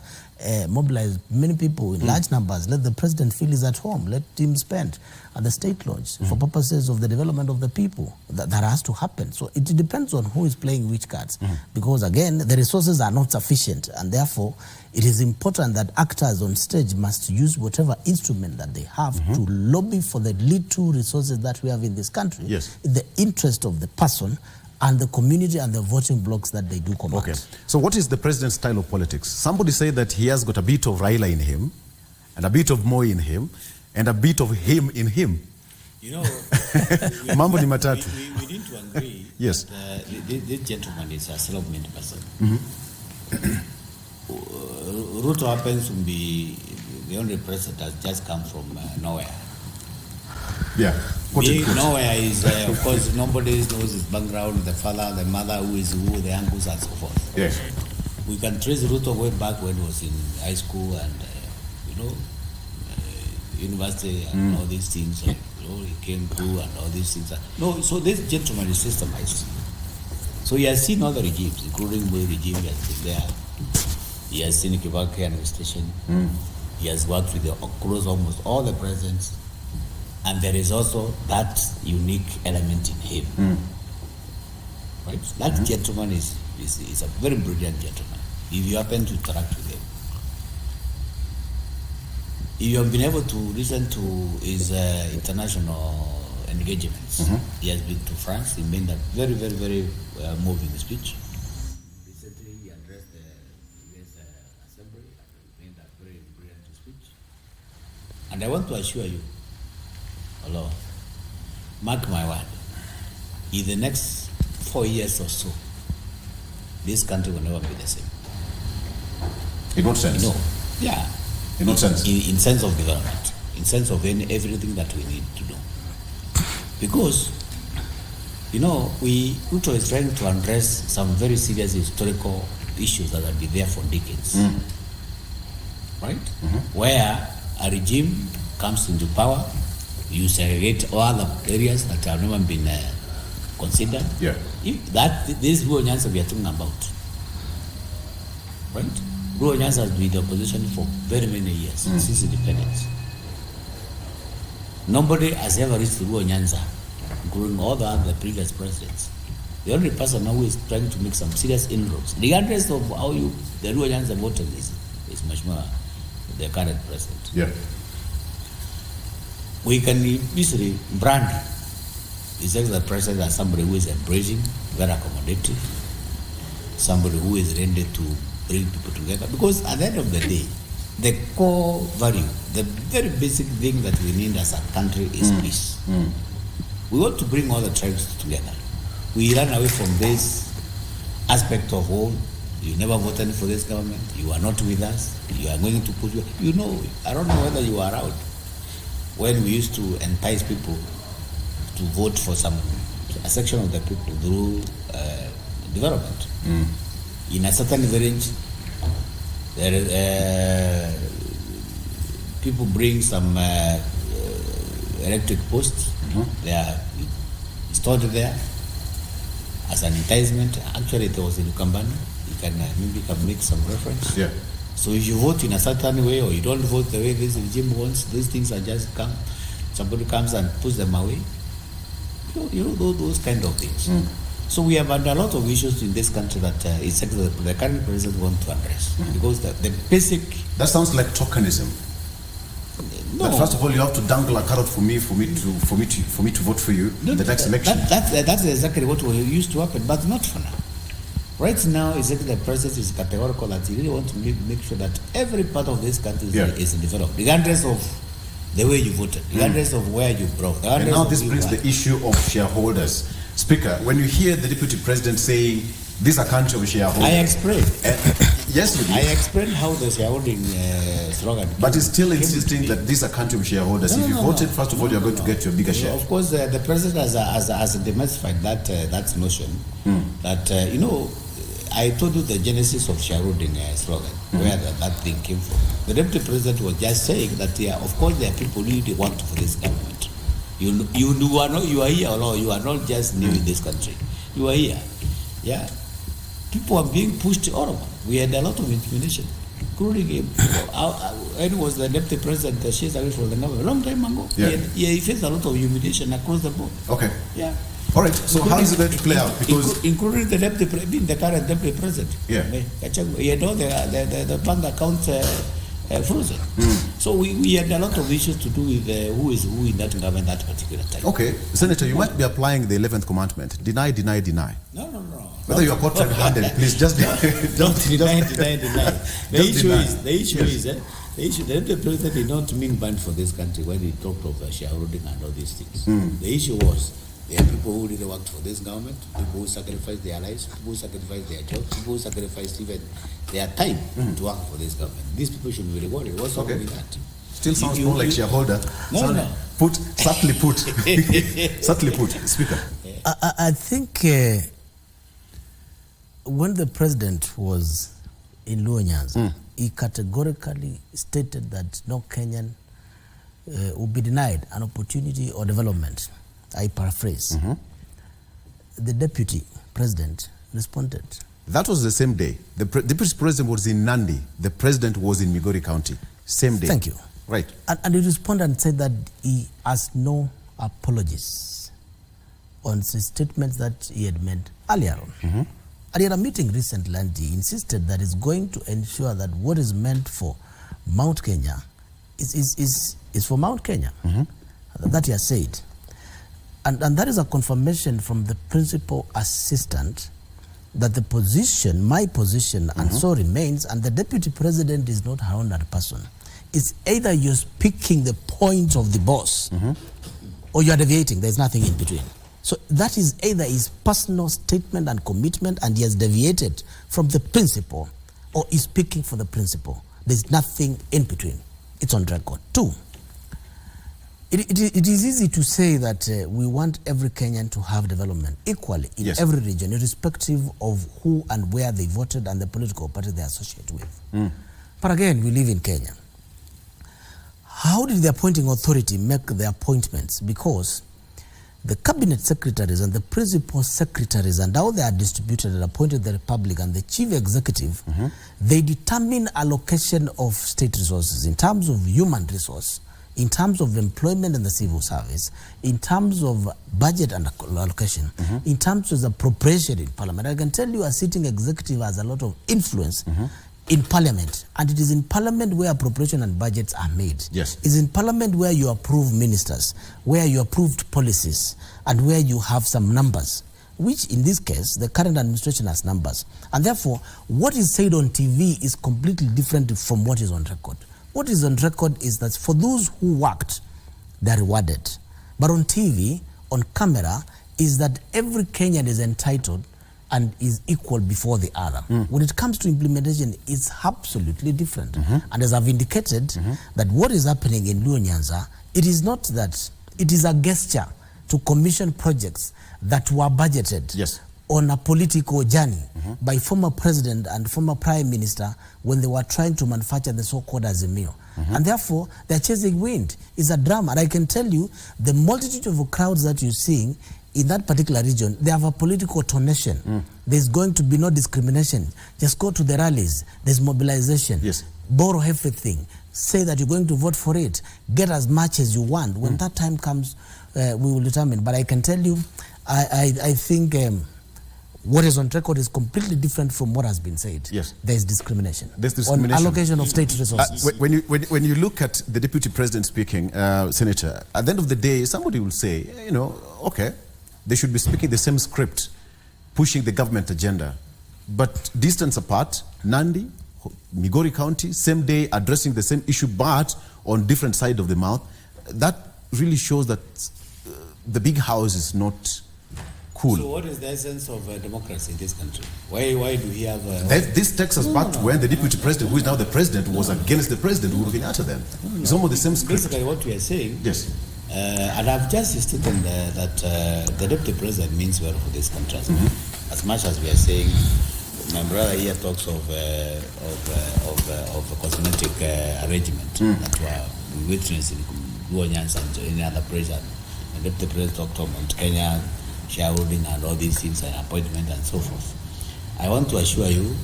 Mobilize many people in large numbers. Let the president feel he's at home. Let him spend at the state lodge for purposes of the development of the people. That has to happen. So it depends on who is playing which cards. Because again, the resources are not sufficient, and therefore it is important that actors on stage must use whatever instrument that they have to lobby for the little resources that we have in this country, in the interest of the person and the community and the voting blocks that they do command. Okay. So what is the president's style of politics? Somebody said that he has got a bit of Raila in him, and a bit of Moi in him, and a bit of him in him. You know, Mambo ni matatu. We need to agree yes. that this gentleman is a self-made person. Ruto happens to be the only president that has just come from nowhere. Yeah. Nowhere is, of course, nobody knows his background, the father, the mother, who is who, the uncles, and so forth. Yes. We can trace Ruto way back when he was in high school and, university and all these things. He came through and all these things. No, so this gentleman is systemized. So he has seen all the regimes, including the regime. He has been there. He has seen Kibaki administration. He has worked with across almost all the presidents. And there is also that unique element in him. Right? That gentleman is a very brilliant gentleman, if you happen to interact with him. If you have been able to listen to his international engagements, he has been to France, he made a very, very, very moving speech. Recently, he addressed the US Assembly and made a very brilliant speech. And I want to assure you, hello, mark my word, if the next 4 years or so, this country will never be the same. In what sense? No. Yeah. In what sense? In sense of development, in sense of everything that we need to do. Because, Ruto is trying to address some very serious historical issues that have been there for decades. Right? Where a regime comes into power, you segregate all other areas that have never been considered. Yeah. This Luo Nyanza we are talking about. Right? Luo Nyanza has been in the opposition for very many years, since independence. Nobody has ever reached Luo Nyanza, including all the previous presidents. The only person now who is trying to make some serious inroads, regardless of how the Luo Nyanza voted is much more the current president. Yeah. We can easily brand the president as somebody who is embracing, very accommodative, somebody who is ready to bring people together. Because at the end of the day, the core value, the very basic thing that we need as a country is peace. We want to bring all the tribes together. We run away from this aspect of, you never voted for this government, you are not with us, you are going to put I don't know whether you are out when we used to entice people to vote for a section of the people through development. In a certain village, people bring some electric posts. They are stored there as an enticement. Actually, it was in Ukambani. You can make some reference. Yeah. So if you vote in a certain way, or you don't vote the way this regime wants, these things are just come. Somebody comes and puts them away. Those kind of things. So we have had a lot of issues in this country that the current president wants to address. Because the basic... That sounds like tokenism. No. But first of all, you have to dangle a carrot for me to vote for you in the next election. That's exactly what used to happen, but not for now. Right now, the president is categorical that he really wants to make sure that every part of this country is developed, regardless of the way you voted, regardless of where you broke. And now this brings the issue of shareholders. Speaker, when you hear the deputy president saying this is a country of shareholders, I explained. Yes, you did. I explained how the shareholding slogan. But he's still insisting that this is a country of shareholders. If you voted, first of all, you're going to get your bigger share. Of course, the president has demystified that notion. That I told you the genesis of shareholding slogan, where that thing came from. The deputy president was just saying that, of course, there are people who really want for this government. You are here, or you are not just new in this country. You are here. Yeah. People are being pushed all over. We had a lot of intimidation, including him. When was the deputy president chased away from the government? A long time ago. Yeah. He faced a lot of humiliation across the board. Okay. Yeah. All right. So how is it going to play out? Because including the current deputy president. Yeah. He had all the bank accounts frozen. So we had a lot of issues to do with who is who in that government at that particular time. Okay, Senator, you might be applying the 11th commandment: deny, deny, deny. No. Whether you are caught red-handed, please just don't deny. The issue. The deputy president did not mean banned for this country when he talked of shareholding and all these things. The issue was there are people who really worked for this government, people who sacrificed their lives, people who sacrificed their jobs, people who sacrificed even their time to work for this government. These people should be rewarded. What's wrong with that? Still sounds more like shareholder. No. Subtly put. Speaker. I think when the president was in Luo Nyanza, he categorically stated that no Kenyan would be denied an opportunity or development. I paraphrase. The deputy president responded. That was the same day. The deputy president was in Nandi. The president was in Migori County. Same day. Thank you. Right. And he responded and said that he has no apologies on the statements that he had made earlier on. And he had a meeting recently and he insisted that he's going to ensure that what is meant for Mount Kenya is for Mount Kenya. That he has said. And that is a confirmation from the principal assistant that the position, my position, and so remains, and the deputy president is not a honored person. It's either you're speaking the point of the boss or you're deviating. There's nothing in between. So that is either his personal statement and commitment, and he has deviated from the principle, or is speaking for the principle. There's nothing in between. It's on record. 2, it is easy to say that we want every Kenyan to have development equally in every region, irrespective of who and where they voted and the political party they associate with. But again, we live in Kenya. How did the appointing authority make the appointments? Because the cabinet secretaries and the principal secretaries and how they are distributed and appointed the Republic and the chief executive, they determine allocation of state resources in terms of human resource, in terms of employment in the civil service, in terms of budget and allocation, in terms of appropriation in parliament. I can tell you a sitting executive has a lot of influence in parliament, and it is in parliament where appropriation and budgets are made. Yes. It's in parliament where you approve ministers, where you approved policies, and where you have some numbers, which in this case, the current administration has numbers. And therefore, what is said on TV is completely different from what is on record. What is on record is that for those who worked, they're rewarded. But on TV, on camera, is that every Kenyan is entitled and is equal before the other. When it comes to implementation, it's absolutely different. And as I've indicated, that what is happening in Luo Nyanza, it is not that, it is a gesture to commission projects that were budgeted on a political journey by former president and former prime minister when they were trying to manufacture the so-called Azimio. And therefore, they're chasing wind. It's a drama. And I can tell you, the multitude of crowds that you're seeing in that particular region, they have a political tonation. There's going to be no discrimination. Just go to the rallies. There's mobilization. Borrow everything. Say that you're going to vote for it. Get as much as you want. When that time comes, we will determine. But I can tell you, I think what is on record is completely different from what has been said. There is discrimination. There's discrimination. On allocation of state resources. When you look at the deputy president speaking, Senator, at the end of the day, somebody will say, okay, they should be speaking the same script, pushing the government agenda, but distance apart, Nandi, Migori County, same day addressing the same issue, but on different side of the mouth. That really shows that the big house is not cool. So what is the essence of democracy in this country? Why do we have... this takes us back to when the deputy president, who is now the president, was against the president, Uhuru Kenyatta then. It's almost the same script. Basically what we are saying... and I've just stated that the deputy president means well for this country. As much as we are saying, my brother here talks of a cosmetic arrangement that we witnessed in Luo Nyanza and any other president. The deputy president talked about Kenya shareholding and all these things and appointment and so forth. I want to assure you,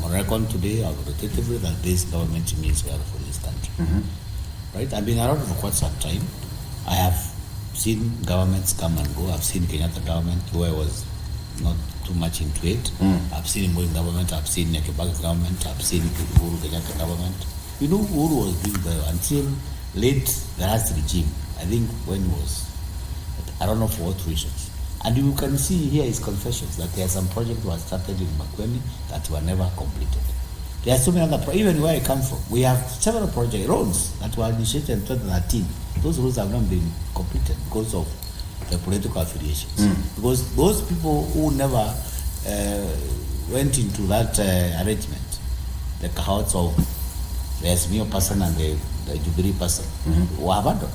on record today, authoritatively, that this government means well for this country. Right? I've been around for quite some time. I have seen governments come and go. I've seen Kenyatta government, who I was not too much into it. I've seen Moi government, I've seen Kibaki government, I've seen Uhuru Kenyatta government. You know, Uhuru was doing until late the last regime. I think when he was, I don't know for what reasons. And you can see here his confessions that there are some projects were started in Makueni that were never completed. There are so many other projects, even where I come from. We have several project roads that were initiated in 2013. Those roads have not been completed because of the political affiliations. Because those people who never went into that arrangement, the cohorts of the Azimio person and the Jubilee person, were abandoned.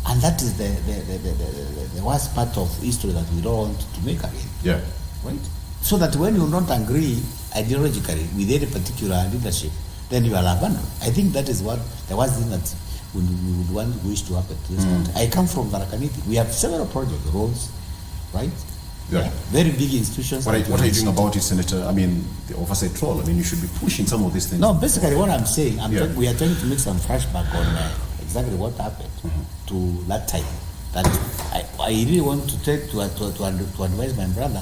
And that is the worst part of history that we don't want to make again. Right? So that when you don't agree ideologically with any particular leadership, then you are abandoned. I think that is what the worst thing that we would wish to happen to this country. I come from Varakaniti. We have several projects, roads, right? Very big institutions. What are you doing about it, Senator? I mean, the oversight role. I mean, you should be pushing some of these things. No, basically what I'm saying, we are trying to make some flashback on exactly what happened to that time. That I really want to take to advise my brother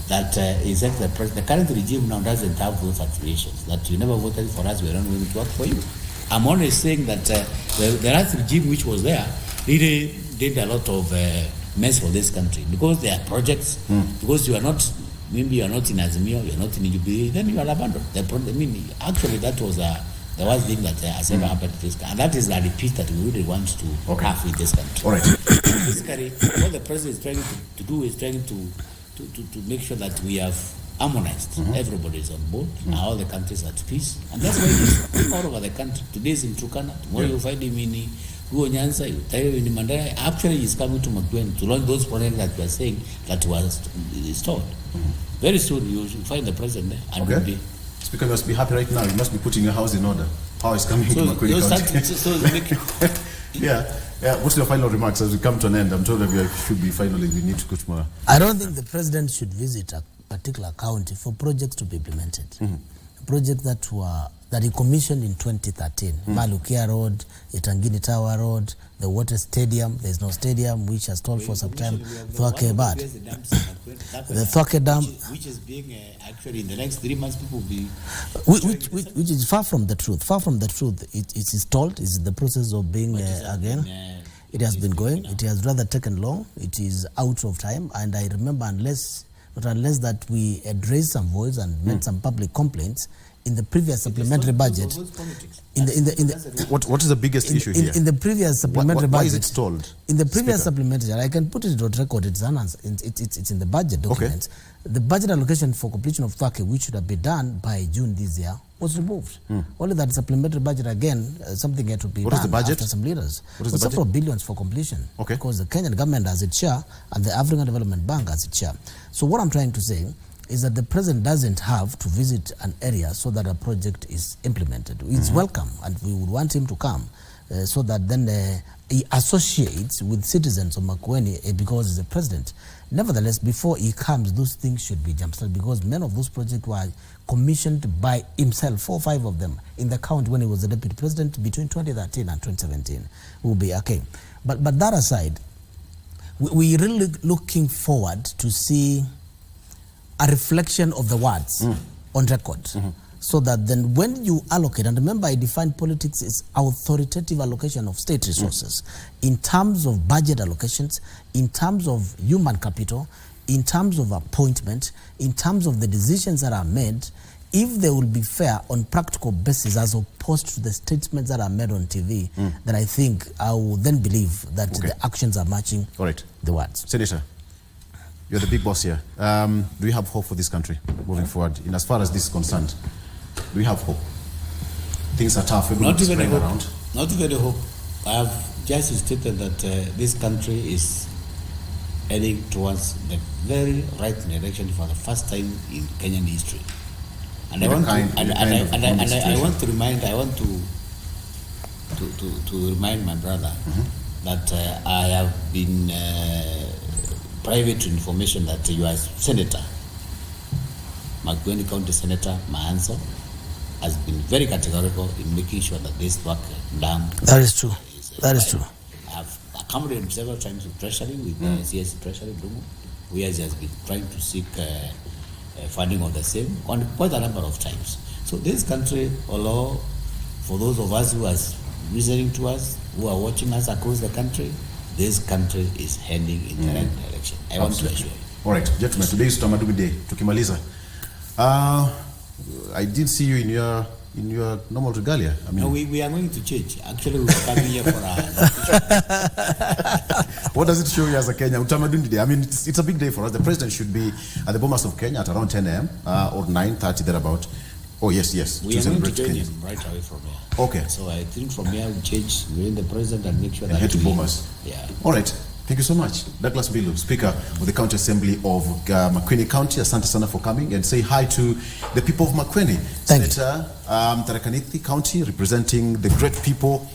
that he said the current regime now doesn't have those affiliations. That you never voted for us, we are not going to work for you. I'm only saying that the last regime which was there really did a lot of mess for this country because there are projects. Because you are not, maybe you are not in Azimio, you are not in Jubilee, then you are abandoned. Actually that was the The worst thing that has ever happened to this country. And that is a repeat that we really want to have with this country. All right. Basically, what the president is trying to do is trying to make sure that we have harmonized. Everybody is on board. All the countries at peace. And that's why it is all over the country. Today is in Turkana. Tomorrow you find him in Nyanza, you find him in Mandara. Actually, he's coming to Makueni to launch those projects that we are saying that was installed. Very soon you will find the president there. And okay. Speaker, you must be happy right now. You must be putting your house in order. How is coming to Makueni County? Yeah. What's your final remarks as we come to an end? I'm told that we should be finally, we need to go tomorrow. I don't think the president should visit a particular county for projects to be implemented. Projects that he commissioned in 2013. Malukia Road, Itangini Tower Road, the water stadium. There's no stadium, which has stalled for some time. Thwake Bad. The Thwake Dam. Which is being, actually, in the next 3 months, people will be... Which is far from the truth. Far from the truth. It's installed. It's in the process of being, again. It has been going. It has rather taken long. It is out of time. And I remember, unless that we had raised some voice and made some public complaints, in the previous supplementary budget, what is the biggest issue here? In the previous supplementary budget, why is it stalled? In the previous supplementary, I can put it on record. It's in the budget documents. Okay. The budget allocation for completion of Thwake, which should have been done by June this year, was removed. Only that supplementary budget again, something had to be done. What is the budget? After some leaders. What is the budget? Several billions for completion. Okay. Because the Kenyan government has its share and the African Development Bank has its share. So what I'm trying to say is that the president doesn't have to visit an area so that a project is implemented. It's welcome, and we would want him to come so that then he associates with citizens of Makueni because he's the president. Nevertheless, before he comes, those things should be jump-started because many of those projects were commissioned by himself, 4 or 5 of them, in the county when he was the deputy president between 2013 and 2017. Will be okay. But that aside, we're really looking forward to see a reflection of the words on record, so that then when you allocate, and remember I defined politics as authoritative allocation of state resources, in terms of budget allocations, in terms of human capital, in terms of appointment, in terms of the decisions that are made, if they will be fair on practical basis as opposed to the statements that are made on TV, then I think I will then believe that the actions are matching the words. Senator, you're the big boss here. Do we have hope for this country moving forward? In as far as this is concerned, do we have hope? Things are tough. Not even a hope. Around. Not even a hope. I have just stated that this country is heading towards the very right direction for the first time in Kenyan history. And I want to remind my brother that I have been private information that you are Senator, Makueni County Senator Maanzo, has been very categorical in making sure that this work dam. That is true. That is true. I have accommodated him several times with Treasury, with CS Treasury, where he has been trying to seek funding of the same on quite a number of times. So this country, although for those of us who are listening to us, who are watching us across the country, this country is heading in the right direction. I want to assure you. All right, gentlemen, today is Utamaduni Day. Tukimaliza. I did see you in your normal regalia. I mean, no, we are going to change. Actually, we are coming here for what does it show you as a Kenyan? Utamaduni Day. I mean, it's a big day for us. The president should be at the Bomas of Kenya at around 10 a.m. Or 9:30 thereabout. Oh yes. We are going to join him right away from here. Okay. So I think from here we change. We in the president and make sure that head to Bomas. Yeah. All right. Thank you so much. Douglas Mbilu, Speaker of the County Assembly of Makueni County. Asante sana for coming and say hi to the people of Makueni. Senator Tharaka-Nithi County, representing the great people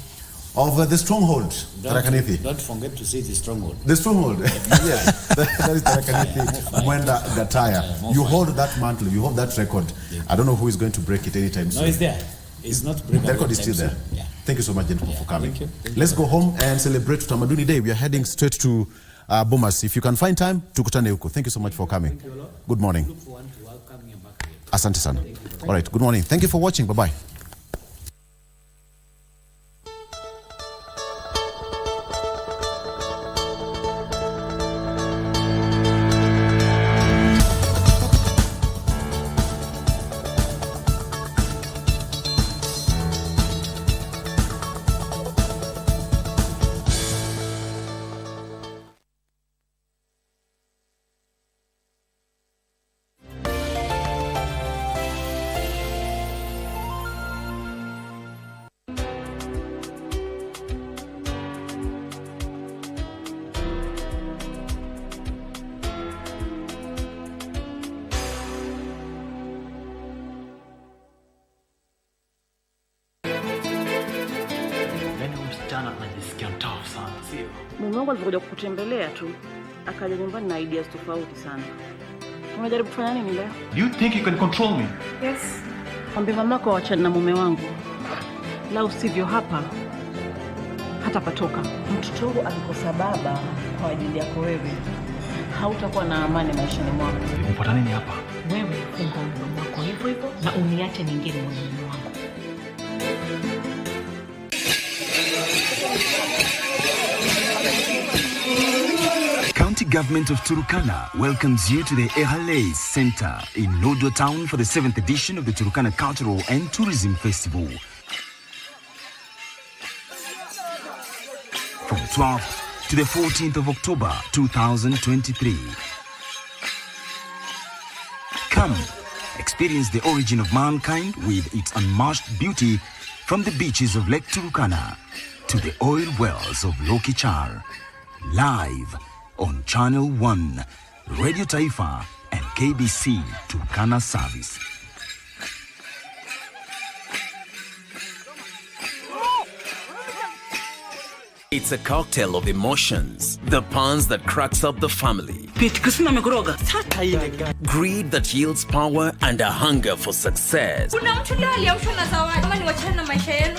of the stronghold, Tharaka-Nithi. Don't forget to say the stronghold. The stronghold. Yes. That is Tharaka-Nithi Mwenda Gataya. You hold that mantle, you hold that record. I don't know who is going to break it anytime soon. No, it's there. It's not breakable. The record is still there. Yeah. Thank you so much, gentlemen, for coming. Thank you. Let's go home and celebrate Utamaduni Day. We are heading straight to Bomas. If you can find time, tukutane huko. Thank you so much for coming. Good morning. Look forward to welcoming you back here. Asante sana. All right, good morning. Thank you for watching. Bye-bye. Mume wangu alikuja kukutembelea tu. Akaja nyumbani na ideas tofauti sana. Unajaribu kufanya nini leo? Do you think you can control me? Yes. Mwambie mamako waachane na mume wangu. La usivyo hapa hatapatoka. Mtoto wangu alikosa baba kwa ajili yako wewe. Hautakuwa na amani maishani mwako. Umepata nini hapa? Wewe funga mdomo wako hivyo hivyo na uniache niingie moyoni wangu. County Government of Turkana welcomes you to the Ehale Center in Lodwar Town for the 7th edition of the Turkana Cultural and Tourism Festival. From 12th to the 14th of October 2023. Come, experience the origin of mankind with its unmatched beauty from the beaches of Lake Turkana to the oil wells of Lokichar. Live on Channel 1, Radio Taifa and KBC Turkana Service. It's a cocktail of emotions. The puns that cracks up the family. Greed that yields power and a hunger for success.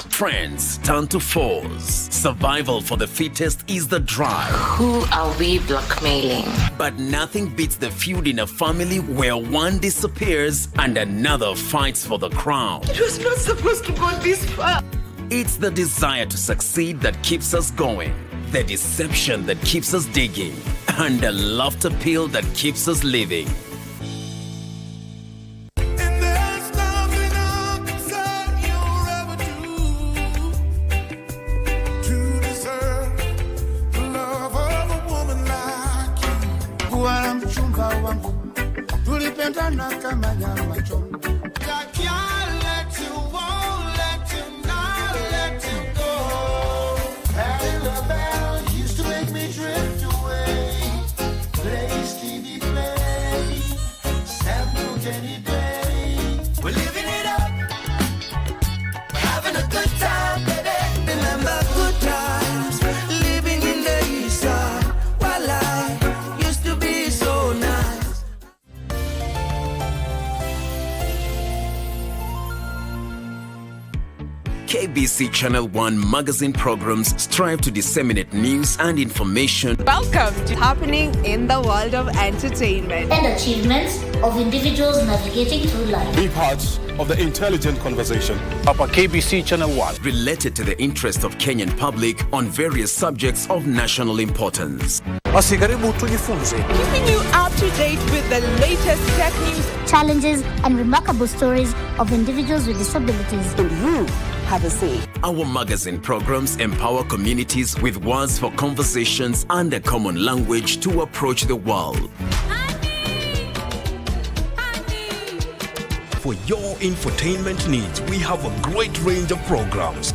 Friends turn to foes. Survival for the fittest is the drive. Who are we blackmailing? But nothing beats the feud in a family where one disappears and another fights for the crown. It was not supposed to go this far. It's the desire to succeed that keeps us going, the deception that keeps us digging, and the laughter pill that keeps us living. KBC Channel 1 magazine programs strive to disseminate news and information. Welcome to Happening in the World of Entertainment and achievements of individuals navigating through life. Be part of the intelligent conversation. Upper KBC Channel 1. Related to the interest of Kenyan public on various subjects of national importance. Keeping you up to date with the latest tech news, challenges, and remarkable stories of individuals with disabilities. And you have a say. Our magazine programs empower communities with words for conversations and a common language to approach the world. For your infotainment needs, we have a great range of programs.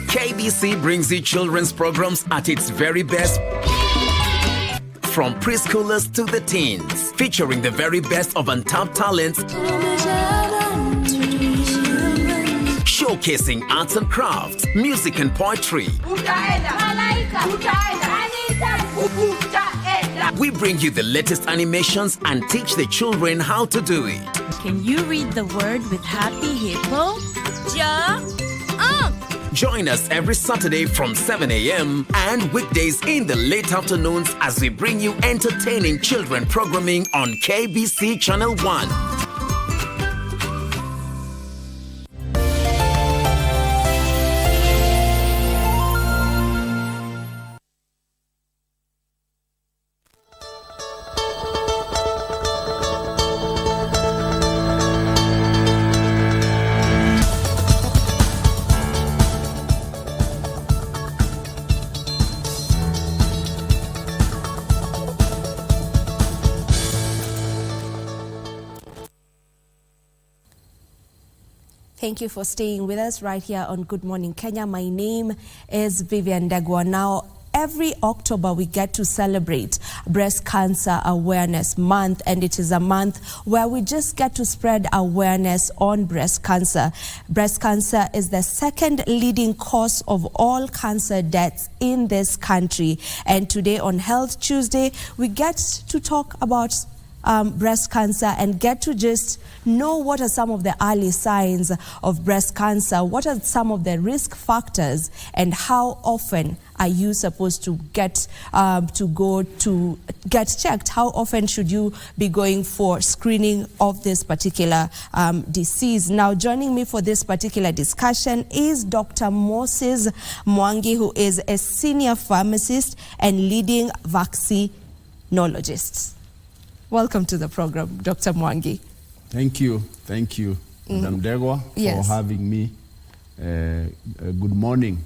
KBC brings you children's programs at its very best. From preschoolers to the teens, featuring the very best of untapped talents, showcasing arts and crafts, music and poetry. We bring you the latest animations and teach the children how to do it. Can you read the word with Happy Hippo? Join us every Saturday from 7 a.m. and weekdays in the late afternoons as we bring you entertaining children programming on KBC Channel 1. Thank you for staying with us right here on Good Morning Kenya. My name is Vivian Dagwa. Now, every October we get to celebrate Breast Cancer Awareness Month, and it is a month where we just get to spread awareness on breast cancer. Breast cancer is the second leading cause of all cancer deaths in this country, and today on Health Tuesday we get to talk about breast cancer and get to just know what are some of the early signs of breast cancer, what are some of the risk factors, and how often are you supposed to get go to get checked? How often should you be going for screening of this particular disease? Now, joining me for this particular discussion is Dr. Moses Mwangi, who is a senior pharmacist and leading vaccinologist. Welcome to the program, Dr. Mwangi. Thank you, Madam Degwa, for having me. Good morning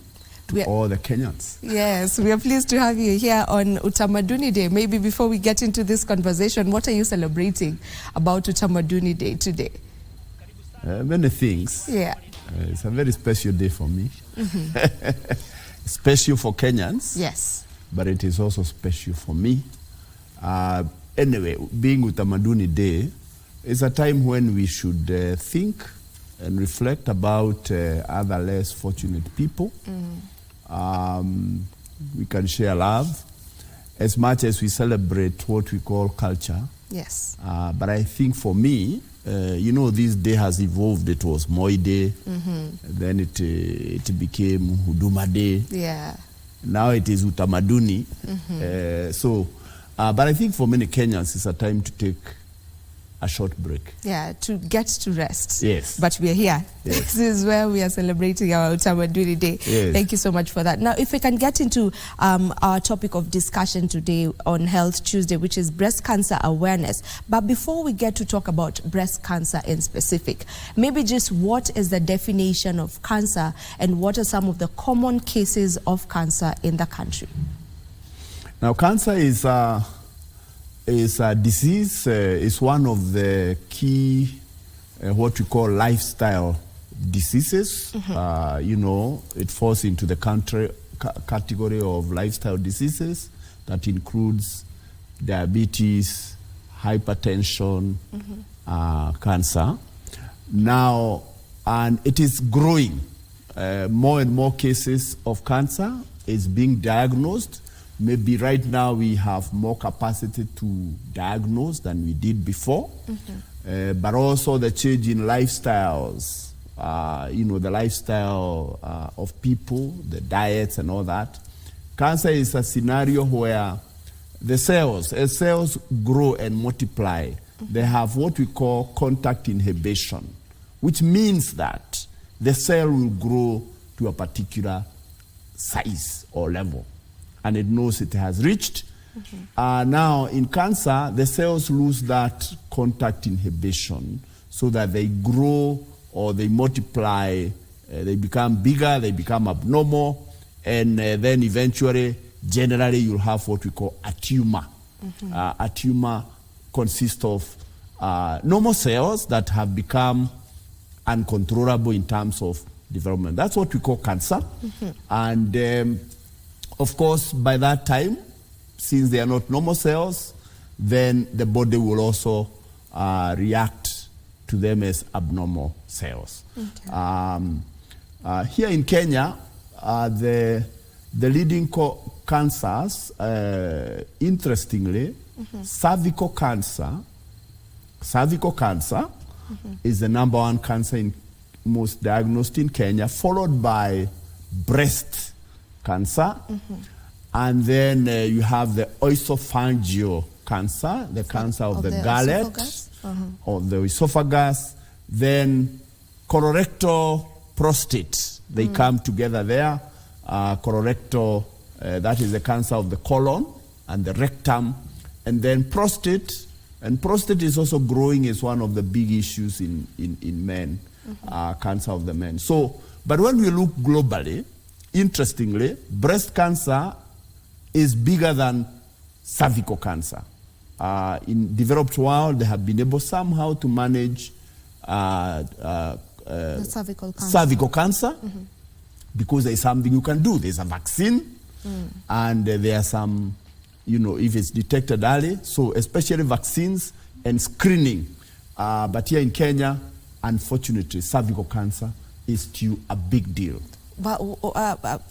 to all the Kenyans. Yes, we are pleased to have you here on Utamaduni Day. Maybe before we get into this conversation, what are you celebrating about Utamaduni Day today? Many things. Yeah. It's a very special day for me. Special for Kenyans. Yes. But it is also special for me. Anyway, being Utamaduni Day is a time when we should think and reflect about other less fortunate people. We can share love as much as we celebrate what we call culture. Yes. But I think for me, this day has evolved. It was Moi Day, then it became Huduma Day. Yeah. Now it is Utamaduni. But I think for many Kenyans, it's a time to take a short break. Yeah, to get to rest. Yes. But we are here. Yes. This is where we are celebrating our Utamaduni Day. Yes. Thank you so much for that. Now, if we can get into our topic of discussion today on Health Tuesday, which is breast cancer awareness. But before we get to talk about breast cancer in specific, maybe just what is the definition of cancer and what are some of the common cases of cancer in the country? Now, cancer is a disease. It's one of the key, what we call lifestyle diseases. It falls into the category of lifestyle diseases that includes diabetes, hypertension, cancer. Now, and it is growing. More and more cases of cancer is being diagnosed. Maybe right now we have more capacity to diagnose than we did before, but also the change in lifestyles, the lifestyle of people, the diets and all that. Cancer is a scenario where the cells, as cells grow and multiply, they have what we call contact inhibition, which means that the cell will grow to a particular size or level, and it knows it has reached. Now, in cancer, the cells lose that contact inhibition so that they grow or they multiply, they become bigger, they become abnormal, and then eventually, generally, you'll have what we call a tumor. A tumor consists of normal cells that have become uncontrollable in terms of development. That's what we call cancer. And of course, by that time, since they are not normal cells, then the body will also react to them as abnormal cells. Here in Kenya, the leading cancers, interestingly, cervical cancer is the number one cancer most diagnosed in Kenya, followed by breast cancer, and then you have the esophageal cancer, the cancer of the gullet, or the esophagus, then colorectal, prostate, they come together there. Colorectal, that is the cancer of the colon and the rectum, and then prostate, and prostate is also growing as one of the big issues in men, cancer of the men. So, but when we look globally, interestingly, breast cancer is bigger than cervical cancer. In developed world, they have been able somehow to manage the cervical cancer. Because there is something you can do. There's a vaccine, And there are some, if it's detected early, so especially vaccines and screening. But here in Kenya, unfortunately, cervical cancer is still a big deal. But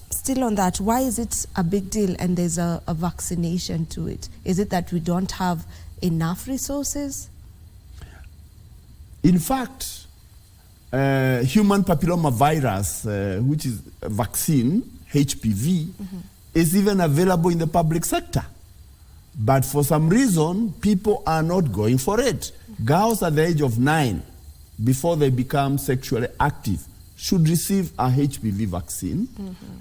still on that, why is it a big deal and there's a vaccination to it? Is it that we don't have enough resources? In fact, human papilloma virus, which is a vaccine, HPV, is even available in the public sector. But for some reason, people are not going for it. Girls at the age of 9, before they become sexually active, should receive a HPV vaccine.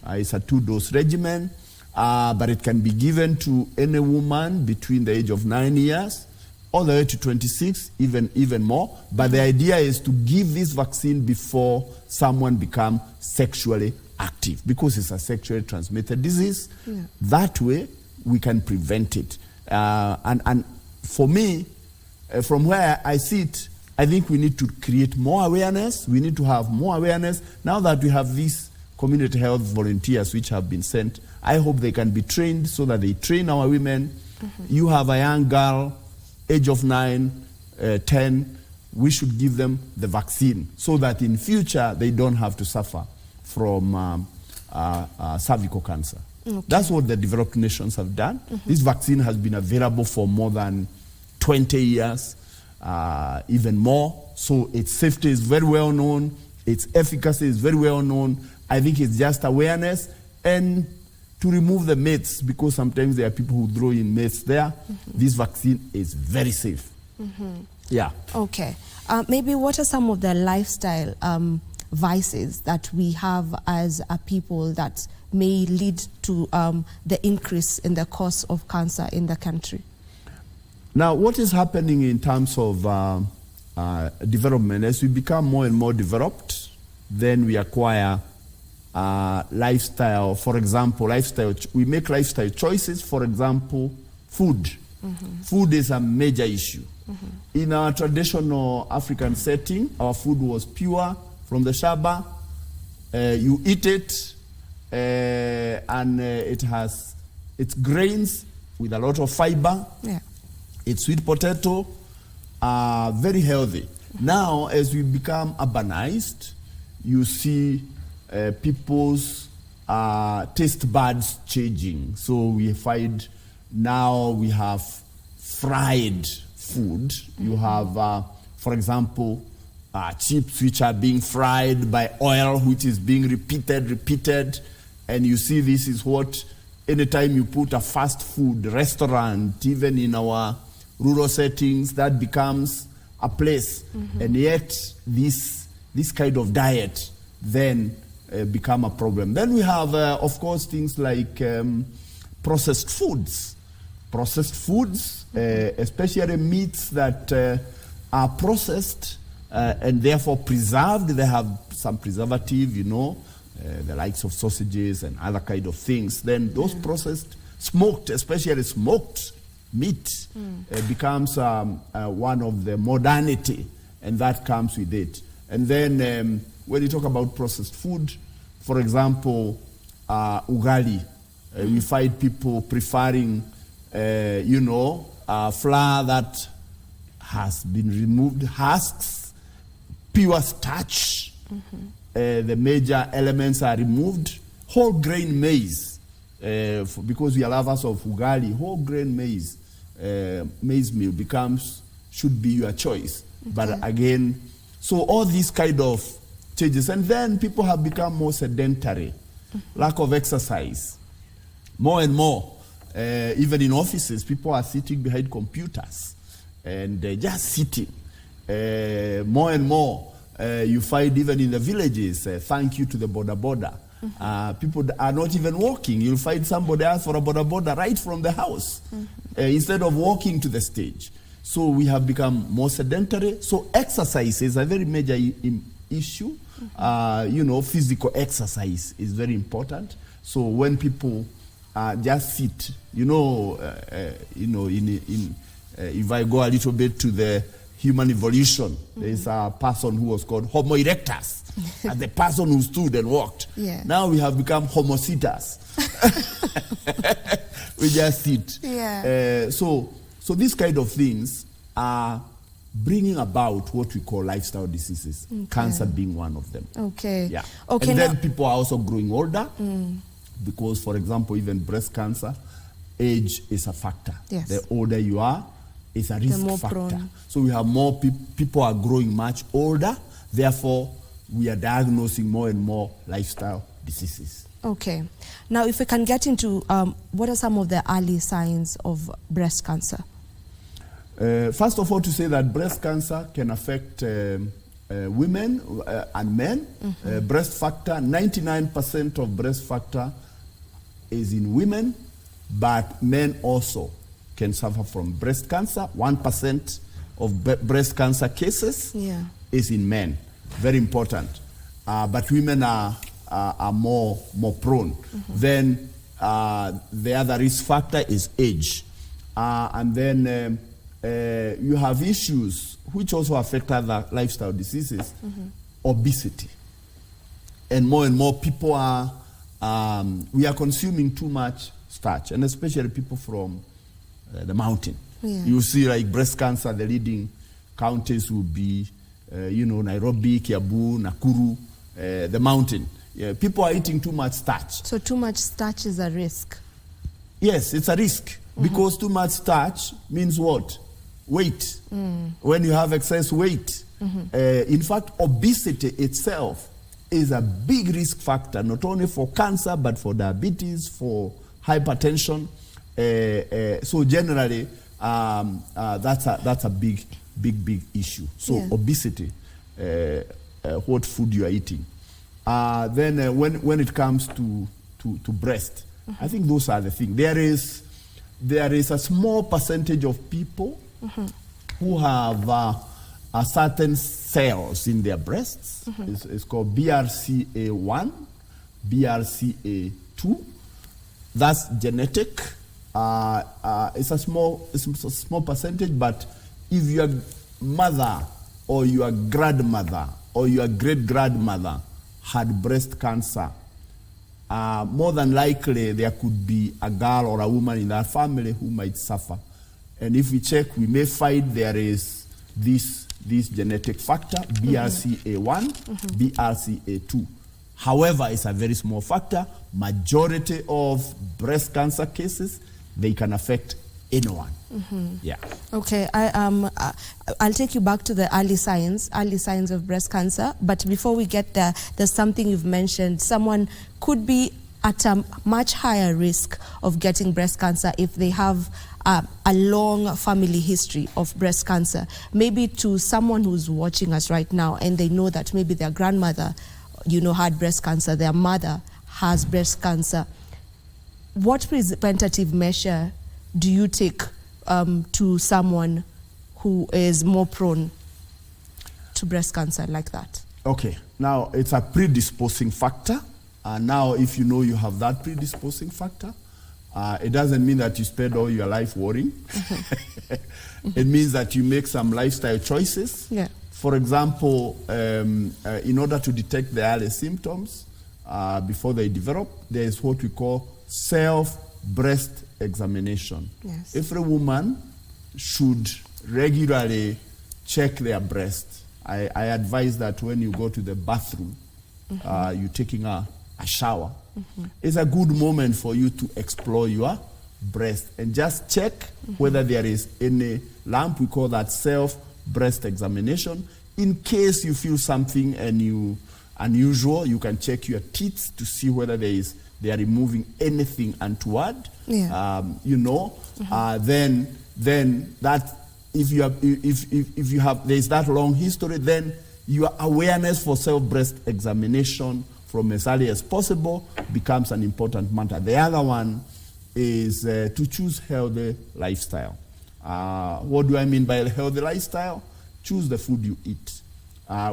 It's a 2-dose regimen, but it can be given to any woman between the age of 9 years all the way to 26, even more. But the idea is to give this vaccine before someone becomes sexually active, because it's a sexually transmitted disease. That way, we can prevent it. And for me, from where I sit, I think we need to create more awareness. We need to have more awareness. Now that we have these community health volunteers which have been sent, I hope they can be trained so that they train our women. You have a young girl, age of 9, 10, we should give them the vaccine so that in future they don't have to suffer from cervical cancer. That's what the developed nations have done. This vaccine has been available for more than 20 years. Even more. So its safety is very well known. Its efficacy is very well known. I think it's just awareness and to remove the myths, because sometimes there are people who throw in myths there. This vaccine is very safe. Yeah. Okay. Maybe what are some of the lifestyle vices that we have as a people that may lead to the increase in the cause of cancer in the country? Now, what is happening in terms of development, as we become more and more developed, then we acquire lifestyle. For example, we make lifestyle choices. For example, food. Food is a major issue. In our traditional African setting, our food was pure from the shamba. You eat it, and it's grains with a lot of fiber. It's sweet potato, very healthy. Now, as we become urbanized, you see people's taste buds changing. So we find now we have fried food. You have, for example, chips which are being fried by oil, which is being repeated. And you see this is what, anytime you put a fast food restaurant, even in our rural settings, that becomes a place. And yet this kind of diet then become a problem. Then we have, of course, things like processed foods. Processed foods, especially meats that are processed and therefore preserved. They have some preservative, the likes of sausages and other kind of things. Then those processed, smoked, especially smoked meat becomes one of the modernity, and that comes with it. And then when you talk about processed food, for example, ugali, we find people preferring, flour that has been removed, husks, pure starch. The major elements are removed. Whole grain maize, because we are lovers of ugali, whole grain maize meal should be your choice. But again, so all these kind of changes. And then people have become more sedentary, lack of exercise. More and more, even in offices, people are sitting behind computers and just sitting. More and more, you find even in the villages, thank you to the boda. People are not even walking. You'll find somebody else for a boda right from the house instead of walking to the stage. So we have become more sedentary. So exercise is a very major issue. Physical exercise is very important. So when people just sit, if I go a little bit to the human evolution. There's a person who was called Homo erectus, and the person who stood and walked. Yeah. Now we have become Homo sitters. We just sit. Yeah. So these kind of things are bringing about what we call lifestyle diseases, cancer being one of them. Okay. Yeah. Okay. And then people are also growing older because, for example, even breast cancer, age is a factor. Yes. The older you are, it's a risk more factor. prone. So we have more people are growing much older. Therefore, we are diagnosing more and more lifestyle diseases. Okay. Now, if we can get into what are some of the early signs of breast cancer? First of all, to say that breast cancer can affect women and men. Breast factor, 99% of breast factor is in women, but men also can suffer from breast cancer. 1% of breast cancer cases is in men. Very important. But women are more prone. Then the other risk factor is age. And then you have issues which also affect other lifestyle diseases, obesity. And more people are, we are consuming too much starch, and especially people from the mountain. Yeah. You see like breast cancer, the leading counties will be, Nairobi, Kiambu, Nakuru, the mountain. Yeah, people are eating too much starch. So too much starch is a risk? Yes, it's a risk because too much starch means what? Weight. When you have excess weight. In fact, obesity itself is a big risk factor, not only for cancer, but for diabetes, for hypertension. So generally, that's a big issue. So obesity, what food you are eating. Then when it comes to breast, I think those are the things. There is a small percentage of people who have a certain cells in their breasts. It's called BRCA1, BRCA2. That's genetic. It's a small percentage, but if your mother or your grandmother or your great-grandmother had breast cancer, more than likely there could be a girl or a woman in that family who might suffer. And if we check, we may find there is this genetic factor, BRCA1, BRCA2. However, it's a very small factor. Majority of breast cancer cases, they can affect anyone. Yeah. Okay, I'll take you back to the early signs of breast cancer. But before we get there, there's something you've mentioned. Someone could be at a much higher risk of getting breast cancer if they have a long family history of breast cancer. Maybe to someone who's watching us right now and they know that maybe their grandmother, had breast cancer, their mother has breast cancer. What preventative measure do you take to someone who is more prone to breast cancer like that? Okay, now it's a predisposing factor. Now if you know you have that predisposing factor, it doesn't mean that you spend all your life worrying. It means that you make some lifestyle choices. Yeah. For example, in order to detect the early symptoms before they develop, there is what we call self-breast examination. Yes. Every woman should regularly check their breast. I advise that when you go to the bathroom, you're taking a shower. It's a good moment for you to explore your breast and just check whether there is any lump. We call that self-breast examination. In case you feel something unusual, you can check your teeth to see whether they are removing anything untoward. Yeah. Then that if you have there is that long history, then your awareness for self-breast examination from as early as possible becomes an important matter. The other one is to choose healthy lifestyle. What do I mean by a healthy lifestyle? Choose the food you eat.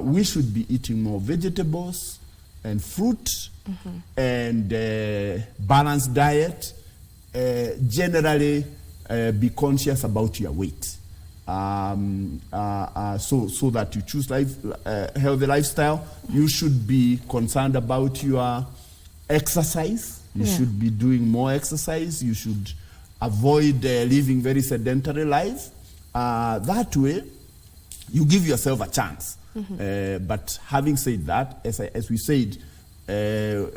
We should be eating more vegetables and fruit and balanced diet. Generally, be conscious about your weight. so that you choose healthy lifestyle. You should be concerned about your exercise. You should be doing more exercise. You should avoid living very sedentary life. That way, you give yourself a chance. But having said that, as we said, there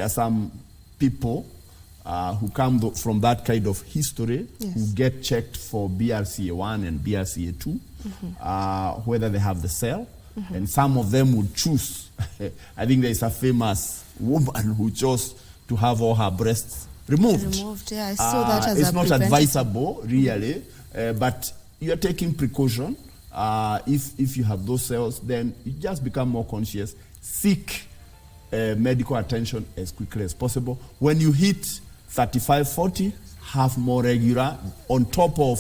are some people who come from that kind of history who get checked for BRCA1 and BRCA2, whether they have the cell. And some of them would choose. I think there is a famous woman who chose to have all her breasts removed. Yeah, I saw that as it's not advisable, really, but you are taking precaution. If you have those cells, then you just become more conscious. Seek medical attention as quickly as possible. When you hit 35, 40, have more regular, on top of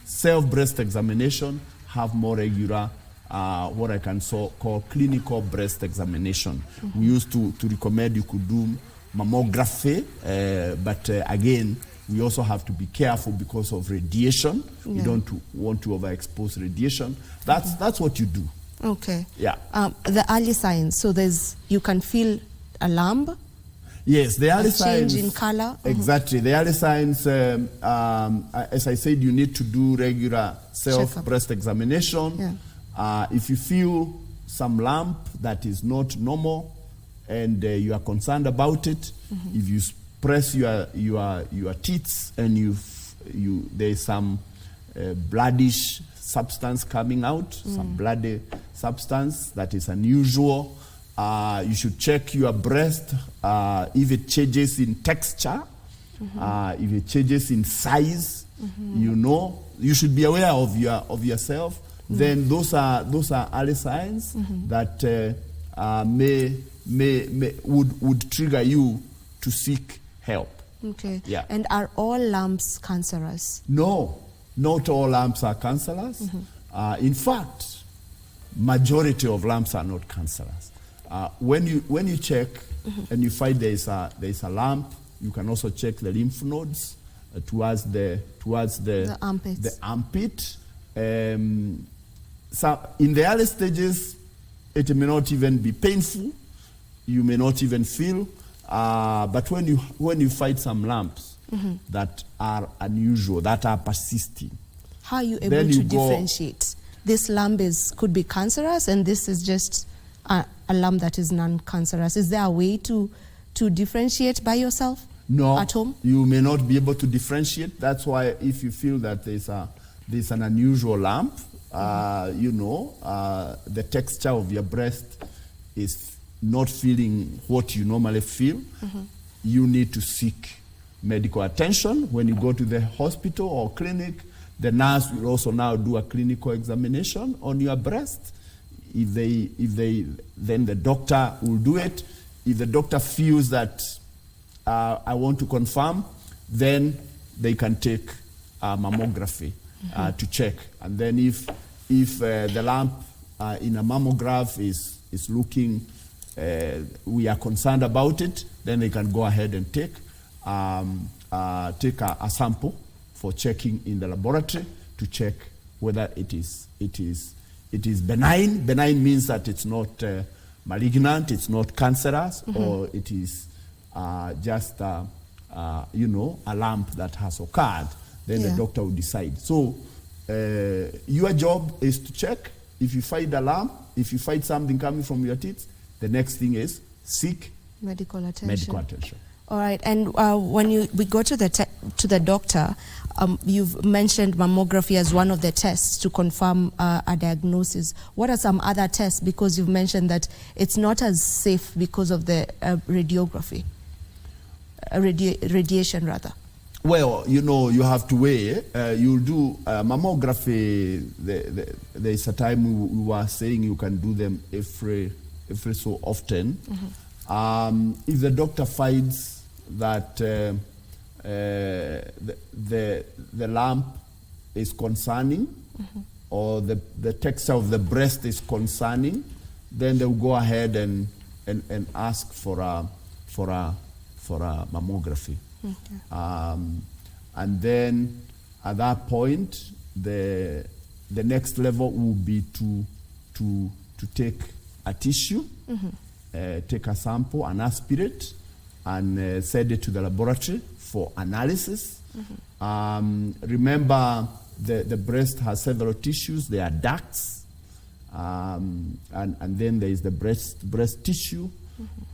self-breast examination, have more regular what I can call clinical breast examination. We used to recommend you could do mammography, but again, we also have to be careful because of radiation. We don't want to overexpose radiation. That's what you do. Okay. Yeah. The early signs. So you can feel a lump. Yes, the early signs. Change in color. Exactly. The early signs, as I said, you need to do regular self-breast examination. If you feel some lump that is not normal and you are concerned about it, if you press your teeth and there is some bloodish substance coming out, some bloody substance that is unusual, you should check your breast if it changes in texture, if it changes in size. You should be aware of yourself. Then those are early signs that would trigger you to seek help. Okay. Yeah. And are all lumps cancerous? No, not all lumps are cancerous. In fact, majority of lumps are not cancerous. When you check and you find there is a lump, you can also check the lymph nodes towards the armpits. The armpit. So in the early stages, it may not even be painful. You may not even feel. But when you find some lumps that are unusual, that are persisting, how are you able to differentiate? This lump could be cancerous, and this is just a lump that is non-cancerous. Is there a way to differentiate by yourself? No, at home? You may not be able to differentiate. That's why if you feel that there's an unusual lump, the texture of your breast is not feeling what you normally feel, you need to seek medical attention. When you go to the hospital or clinic, the nurse will also now do a clinical examination on your breast. Then the doctor will do it. If the doctor feels that I want to confirm, then they can take mammography to check. And then if the lump in a mammograph is looking, we are concerned about it, then they can go ahead and take a sample for checking in the laboratory to check whether it is benign. Benign means that it's not malignant, it's not cancerous, or it is just a lump that has occurred. Then the doctor will decide. So your job is to check. If you find a lump, if you find something coming from your teeth, the next thing is seek medical attention. All right, and when we go to the doctor, you've mentioned mammography as one of the tests to confirm a diagnosis. What are some other tests? Because you've mentioned that it's not as safe because of the radiation rather. Well, you have to weigh. You'll do mammography. There's a time we were saying you can do them every so often. If the doctor finds that the lump is concerning, or the texture of the breast is concerning, then they'll go ahead and ask for a mammography. And then at that point, the next level will be to take a tissue, take a sample, an aspirate, and send it to the laboratory for analysis. Remember, the breast has several tissues. There are ducts, and then there is the breast tissue.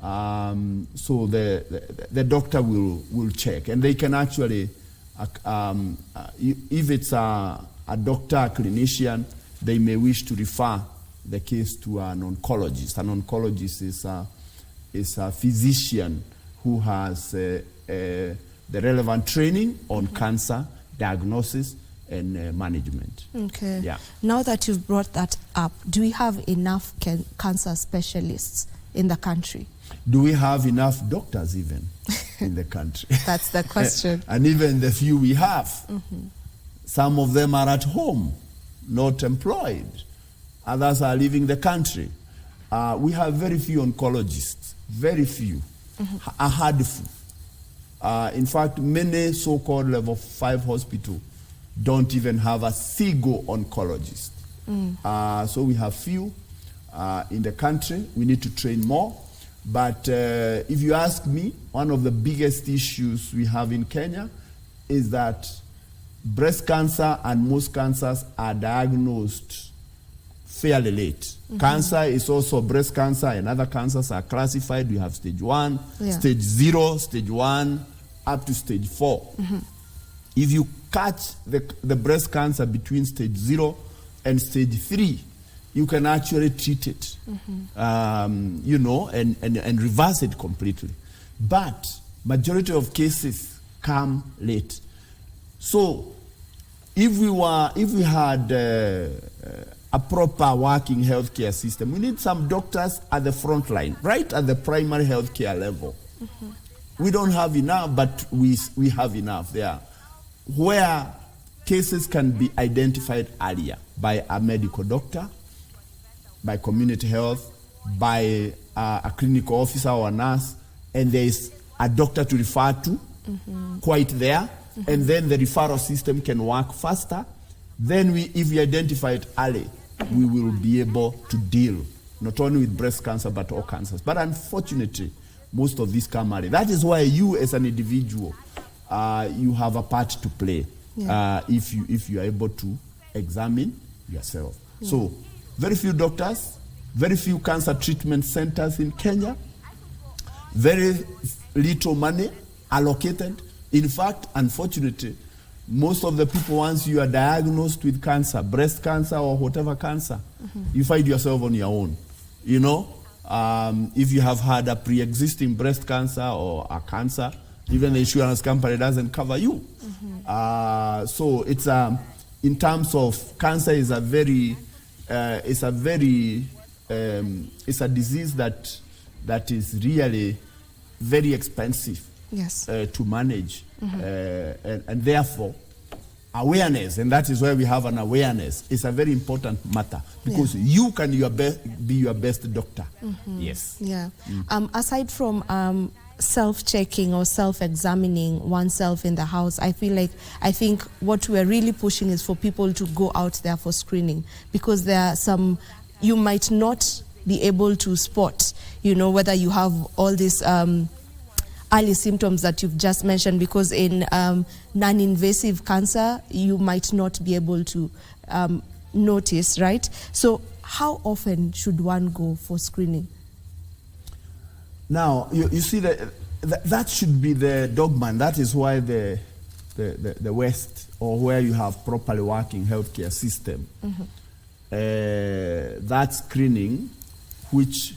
So the doctor will check, and they can actually, if it's a doctor, a clinician, they may wish to refer the case to an oncologist. An oncologist is a physician who has the relevant training on cancer diagnosis and management. Okay. Yeah. Now that you've brought that up, do we have enough cancer specialists in the country? Do we have enough doctors even in the country? That's the question. And even the few we have, some of them are at home, not employed. Others are leaving the country. We have very few oncologists, very few, a handful. In fact, many so-called level 5 hospitals don't even have a single oncologist. So we have few in the country. We need to train more. But if you ask me, one of the biggest issues we have in Kenya is that breast cancer and most cancers are diagnosed fairly late. Cancer is also breast cancer, and other cancers are classified. We have stage 1, stage 0, stage 1, up to stage 4. If you catch the breast cancer between stage 0 and stage 3, you can actually treat it, you know, and reverse it completely. But majority of cases come late. So if we had a proper working healthcare system, we need some doctors at the front line, right at the primary healthcare level. We don't have enough, but we have enough there, where cases can be identified earlier by a medical doctor, by community health, by a clinical officer or a nurse, and there is a doctor to refer to quite there, and then the referral system can work faster. Then if we identify it early, we will be able to deal not only with breast cancer but all cancers. But unfortunately, most of these come early. That is why you as an individual, you have a part to play if you are able to examine yourself. So very few doctors, very few cancer treatment centers in Kenya, very little money allocated. In fact, unfortunately, most of the people, once you are diagnosed with cancer, breast cancer or whatever cancer, you find yourself on your own. You know, if you have had a pre-existing breast cancer or a cancer, even the insurance company doesn't cover you. So it's in terms of cancer, is a very it's a disease that is really very expensive to manage, and therefore awareness, and that is why we have an awareness, is a very important matter, because you can be your best doctor. Yes. Yeah. Aside from self-checking or self-examining oneself in the house, I think what we're really pushing is for people to go out there for screening, because there are some you might not be able to spot, you know, whether you have all these early symptoms that you've just mentioned, because in non-invasive cancer, you might not be able to notice, right? So how often should one go for screening? Now, you see, that should be the dogma, and that is why the West, or where you have properly working healthcare system, that screening, which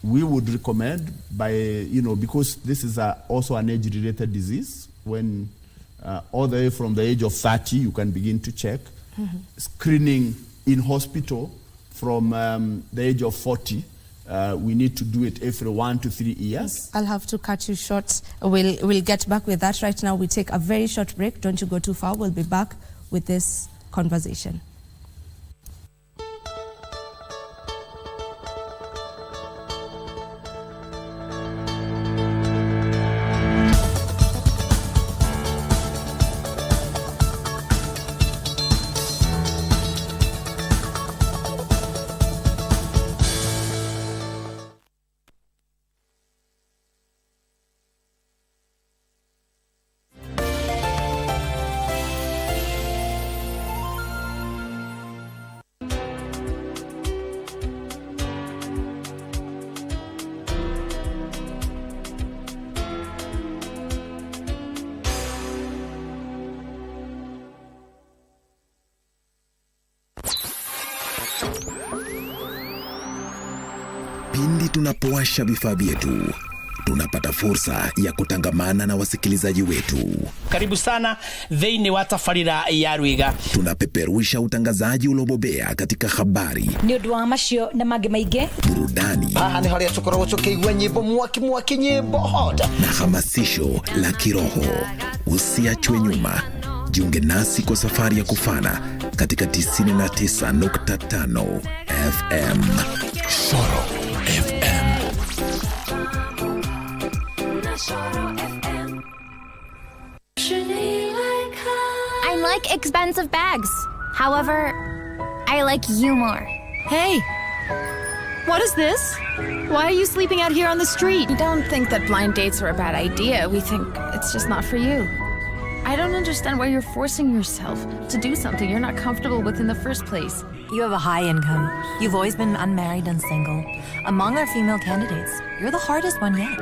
we would recommend by, you know, because this is also an age-related disease. When all the way from the age of 30, you can begin to check. Screening in hospital from the age of 40, we need to do it every 1 to 3 years. I'll have to cut you short. We'll get back with that. Right now, we take a very short break. Don't you go too far. We'll be back with this conversation. Pindi tunapowasha vifaa vyetu, tunapata fursa ya kutangamana na wasikilizaji wetu. Karibu sana thĩinĩ wa tabarĩra ya Rwiga. Tunapeperusha utangazaji uliobobea katika habari, nĩ ũndũ wa macio na mangĩ maingĩ, burudani, haha nĩ harĩa tũkoragwo tũkĩigua nyĩmbo mwaki nyĩmbo hota, na hamasisho la kiroho. Usiachwe nyuma. Jiunge nasi kwa safari ya kufana katika 99.5 FM. Shoro FM. I like expensive bags. However, I like you more. Hey, what is this? Why are you sleeping out here on the street? We don't think that blind dates are a bad idea. We think it's just not for you. I don't understand why you're forcing yourself to do something you're not comfortable with in the first place. You have a high income. You've always been unmarried and single. Among our female candidates, you're the hardest one yet.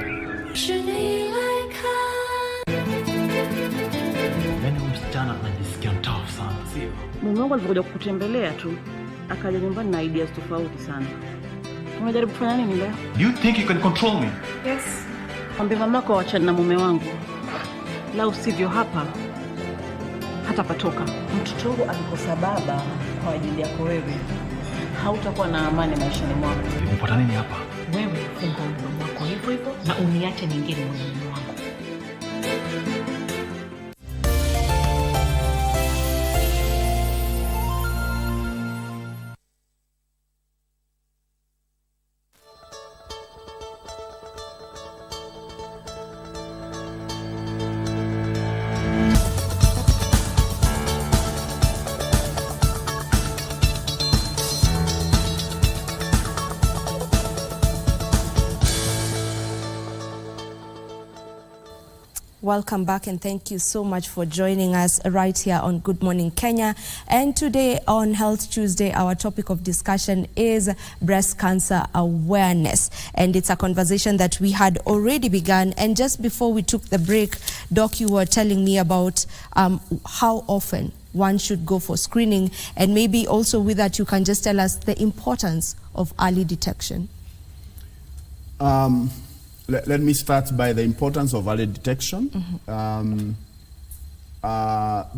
Mume wangu alivyokuja kukutembelea tu, akaja nyumbani na ideas tofauti sana. Unajaribu kufanya nini leo? Do you think you can control me? Yes. Mwambie mamako waachane na mume wangu. La usivyo hapa hata patoka. Mtoto wangu alikosa baba kwa ajili yako wewe. Hautakuwa na amani maishani mwako. Umepata nini hapa? Wewe funga mdomo wako hivyo hivyo na uniache nyingine moyoni mwangu. Welcome back and thank you so much for joining us right here on Good Morning Kenya. And today on Health Tuesday, our topic of discussion is breast cancer awareness. And it's a conversation that we had already begun. And just before we took the break, Doc, you were telling me about how often one should go for screening. And maybe also with that, you can just tell us the importance of early detection. Let me start by the importance of early detection.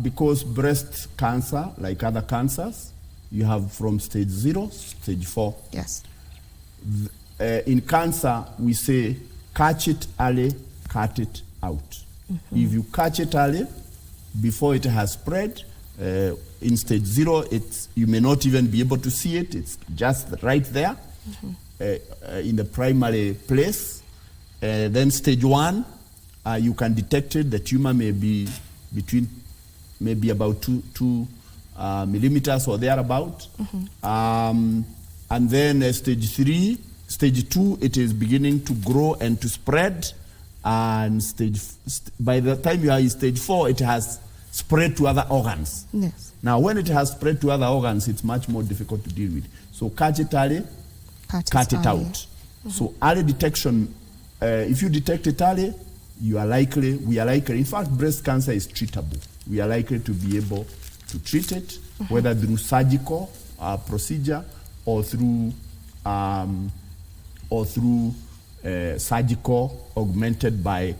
Because breast cancer, like other cancers, you have from stage 0 to stage 4. Yes. In cancer, we say, catch it early, cut it out. If you catch it early, before it has spread, in stage 0, you may not even be able to see it. It's just right there in the primary place. Then stage 1, you can detect it. The tumor may be between maybe about 2 millimeters or thereabout. And then stage 3, stage 2, it is beginning to grow and to spread. And by the time you are in stage 4, it has spread to other organs. Yes. Now, when it has spread to other organs, it's much more difficult to deal with. So catch it early, cut it out. So early detection. If you detect it early, we are likely, in fact, breast cancer is treatable. We are likely to be able to treat it, whether through surgical procedure or through surgical augmented by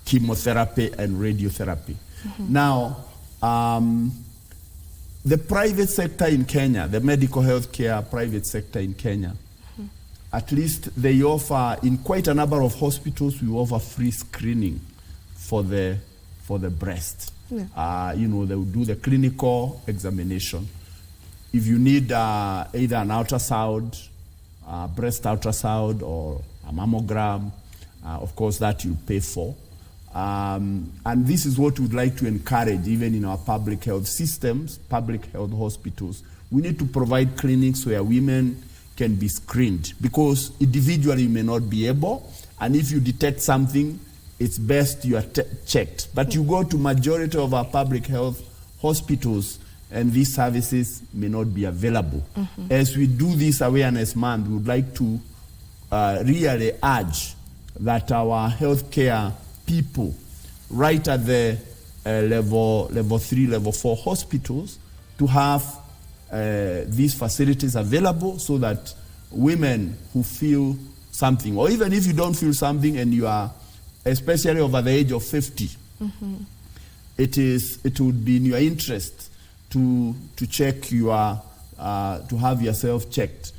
chemotherapy and radiotherapy. Now, the private sector in Kenya, the medical health care private sector in Kenya, at least they offer, in quite a number of hospitals, we offer free screening for the breast. Yeah. They will do the clinical examination. If you need either an ultrasound, breast ultrasound, or a mammogram, of course, that you pay for. And this is what we'd like to encourage, even in our public health systems, public health hospitals. We need to provide clinics where women can be screened, because individually you may not be able, and if you detect something, it's best you are checked. But you go to majority of our public health hospitals and these services may not be available. As we do this awareness month, we would like to really urge that our healthcare people, right at the level 3, level 4 hospitals, to have these facilities available so that women who feel something, or even if you don't feel something and you are, especially over the age of 50, it would be in your interest to check to have yourself checked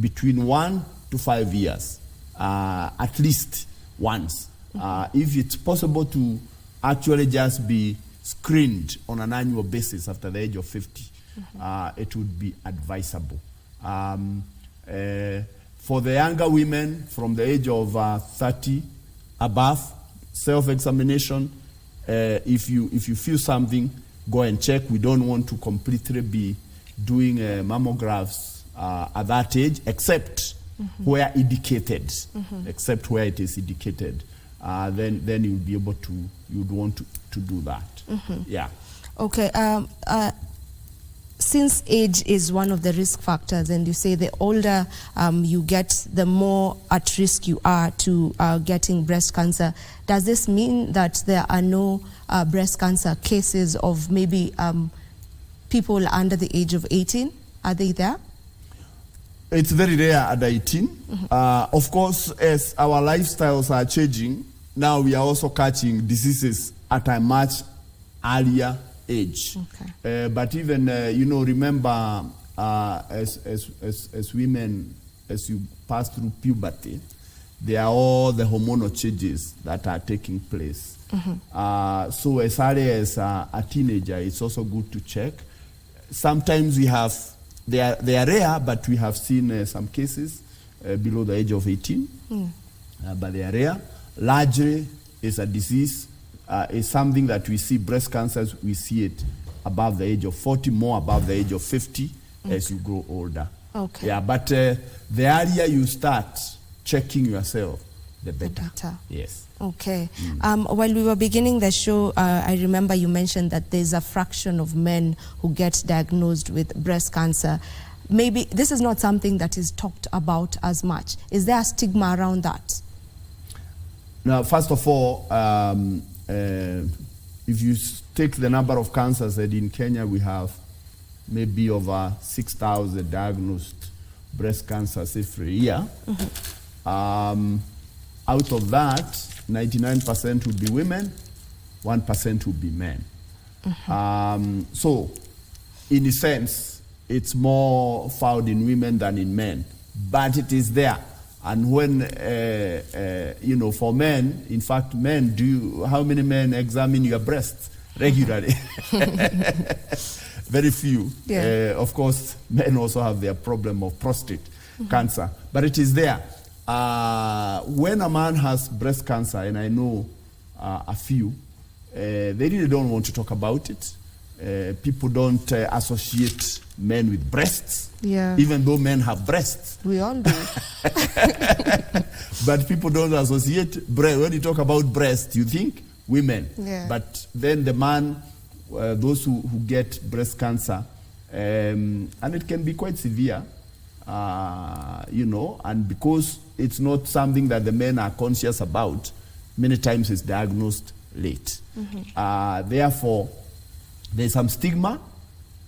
between 1 to 5 years, at least once. If it's possible to actually just be screened on an annual basis after the age of 50, it would be advisable. For the younger women from the age of 30 above, self-examination, if you feel something, go and check. We don't want to completely be doing mammographs at that age, except where indicated, except where it is indicated. Then you'll be able to, you'd want to do that. Yeah. Okay. Since age is one of the risk factors, and you say the older you get, the more at risk you are to getting breast cancer, does this mean that there are no breast cancer cases of maybe people under the age of 18? Are they there? It's very rare at 18. Of course, as our lifestyles are changing, now we are also catching diseases at a much earlier age. But even, remember, as women, as you pass through puberty, there are all the hormonal changes that are taking place. So as early as a teenager, it's also good to check. Sometimes we have, they are rare, but we have seen some cases below the age of 18, but they are rare. Largely, it's a disease. It's something that we see, breast cancers, we see it above the age of 40, more above the age of 50 as you grow older. Yeah, but the earlier you start checking yourself, the better. Yes. Okay. While we were beginning the show, I remember you mentioned that there's a fraction of men who get diagnosed with breast cancer. Maybe this is not something that is talked about as much. Is there a stigma around that? Now, first of all, if you take the number of cancers that in Kenya we have maybe over 6,000 diagnosed breast cancers every year. Out of that, 99% would be women, 1% would be men. So, in a sense, it's more found in women than in men, but it is there. And when, for men, in fact, how many men examine your breasts regularly? Very few. Of course, men also have their problem of prostate cancer, but it is there. When a man has breast cancer, and I know a few, they really don't want to talk about it. People don't associate men with breasts, even though men have breasts. We all do. But people don't associate when you talk about breast, you think women. But then the man, those who get breast cancer, and it can be quite severe, and because it's not something that the men are conscious about, many times it's diagnosed late. Therefore, there's some stigma,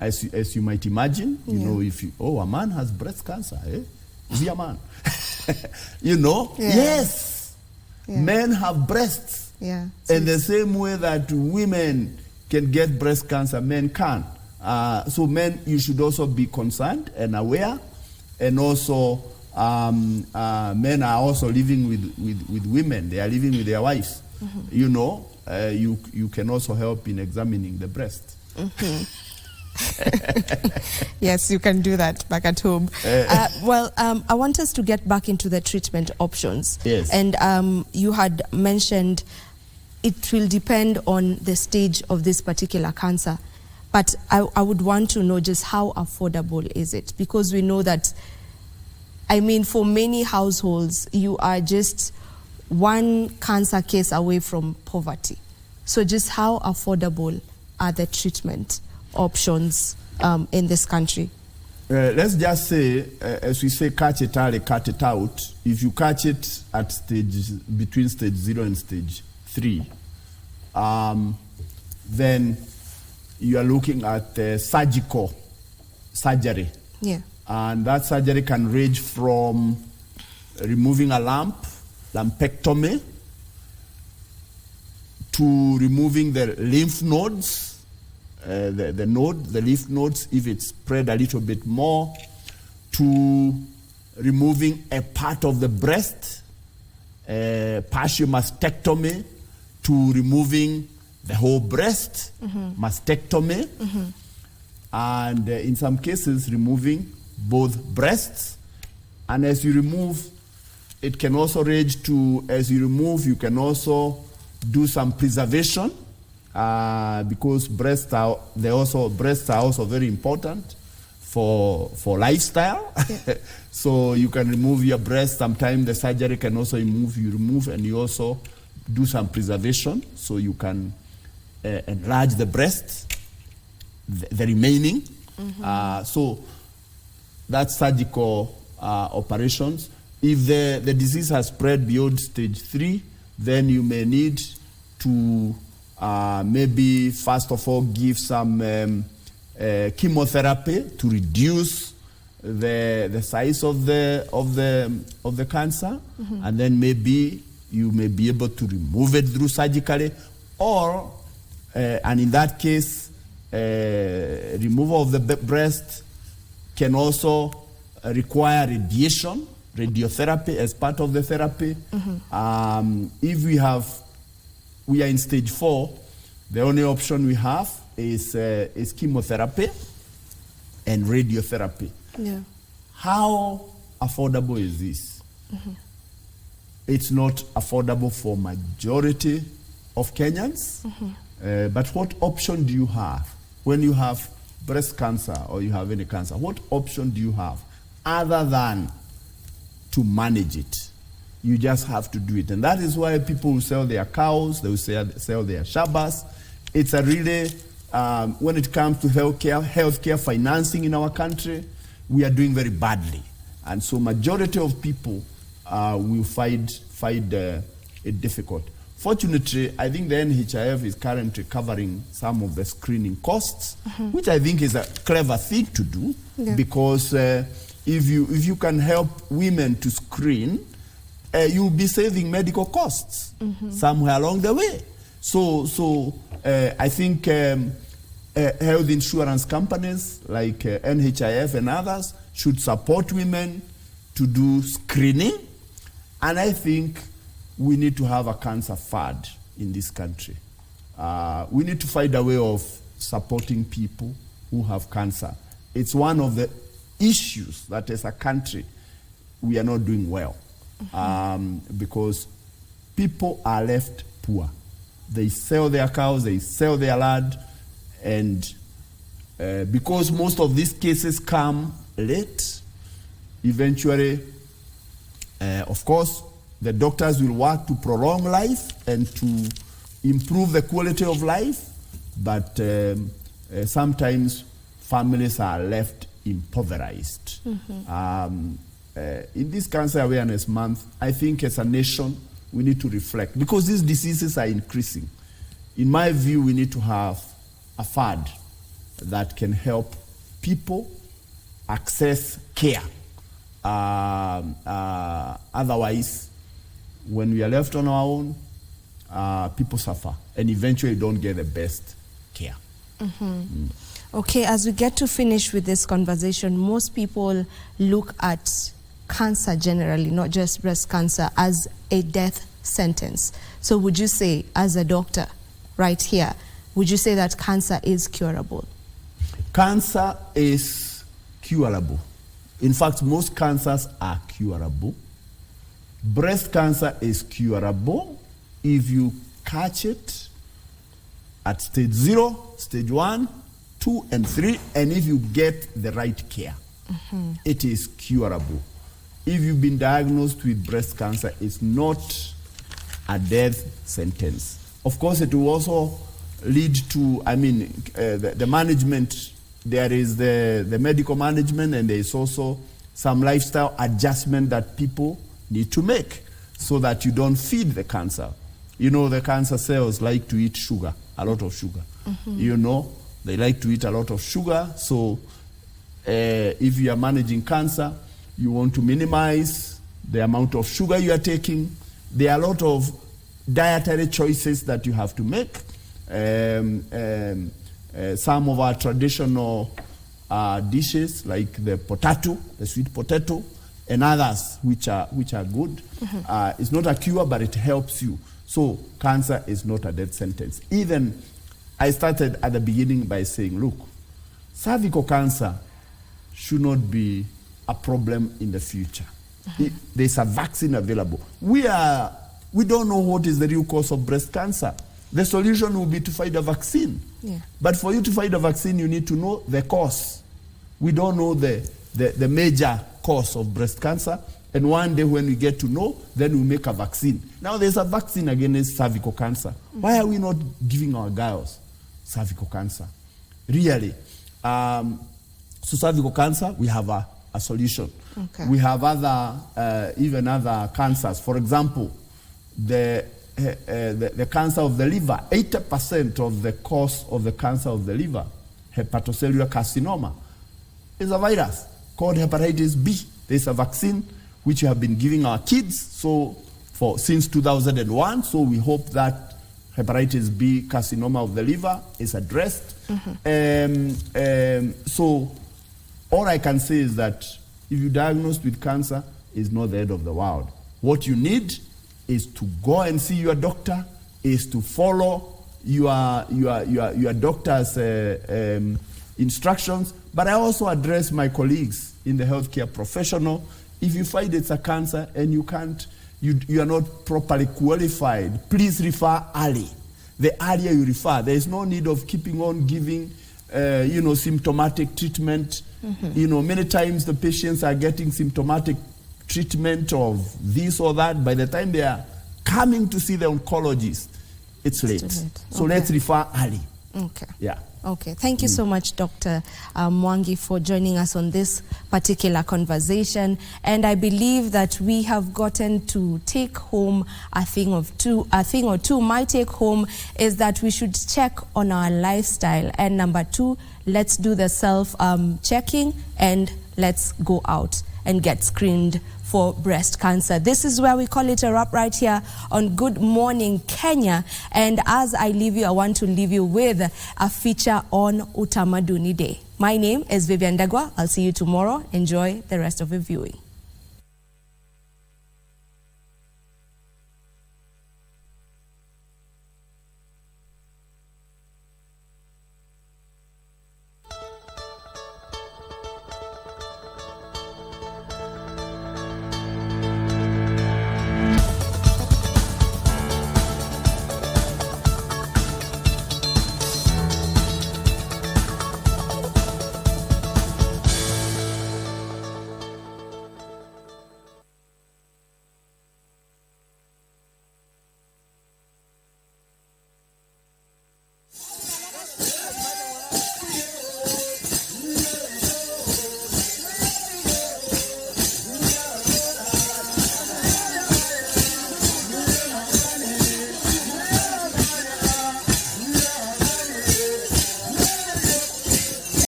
as you might imagine. If a man has breast cancer, is he a man? Yes. Men have breasts. In the same way that women can get breast cancer, men can. So men, you should also be concerned and aware. And also, men are also living with women. They are living with their wives. You can also help in examining the breast. Yes, you can do that back at home. I want us to get back into the treatment options. Yes. And you had mentioned it will depend on the stage of this particular cancer. But I would want to know just how affordable is it? Because we know that, for many households, you are just one cancer case away from poverty. So just how affordable are the treatment options in this country? Let's just say, as we say, catch it early, cut it out. If you catch it at between stage 0 and stage 3, then you are looking at surgery. And that surgery can range from removing a lump, lumpectomy, to removing the lymph nodes, the lymph nodes, if it's spread a little bit more, to removing a part of the breast, partial mastectomy, to removing the whole breast, mastectomy, and in some cases removing both breasts. And as you remove, it can also range to, as you remove, you can also do some preservation, because breasts are also very important for lifestyle. Yeah. So you can remove your breast. Sometimes the surgery can also remove, and you also do some preservation, so you can enlarge the breast, the remaining. So that's surgical operations. If the disease has spread beyond stage 3, then you may need to maybe first of all give some chemotherapy to reduce the size of the cancer, and then maybe you may be able to remove it through surgically, or and in that case, removal of the breast can also require radiotherapy as part of the therapy. If we are in stage 4, the only option we have is chemotherapy and radiotherapy. Yeah. How affordable is this? It's not affordable for majority of Kenyans, but what option do you have when you have breast cancer or you have any cancer? What option do you have other than to manage it? You just have to do it. And that is why people will sell their cows, they will sell their shabas. It's a really, when it comes to healthcare financing in our country, we are doing very badly. And so majority of people will find it difficult. Fortunately, I think the NHIF is currently covering some of the screening costs, which I think is a clever thing to do, because if you can help women to screen, you'll be saving medical costs somewhere along the way. So I think health insurance companies like NHIF and others should support women to do screening. And I think we need to have a cancer fund in this country. We need to find a way of supporting people who have cancer. It's one of the issues that as a country we are not doing well, because people are left poor. They sell their cows, they sell their land, and because most of these cases come late, eventually, of course, the doctors will work to prolong life and to improve the quality of life, but sometimes families are left impoverished. In this Cancer Awareness Month, I think as a nation, we need to reflect, because these diseases are increasing. In my view, we need to have a fund that can help people access care. Otherwise, when we are left on our own, people suffer and eventually don't get the best care. Okay, as we get to finish with this conversation, most people look at cancer generally, not just breast cancer, as a death sentence. So would you say, as a doctor right here, would you say that cancer is curable? Cancer is curable. In fact, most cancers are curable. Breast cancer is curable if you catch it at stage 0, stage 1, 2, and 3, and if you get the right care. It is curable. If you've been diagnosed with breast cancer, it's not a death sentence. Of course, it will also lead to, the management. There is the medical management, and there is also some lifestyle adjustment that people need to make so that you don't feed the cancer. You know, the cancer cells like to eat sugar, a lot of sugar. You know, they like to eat a lot of sugar. So If you are managing cancer, you want to minimize the amount of sugar you are taking. There are a lot of dietary choices that you have to make. Some of our traditional dishes, like the potato, the sweet potato, and others which are good. It's not a cure, but it helps you. So cancer is not a death sentence. Even I started at the beginning by saying, look, cervical cancer should not be a problem in the future. There's a vaccine available. We don't know what is the real cause of breast cancer. The solution will be to find a vaccine. Yeah. But for you to find a vaccine, you need to know the cause. We don't know the major cause of breast cancer. And one day when we get to know, then we make a vaccine. Now there's a vaccine against cervical cancer. Why are we not giving our girls cervical cancer? Really. So cervical cancer, we have a solution. Okay. We have even other cancers. For example, the cancer of the liver, 80% of the cause of the cancer of the liver, hepatocellular carcinoma, is a virus called hepatitis B. There's a vaccine which we have been giving our kids since 2001. So we hope that hepatitis B carcinoma of the liver is addressed. So all I can say is that if you're diagnosed with cancer, it's not the end of the world. What you need is to go and see your doctor, is to follow your doctor's instructions. But I also address my colleagues in the healthcare professional. If you find it's a cancer and you are not properly qualified, please refer early. The earlier you refer, there is no need of keeping on giving, symptomatic treatment. Many times the patients are getting symptomatic treatment of this or that. By the time they are coming to see the oncologist, it's late. So let's refer early. Okay. Yeah. Okay. Thank you so much, Dr. Mwangi, for joining us on this particular conversation. And I believe that we have gotten to take home a thing or two. My take home is that we should check on our lifestyle. And number two, let's do the self-checking and let's go out and get screened for breast cancer. This is where we call it a wrap right here on Good Morning Kenya. And as I leave you, I want to leave you with a feature on Utamaduni Day. My name is Vivian Dagwa. I'll see you tomorrow. Enjoy the rest of your viewing.